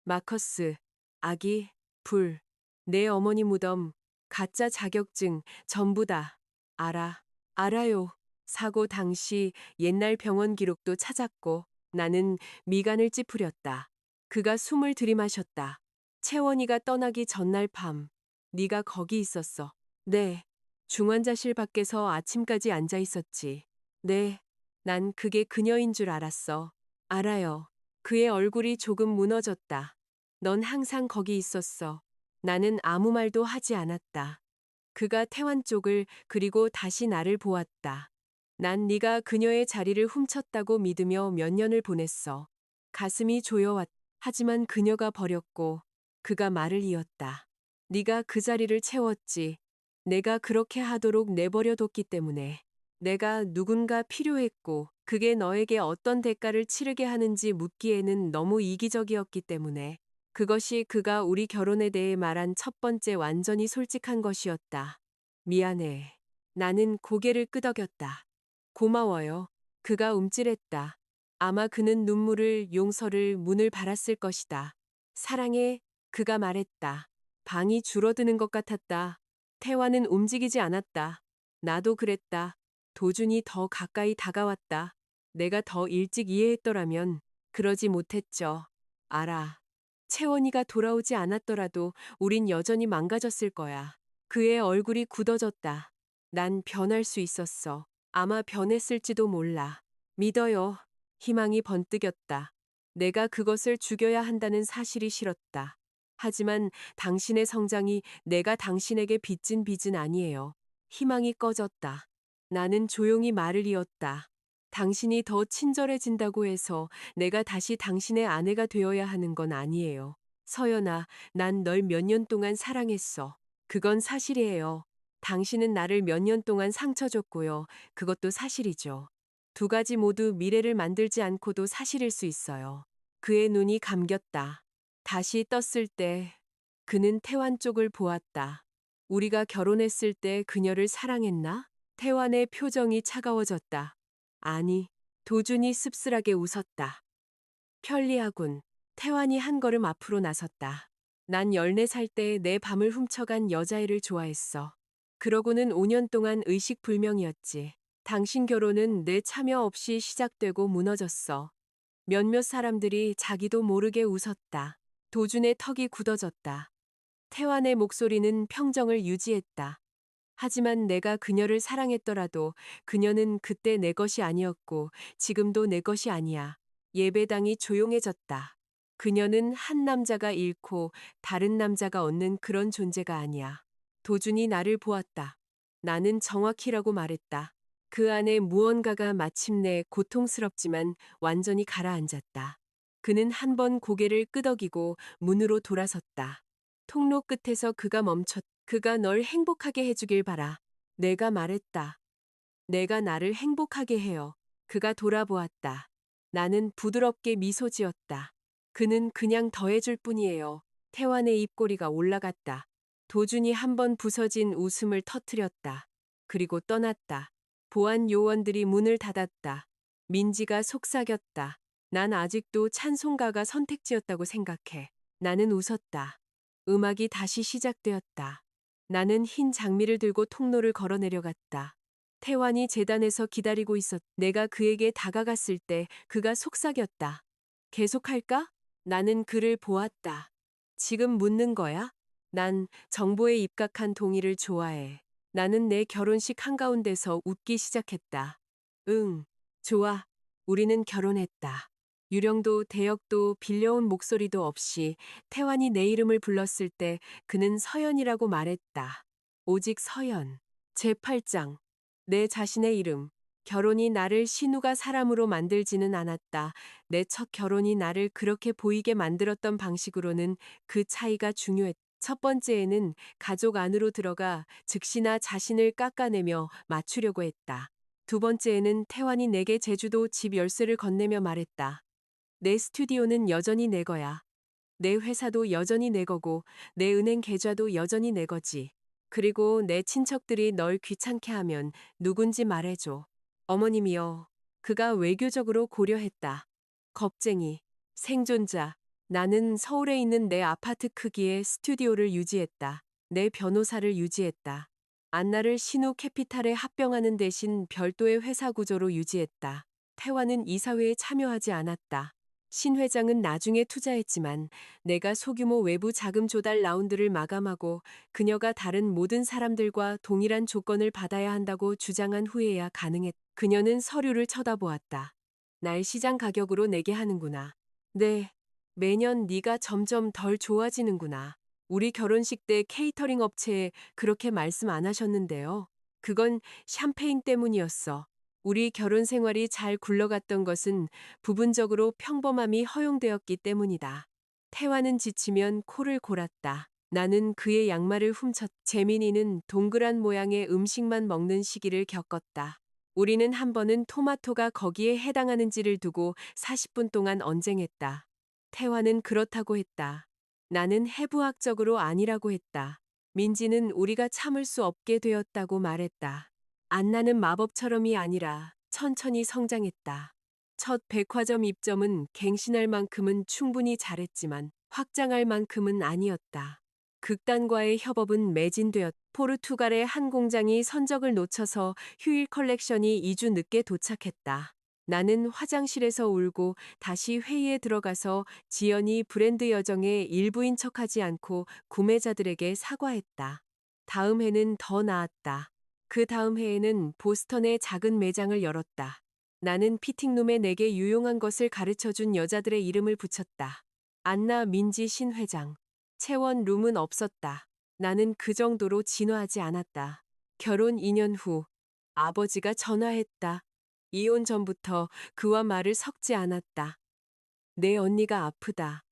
마커스, 아기, 불, 내 어머니 무덤, 가짜 자격증, 전부 다. 알아. 알아요. 사고 당시 옛날 병원 기록도 찾았고 나는 미간을 찌푸렸다. 그가 숨을 들이마셨다. 채원이가 떠나기 전날 밤 네가 거기 있었어. 네. 중환자실 밖에서 아침까지 앉아 있었지. 네. 난 그게 그녀인 줄 알았어. 알아요. 그의 얼굴이 조금 무너졌다. 넌 항상 거기 있었어. 나는 아무 말도 하지 않았다. 그가 태환 쪽을 그리고 다시 나를 보았다. 난 네가 그녀의 자리를 훔쳤다고 믿으며 몇 년을 보냈어. 가슴이 조여왔. 하지만 그녀가 버렸고 그가 말을 이었다. 네가 그 자리를 채웠지. 내가 그렇게 하도록 내버려뒀기 때문에. 내가 누군가 필요했고 그게 너에게 어떤 대가를 치르게 하는지 묻기에는 너무 이기적이었기 때문에 그것이 그가 우리 결혼에 대해 말한 첫 번째 완전히 솔직한 것이었다. 미안해. 나는 고개를 끄덕였다. 고마워요. 그가 움찔했다. 아마 그는 눈물을, 용서를, 문을 바랐을 것이다. 사랑해. 그가 말했다. 방이 줄어드는 것 같았다. 태화는 움직이지 않았다. 나도 그랬다. 도준이 더 가까이 다가왔다. 내가 더 일찍 이해했더라면 그러지 못했죠. 알아. 채원이가 돌아오지 않았더라도 우린 여전히 망가졌을 거야. 그의 얼굴이 굳어졌다. 난 변할 수 있었어. 아마 변했을지도 몰라. 믿어요. 희망이 번뜩였다. 내가 그것을 죽여야 한다는 사실이 싫었다. 하지만 당신의 성장이 내가 당신에게 빚진 빚은 아니에요. 희망이 꺼졌다. 나는 조용히 말을 이었다. 당신이 더 친절해진다고 해서 내가 다시 당신의 아내가 되어야 하는 건 아니에요. 서연아, 난 널 몇 년 동안 사랑했어. 그건 사실이에요. 당신은 나를 몇 년 동안 상처 줬고요. 그것도 사실이죠. 두 가지 모두 미래를 만들지 않고도 사실일 수 있어요. 그의 눈이 감겼다. 다시 떴을 때 그는 태환 쪽을 보았다. 우리가 결혼했을 때 그녀를 사랑했나? 태환의 표정이 차가워졌다. 아니, 도준이 씁쓸하게 웃었다. 편리하군. 태환이 한 걸음 앞으로 나섰다. 난 14살 때 내 밤을 훔쳐간 여자애를 좋아했어. 그러고는 5년 동안 의식불명이었지. 당신 결혼은 내 참여 없이 시작되고 무너졌어. 몇몇 사람들이 자기도 모르게 웃었다. 도준의 턱이 굳어졌다. 태환의 목소리는 평정을 유지했다. 하지만 내가 그녀를 사랑했더라도 그녀는 그때 내 것이 아니었고 지금도 내 것이 아니야. 예배당이 조용해졌다. 그녀는 한 남자가 잃고 다른 남자가 얻는 그런 존재가 아니야. 도준이 나를 보았다. 나는 정확히라고 말했다. 그 안에 무언가가 마침내 고통스럽지만 완전히 가라앉았다. 그는 한 번 고개를 끄덕이고 문으로 돌아섰다. 통로 끝에서 그가 멈췄다. 그가 널 행복하게 해주길 바라. 내가 말했다. 내가 나를 행복하게 해요. 그가 돌아보았다. 나는 부드럽게 미소 지었다. 그는 그냥 더해줄 뿐이에요. 태환의 입꼬리가 올라갔다. 도준이 한 번 부서진 웃음을 터뜨렸다. 그리고 떠났다. 보안 요원들이 문을 닫았다. 민지가 속삭였다. 난 아직도 찬송가가 선택지였다고 생각해. 나는 웃었다. 음악이 다시 시작되었다. 나는 흰 장미를 들고 통로를 걸어 내려갔다. 태환이 재단에서 기다리고 있었. 내가 그에게 다가갔을 때 그가 속삭였다. 계속할까? 나는 그를 보았다. 지금 묻는 거야? 난 정보에 입각한 동의를 좋아해. 나는 내 결혼식 한가운데서 웃기 시작했다. 응, 좋아. 우리는 결혼했다. 유령도 대역도 빌려온 목소리도 없이 태환이 내 이름을 불렀을 때 그는 서연이라고 말했다. 오직 서연. 제8장. 내 자신의 이름. 결혼이 나를 신우가 사람으로 만들지는 않았다. 내 첫 결혼이 나를 그렇게 보이게 만들었던 방식으로는 그 차이가 중요했다. 첫 번째에는 가족 안으로 들어가 즉시 나 자신을 깎아내며 맞추려고 했다. 두 번째에는 태환이 내게 제주도 집 열쇠를 건네며 말했다. 내 스튜디오는 여전히 내 거야. 내 회사도 여전히 내 거고 내 은행 계좌도 여전히 내 거지. 그리고 내 친척들이 널 귀찮게 하면 누군지 말해줘. 어머님이요. 그가 외교적으로 고려했다. 겁쟁이, 생존자. 나는 서울에 있는 내 아파트 크기의 스튜디오를 유지했다. 내 변호사를 유지했다. 안나를 신우 캐피탈에 합병하는 대신 별도의 회사 구조로 유지했다. 태화는 이사회에 참여하지 않았다. 신 회장은 나중에 투자했지만 내가 소규모 외부 자금 조달 라운드를 마감하고 그녀가 다른 모든 사람들과 동일한 조건을 받아야 한다고 주장한 후에야 가능했다. 그녀는 서류를 쳐다보았다. 날 시장 가격으로 내게 하는구나. 네. 매년 네가 점점 덜 좋아지는구나. 우리 결혼식 때 케이터링 업체에 그렇게 말씀 안 하셨는데요. 그건 샴페인 때문이었어. 우리 결혼 생활이 잘 굴러갔던 것은 부분적으로 평범함이 허용되었기 때문이다. 태화는 지치면 코를 골았다. 나는 그의 양말을 훔쳤. 재민이는 동그란 모양의 음식만 먹는 시기를 겪었다. 우리는 한 번은 토마토가 거기에 해당하는지를 두고 40분 동안 언쟁했다. 태화는 그렇다고 했다. 나는 해부학적으로 아니라고 했다. 민지는 우리가 참을 수 없게 되었다고 말했다. 안나는 마법처럼이 아니라 천천히 성장했다. 첫 백화점 입점은 갱신할 만큼은 충분히 잘했지만 확장할 만큼은 아니었다. 극단과의 협업은 매진되었다. 포르투갈의 한 공장이 선적을 놓쳐서 휴일 컬렉션이 2주 늦게 도착했다. 나는 화장실에서 울고 다시 회의에 들어가서 지연이 브랜드 여정의 일부인 척하지 않고 구매자들에게 사과했다. 다음 해는 더 나았다. 그 다음 해에는 보스턴의 작은 매장을 열었다. 나는 피팅룸에 내게 유용한 것을 가르쳐준 여자들의 이름을 붙였다. 안나, 민지, 신 회장. 채원 룸은 없었다. 나는 그 정도로 진화하지 않았다. 결혼 2년 후 아버지가 전화했다. 이혼 전부터 그와 말을 섞지 않았다. 내 언니가 아프다.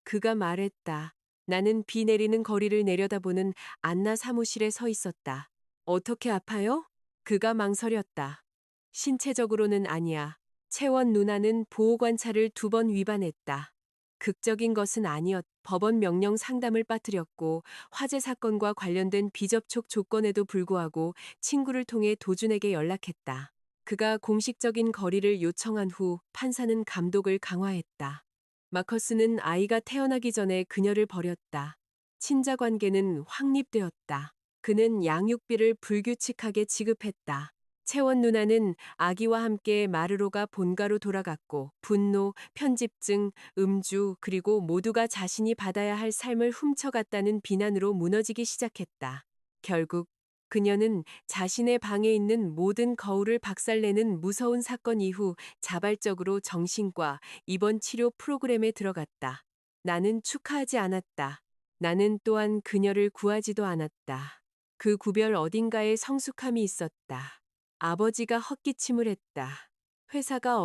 그가 말했다. 나는 비 내리는 거리를 내려다보는 안나 사무실에 서 있었다. 어떻게 아파요? 그가 망설였다. 신체적으로는 아니야. 채원 누나는 보호관찰을 2번 위반했다. 극적인 것은 아니었. 법원 명령 상담을 빠뜨렸고 화재 사건과 관련된 비접촉 조건에도 불구하고 친구를 통해 도준에게 연락했다. 그가 공식적인 거리를 요청한 후 판사는 감독을 강화했다. 마커스는 아이가 태어나기 전에 그녀를 버렸다. 친자 관계는 확립되었다. 그는 양육비를 불규칙하게 지급했다. 채원 누나는 아기와 함께 마르로가 본가로 돌아갔고 분노, 편집증, 음주 그리고 모두가 자신이 받아야 할 삶을 훔쳐갔다는 비난으로 무너지기 시작했다. 결국 그녀는 자신의 방에 있는 모든 거울을 박살내는 무서운 사건 이후 자발적으로 정신과 입원 치료 프로그램에 들어갔다. 나는 축하하지 않았다. 나는 또한 그녀를 구하지도 않았다. 그 구별 어딘가에 성숙함이 있었다. 아버지가 헛기침을 했다. 회사가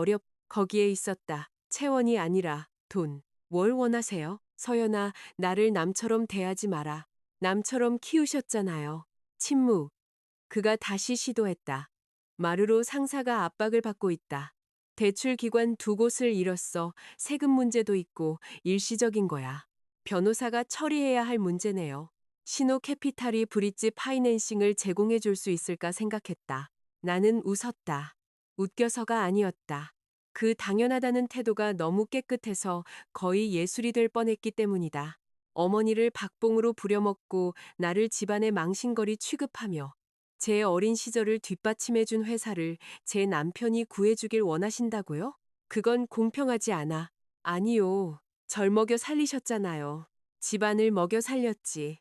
거기에 있었다. 채원이 아니라 돈. 뭘 원하세요? 서연아, 나를 남처럼 대하지 마라. 남처럼 키우셨잖아요. 침묵. 그가 다시 시도했다. 마루로 상사가 압박을 받고 있다. 대출 기관 2곳을 잃었어. 세금 문제도 있고 일시적인 거야. 변호사가 처리해야 할 문제네요. 신호 캐피탈이 브릿지 파이낸싱을 제공해 줄 수 있을까 생각했다. 나는 웃었다. 웃겨서가 아니었다. 그 당연하다는 태도가 너무 깨끗해서 거의 예술이 될 뻔했기 때문이다. 어머니를 박봉으로 부려먹고 나를 집안의 망신거리 취급하며 제 어린 시절을 뒷받침해준 회사를 제 남편이 구해주길 원하신다고요? 그건 공평하지 않아. 아니요. 절 먹여 살리셨잖아요. 집안을 먹여 살렸지.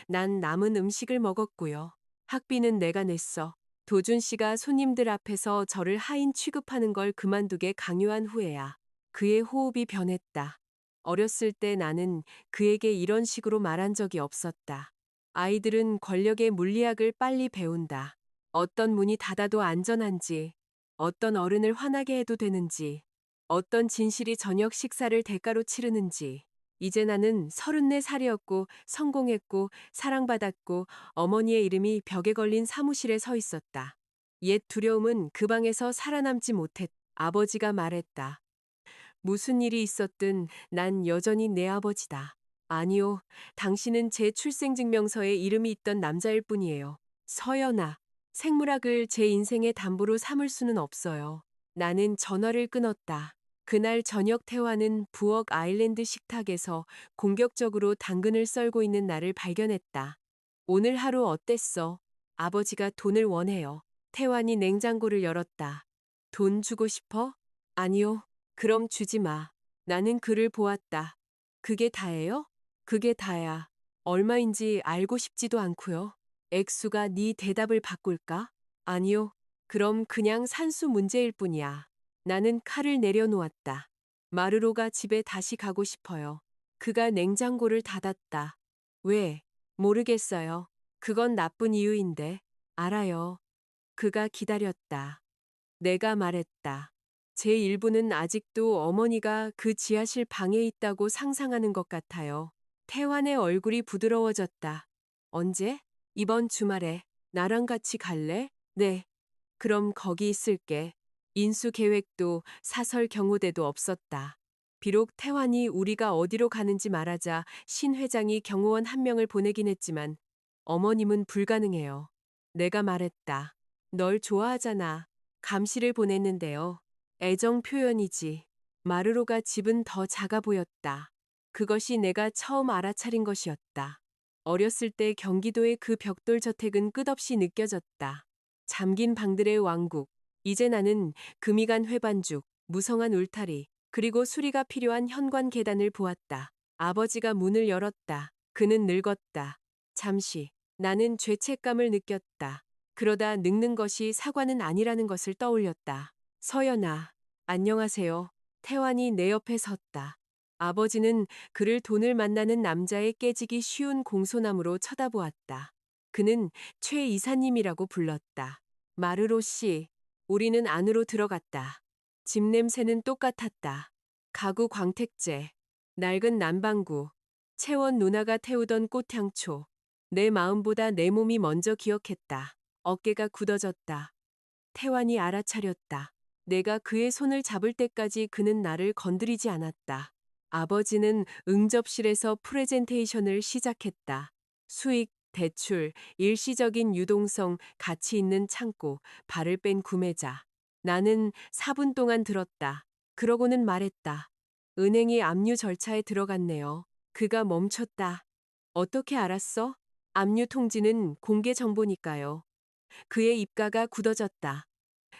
난 남은 음식을 먹었고요. 학비는 내가 냈어. 도준 씨가 손님들 앞에서 저를 하인 취급하는 걸 그만두게 강요한 후에야. 그의 호흡이 변했다. 어렸을 때 나는 그에게 이런 식으로 말한 적이 없었다. 아이들은 권력의 물리학을 빨리 배운다. 어떤 문이 닫아도 안전한지, 어떤 어른을 화나게 해도 되는지, 어떤 진실이 저녁 식사를 대가로 치르는지. 이제 나는 34살이었고 성공했고 사랑받았고 어머니의 이름이 벽에 걸린 사무실에 서 있었다. 옛 두려움은 그 방에서 살아남지 못했. 아버지가 말했다. 무슨 일이 있었든 난 여전히 내 아버지다. 아니요, 당신은 제 출생증명서에 이름이 있던 남자일 뿐이에요. 서연아, 생물학을 제 인생의 담보로 삼을 수는 없어요. 나는 전화를 끊었다. 그날 저녁 태화는 부엌 아일랜드 식탁에서 공격적으로 당근을 썰고 있는 나를 발견했다. 오늘 하루 어땠어? 아버지가 돈을 원해요. 태환이 냉장고를 열었다. 돈 주고 싶어? 아니요. 그럼 주지 마. 나는 그를 보았다. 그게 다예요? 그게 다야. 얼마인지 알고 싶지도 않고요. 액수가 네 대답을 바꿀까? 아니요. 그럼 그냥 산수 문제일 뿐이야. 나는 칼을 내려놓았다. 마르로가 집에 다시 가고 싶어요. 그가 냉장고를 닫았다. 왜? 모르겠어요. 그건 나쁜 이유인데. 알아요. 그가 기다렸다. 내가 말했다. 제 일부는 아직도 어머니가 그 지하실 방에 있다고 상상하는 것 같아요. 태환의 얼굴이 부드러워졌다. 언제? 이번 주말에. 나랑 같이 갈래? 네. 그럼 거기 있을게. 인수 계획도 사설 경호대도 없었다. 비록 태환이 우리가 어디로 가는지 말하자 신 회장이 경호원 한 명을 보내긴 했지만 어머님은 불가능해요. 내가 말했다. 널 좋아하잖아. 감시를 보냈는데요. 애정 표현이지. 마르로가 집은 더 작아 보였다. 그것이 내가 처음 알아차린 것이었다. 어렸을 때 경기도의 그 벽돌 저택은 끝없이 느껴졌다. 잠긴 방들의 왕국. 이제 나는 금이 간 회반죽, 무성한 울타리, 그리고 수리가 필요한 현관 계단을 보았다. 아버지가 문을 열었다. 그는 늙었다. 잠시. 나는 죄책감을 느꼈다. 그러다 늙는 것이 사과는 아니라는 것을 떠올렸다. 서연아, 안녕하세요. 태환이 내 옆에 섰다. 아버지는 그를 돈을 만나는 남자의 깨지기 쉬운 공소남으로 쳐다보았다. 그는 최 이사님이라고 불렀다. 마르로 씨, 우리는 안으로 들어갔다. 집 냄새는 똑같았다. 가구 광택제, 낡은 난방구, 채원 누나가 태우던 꽃향초. 내 마음보다 내 몸이 먼저 기억했다. 어깨가 굳어졌다. 태환이 알아차렸다. 내가 그의 손을 잡을 때까지 그는 나를 건드리지 않았다. 아버지는 응접실에서 프레젠테이션을 시작했다. 수익, 대출, 일시적인 유동성, 가치 있는 창고, 발을 뺀 구매자. 나는 4분 동안 들었다. 그러고는 말했다. 은행이 압류 절차에 들어갔네요. 그가 멈췄다. 어떻게 알았어? 압류 통지는 공개 정보니까요. 그의 입가가 굳어졌다.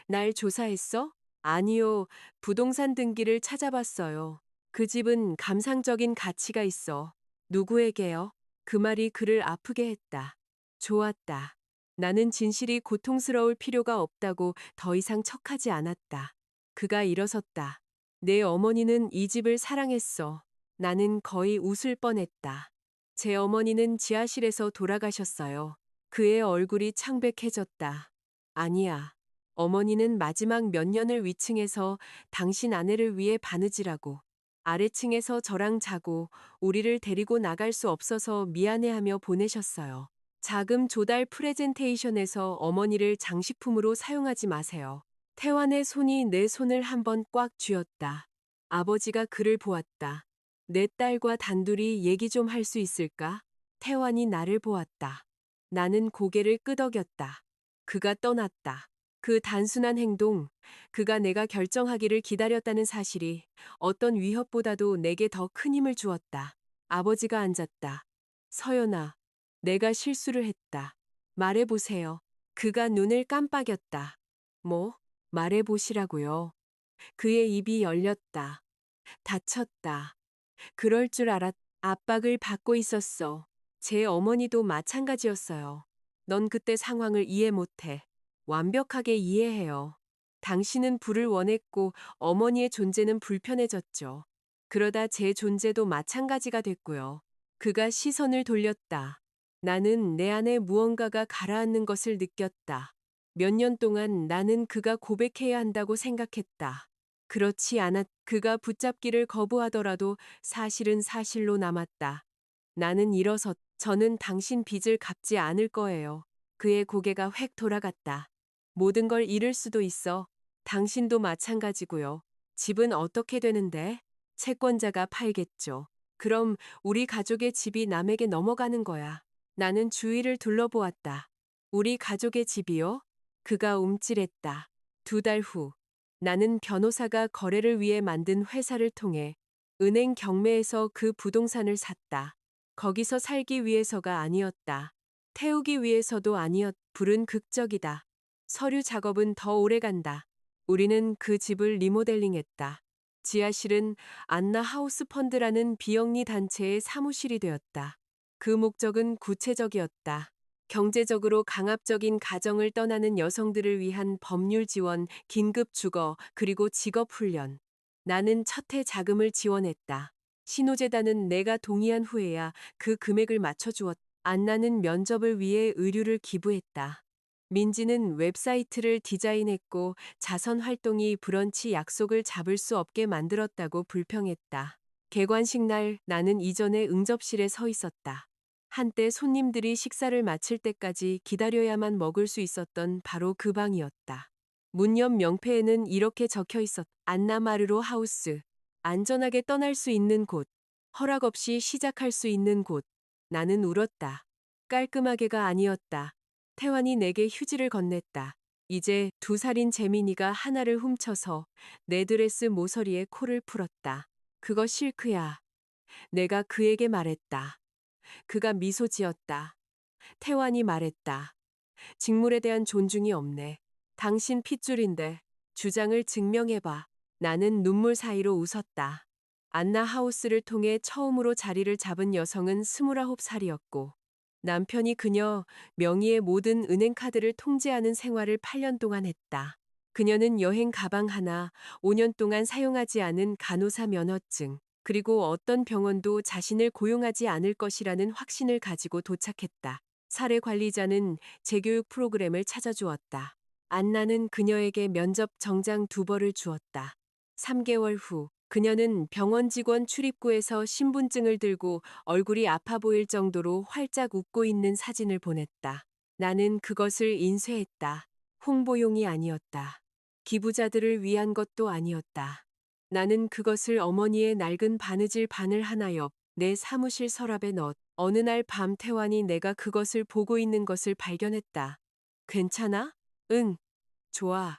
날 조사했어? 아니요. 부동산 등기를 찾아봤어요. 그 집은 감상적인 가치가 있어. 누구에게요? 그 말이 그를 아프게 했다. 좋았다. 나는 진실이 고통스러울 필요가 없다고 더 이상 척하지 않았다. 그가 일어섰다. 내 어머니는 이 집을 사랑했어. 나는 거의 웃을 뻔했다. 제 어머니는 지하실에서 돌아가셨어요. 그의 얼굴이 창백해졌다. 아니야. 어머니는 마지막 몇 년을 위층에서 당신 아내를 위해 바느질하고 아래층에서 저랑 자고 우리를 데리고 나갈 수 없어서 미안해하며 보내셨어요. 자금 조달 프레젠테이션에서 어머니를 장식품으로 사용하지 마세요. 태환의 손이 내 손을 한번 꽉 쥐었다. 아버지가 그를 보았다. 내 딸과 단둘이 얘기 좀 할 수 있을까? 태환이 나를 보았다. 나는 고개를 끄덕였다. 그가 떠났다. 그 단순한 행동, 그가 내가 결정하기를 기다렸다는 사실이 어떤 위협보다도 내게 더 큰 힘을 주었다. 아버지가 앉았다. 서연아, 내가 실수를 했다. 말해보세요. 그가 눈을 깜빡였다. 뭐? 말해보시라고요. 그의 입이 열렸다. 다쳤다. 그럴 줄 압박을 받고 있었어. 제 어머니도 마찬가지였어요. 넌 그때 상황을 이해 못해. 완벽하게 이해해요. 당신은 부를 원했고 어머니의 존재는 불편해졌죠. 그러다 제 존재도 마찬가지가 됐고요. 그가 시선을 돌렸다. 나는 내 안에 무언가가 가라앉는 것을 느꼈다. 몇 년 동안 나는 그가 고백해야 한다고 생각했다. 그렇지 않았, 그가 붙잡기를 거부하더라도 사실은 사실로 남았다. 나는 저는 당신 빚을 갚지 않을 거예요. 그의 고개가 획 돌아갔다. 모든 걸 잃을 수도 있어. 당신도 마찬가지고요. 집은 어떻게 되는데? 채권자가 팔겠죠. 그럼 우리 가족의 집이 남에게 넘어가는 거야. 나는 주위를 둘러보았다. 우리 가족의 집이요? 그가 움찔했다. 2달 후. 나는 변호사가 거래를 위해 만든 회사를 통해 은행 경매에서 그 부동산을 샀다. 거기서 살기 위해서가 아니었다. 태우기 위해서도 불은 극적이다. 서류 작업은 더 오래 간다. 우리는 그 집을 리모델링했다. 지하실은 안나 하우스 펀드라는 비영리 단체의 사무실이 되었다. 그 목적은 구체적이었다. 경제적으로 강압적인 가정을 떠나는 여성들을 위한 법률 지원, 긴급 주거, 그리고 직업 훈련. 나는 첫 해 자금을 지원했다. 신호재단은 내가 동의한 후에야 그 금액을 맞춰주었다. 안나는 면접을 위해 의류를 기부했다. 민지는 웹사이트를 디자인했고 자선 활동이 브런치 약속을 잡을 수 없게 만들었다고 불평했다. 개관식 날 나는 이전에 응접실에 서 있었다. 한때 손님들이 식사를 마칠 때까지 기다려야만 먹을 수 있었던 바로 그 방이었다. 문 옆 명패에는 이렇게 적혀 있었다. 안나마르로 하우스. 안전하게 떠날 수 있는 곳. 허락 없이 시작할 수 있는 곳. 나는 울었다. 깔끔하게가 아니었다. 태환이 내게 휴지를 건넸다. 이제 2살인 재민이가 하나를 훔쳐서 내 드레스 모서리에 코를 풀었다. 그거 실크야. 내가 그에게 말했다. 그가 미소 지었다. 태환이 말했다. 직물에 대한 존중이 없네. 당신 핏줄인데 주장을 증명해봐. 나는 눈물 사이로 웃었다. 안나 하우스를 통해 처음으로 자리를 잡은 여성은 29살이었고 남편이 그녀 명의의 모든 은행카드를 통제하는 생활을 8년 동안 했다. 그녀는 여행 가방 하나, 5년 동안 사용하지 않은 간호사 면허증, 그리고 어떤 병원도 자신을 고용하지 않을 것이라는 확신을 가지고 도착했다. 사례 관리자는 재교육 프로그램을 찾아주었다. 안나는 그녀에게 면접 정장 2벌을 주었다. 3개월 후 그녀는 병원 직원 출입구에서 신분증을 들고 얼굴이 아파 보일 정도로 활짝 웃고 있는 사진을 보냈다. 나는 그것을 인쇄했다. 홍보용이 아니었다. 기부자들을 위한 것도 아니었다. 나는 그것을 어머니의 낡은 바느질 바늘 하나 옆 내 사무실 서랍에 넣었다. 어느 날 밤 태환이 내가 그것을 보고 있는 것을 발견했다. 괜찮아? 응. 좋아.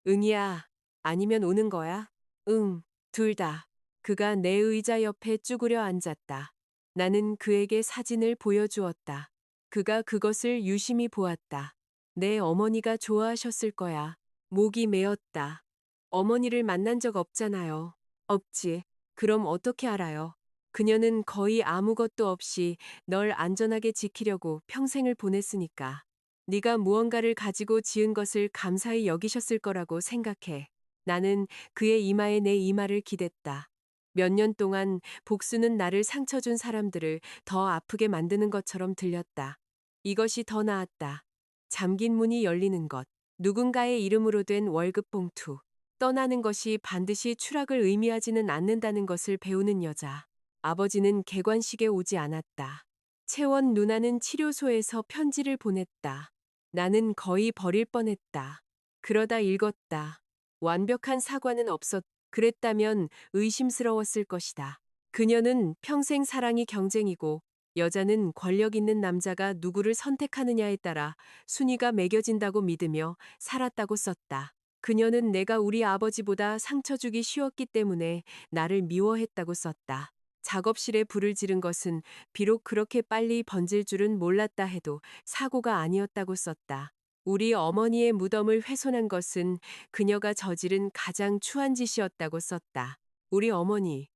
응이야. 아니면 우는 거야? 응. 둘 다. 그가 내 의자 옆에 쭈그려 앉았다. 나는 그에게 사진을 보여주었다. 그가 그것을 유심히 보았다. 내 어머니가 좋아하셨을 거야. 목이 메었다. 어머니를 만난 적 없잖아요. 없지. 그럼 어떻게 알아요? 그녀는 거의 아무것도 없이 널 안전하게 지키려고 평생을 보냈으니까. 네가 무언가를 가지고 지은 것을 감사히 여기셨을 거라고 생각해. 나는 그의 이마에 내 이마를 기댔다. 몇 년 동안 복수는 나를 상처 준 사람들을 더 아프게 만드는 것처럼 들렸다. 이것이 더 나았다. 잠긴 문이 열리는 것. 누군가의 이름으로 된 월급 봉투. 떠나는 것이 반드시 추락을 의미하지는 않는다는 것을 배우는 여자. 아버지는 개관식에 오지 않았다. 채원 누나는 치료소에서 편지를 보냈다. 나는 거의 버릴 뻔했다. 그러다 읽었다. 완벽한 사과는 없었. 그랬다면 의심스러웠을 것이다. 그녀는 평생 사랑이 경쟁이고 여자는 권력 있는 남자가 누구를 선택하느냐에 따라 순위가 매겨진다고 믿으며 살았다고 썼다. 그녀는 내가 우리 아버지보다 상처 주기 쉬웠기 때문에 나를 미워했다고 썼다. 작업실에 불을 지른 것은 비록 그렇게 빨리 번질 줄은 몰랐다 해도 사고가 아니었다고 썼다. 우리 어머니의 무덤을 훼손한 것은 그녀가 저지른 가장 추한 짓이었다고 썼다. 우리 어머니.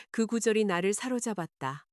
그 구절이 나를 사로잡았다.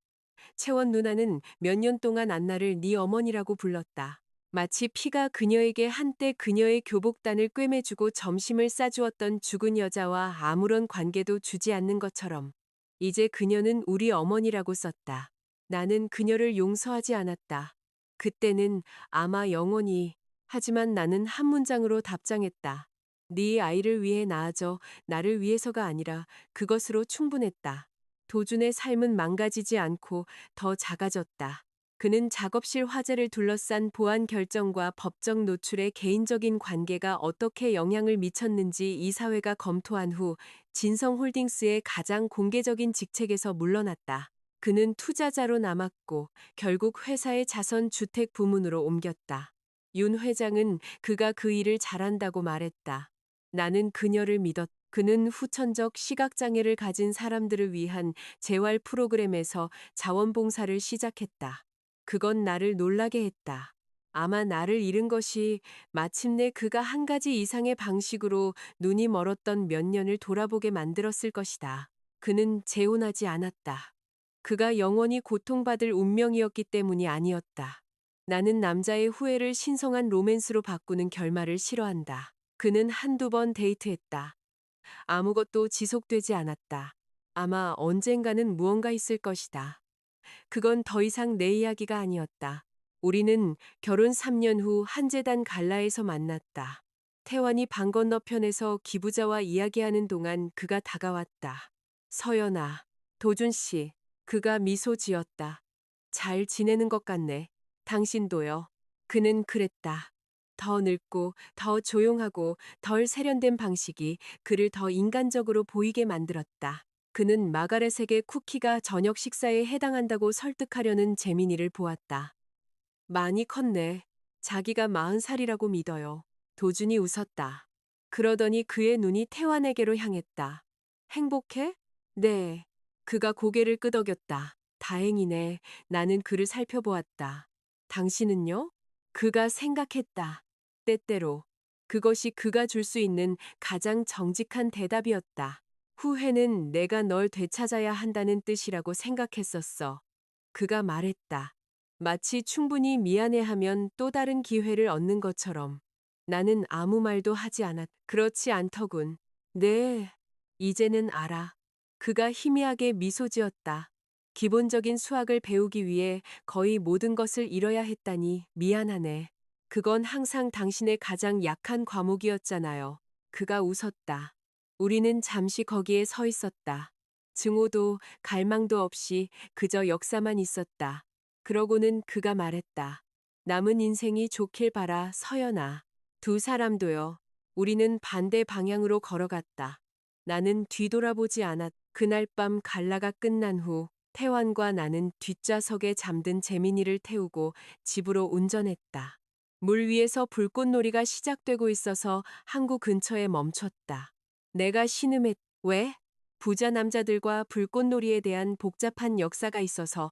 채원 누나는 몇 년 동안 안나를 네 어머니라고 불렀다. 마치 피가 그녀에게 한때 그녀의 교복단을 꿰매주고 점심을 싸주었던 죽은 여자와 아무런 관계도 주지 않는 것처럼. 이제 그녀는 우리 어머니라고 썼다. 나는 그녀를 용서하지 않았다. 그때는 아마 영원히. 하지만 나는 한 문장으로 답장했다. 네 아이를 위해 나아져 나를 위해서가 아니라 그것으로 충분했다. 도준의 삶은 망가지지 않고 더 작아졌다. 그는 작업실 화재를 둘러싼 보안 결정과 법적 노출의 개인적인 관계가 어떻게 영향을 미쳤는지 이사회가 검토한 후 진성홀딩스의 가장 공개적인 직책에서 물러났다. 그는 투자자로 남았고 결국 회사의 자선 주택 부문으로 옮겼다. 윤 회장은 그가 그 일을 잘한다고 말했다. 나는 그녀를 믿었다. 그는 후천적 시각장애를 가진 사람들을 위한 재활 프로그램에서 자원봉사를 시작했다. 그건 나를 놀라게 했다. 아마 나를 잃은 것이 마침내 그가 한 가지 이상의 방식으로 눈이 멀었던 몇 년을 돌아보게 만들었을 것이다. 그는 재혼하지 않았다. 그가 영원히 고통받을 운명이었기 때문이 아니었다. 나는 남자의 후회를 신성한 로맨스로 바꾸는 결말을 싫어한다. 그는 한두 번 데이트했다. 아무것도 지속되지 않았다. 아마 언젠가는 무언가 있을 것이다. 그건 더 이상 내 이야기가 아니었다. 우리는 결혼 3년 후 한재단 갈라에서 만났다. 태환이 방 건너편에서 기부자와 이야기하는 동안 그가 다가왔다. 서연아, 도준 씨. 그가 미소 지었다. 잘 지내는 것 같네. 당신도요. 그는 그랬다. 더 늙고 더 조용하고 덜 세련된 방식이 그를 더 인간적으로 보이게 만들었다. 그는 마가렛에게 쿠키가 저녁 식사에 해당한다고 설득하려는 재민이를 보았다. 많이 컸네. 자기가 40살이라고 믿어요. 도준이 웃었다. 그러더니 그의 눈이 태환에게로 향했다. 행복해? 네. 그가 고개를 끄덕였다. 다행이네. 나는 그를 살펴보았다. 당신은요? 그가 생각했다. 때때로. 그것이 그가 줄 수 있는 가장 정직한 대답이었다. 후회는 내가 널 되찾아야 한다는 뜻이라고 생각했었어. 그가 말했다. 마치 충분히 미안해하면 또 다른 기회를 얻는 것처럼. 나는 아무 말도 하지 않았. 그렇지 않더군. 네, 이제는 알아. 그가 희미하게 미소 지었다. 기본적인 수학을 배우기 위해 거의 모든 것을 잃어야 했다니 미안하네. 그건 항상 당신의 가장 약한 과목이었잖아요. 그가 웃었다. 우리는 잠시 거기에 서 있었다. 증오도 갈망도 없이 그저 역사만 있었다. 그러고는 그가 말했다. 남은 인생이 좋길 바라, 서연아. 두 사람도요. 우리는 반대 방향으로 걸어갔다. 나는 뒤돌아보지 않았. 그날 밤 갈라가 끝난 후 태환과 나는 뒷좌석에 잠든 재민이를 태우고 집으로 운전했다. 물 위에서 불꽃놀이가 시작되고 있어서 항구 근처에 멈췄다. 내가 신음했. 왜? 부자 남자들과 불꽃놀이에 대한 복잡한 역사가 있어서.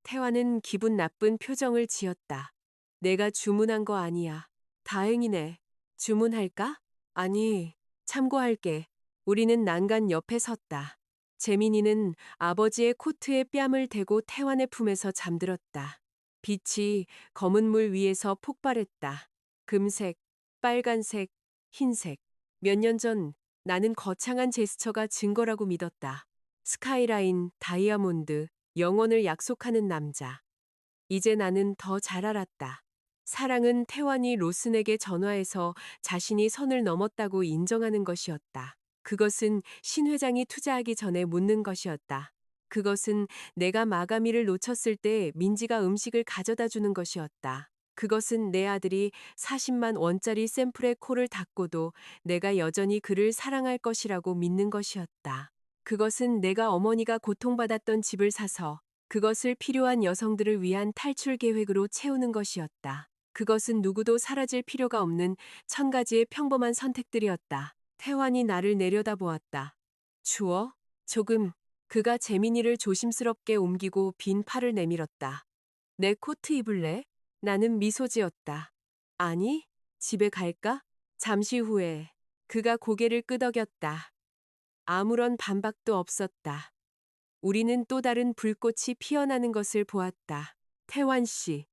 태환은 기분 나쁜 표정을 지었다. 내가 주문한 거 아니야. 다행이네. 주문할까? 아니, 참고할게. 우리는 난간 옆에 섰다. 재민이는 아버지의 코트에 뺨을 대고 태환의 품에서 잠들었다. 빛이 검은 물 위에서 폭발했다. 금색, 빨간색, 흰색. 몇 년 전 나는 거창한 제스처가 증거라고 믿었다. 스카이라인, 다이아몬드, 영원을 약속하는 남자. 이제 나는 더 잘 알았다. 사랑은 태환이 로슨에게 전화해서 자신이 선을 넘었다고 인정하는 것이었다. 그것은 신 회장이 투자하기 전에 묻는 것이었다. 그것은 내가 마가미를 놓쳤을 때 민지가 음식을 가져다 주는 것이었다. 그것은 내 아들이 40만 원짜리 샘플에 코를 닦고도 내가 여전히 그를 사랑할 것이라고 믿는 것이었다. 그것은 내가 어머니가 고통받았던 집을 사서 그것을 필요한 여성들을 위한 탈출 계획으로 채우는 것이었다. 그것은 누구도 사라질 필요가 없는 1000가지의 평범한 선택들이었다. 태환이 나를 내려다보았다. 추워? 조금. 그가 재민이를 조심스럽게 옮기고 빈 팔을 내밀었다. 내 코트 입을래? 나는 미소 지었다. 아니, 집에 갈까? 잠시 후에 그가 고개를 끄덕였다. 아무런 반박도 없었다. 우리는 또 다른 불꽃이 피어나는 것을 보았다. 태환 씨.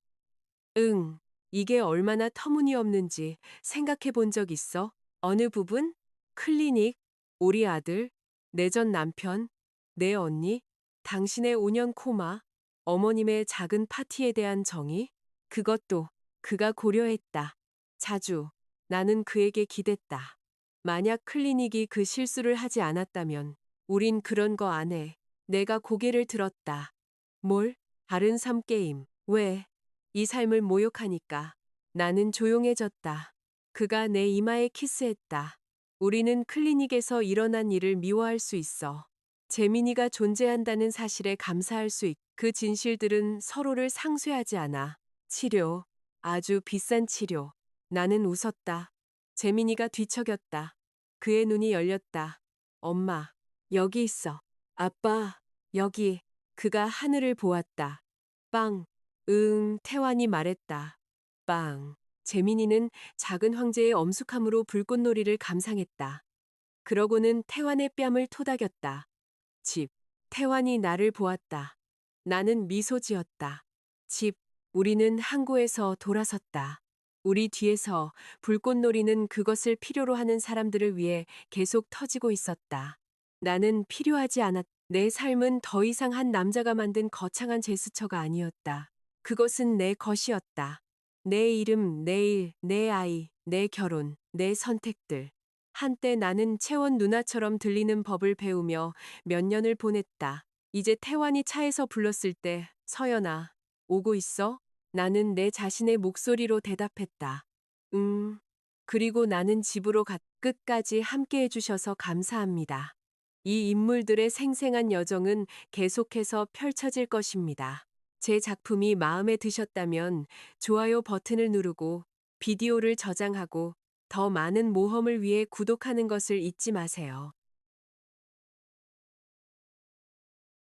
응. 이게 얼마나 터무니없는지 생각해 본 적 있어? 어느 부분? 클리닉, 우리 아들, 내 전 남편, 내 언니, 당신의 5년 코마, 어머님의 작은 파티에 대한 정의? 그것도 그가 고려했다. 자주. 나는 그에게 기댔다. 만약 클리닉이 그 실수를 하지 않았다면 우린 그런 거 안 해. 내가 고개를 들었다. 뭘? 다른 삶 게임. 왜? 이 삶을 모욕하니까. 나는 조용해졌다. 그가 내 이마에 키스했다. 우리는 클리닉에서 일어난 일을 미워할 수 있어. 재민이가 존재한다는 사실에 감사할 수 있. 그 진실들은 서로를 상쇄하지 않아. 치료. 아주 비싼 치료. 나는 웃었다. 재민이가 뒤척였다. 그의 눈이 열렸다. 엄마, 여기 있어. 아빠, 여기. 그가 하늘을 보았다. 빵. 응, 태환이 말했다. 빵. 재민이는 작은 황제의 엄숙함으로 불꽃놀이를 감상했다. 그러고는 태환의 뺨을 토닥였다. 집. 태환이 나를 보았다. 나는 미소 지었다. 집. 우리는 항구에서 돌아섰다. 우리 뒤에서 불꽃놀이는 그것을 필요로 하는 사람들을 위해 계속 터지고 있었다. 나는 필요하지 않았. 내 삶은 더 이상 한 남자가 만든 거창한 제스처가 아니었다. 그것은 내 것이었다. 내 이름, 내 일, 내 아이, 내 결혼, 내 선택들. 한때 나는 채원 누나처럼 들리는 법을 배우며 몇 년을 보냈다. 이제 태환이 차에서 불렀을 때, 서연아, 오고 있어? 나는 내 자신의 목소리로 대답했다. 그리고 나는 집으로 끝까지 함께 해주셔서 감사합니다. 이 인물들의 생생한 여정은 계속해서 펼쳐질 것입니다. 제 작품이 마음에 드셨다면 좋아요 버튼을 누르고 비디오를 저장하고 더 많은 모험을 위해 구독하는 것을 잊지 마세요.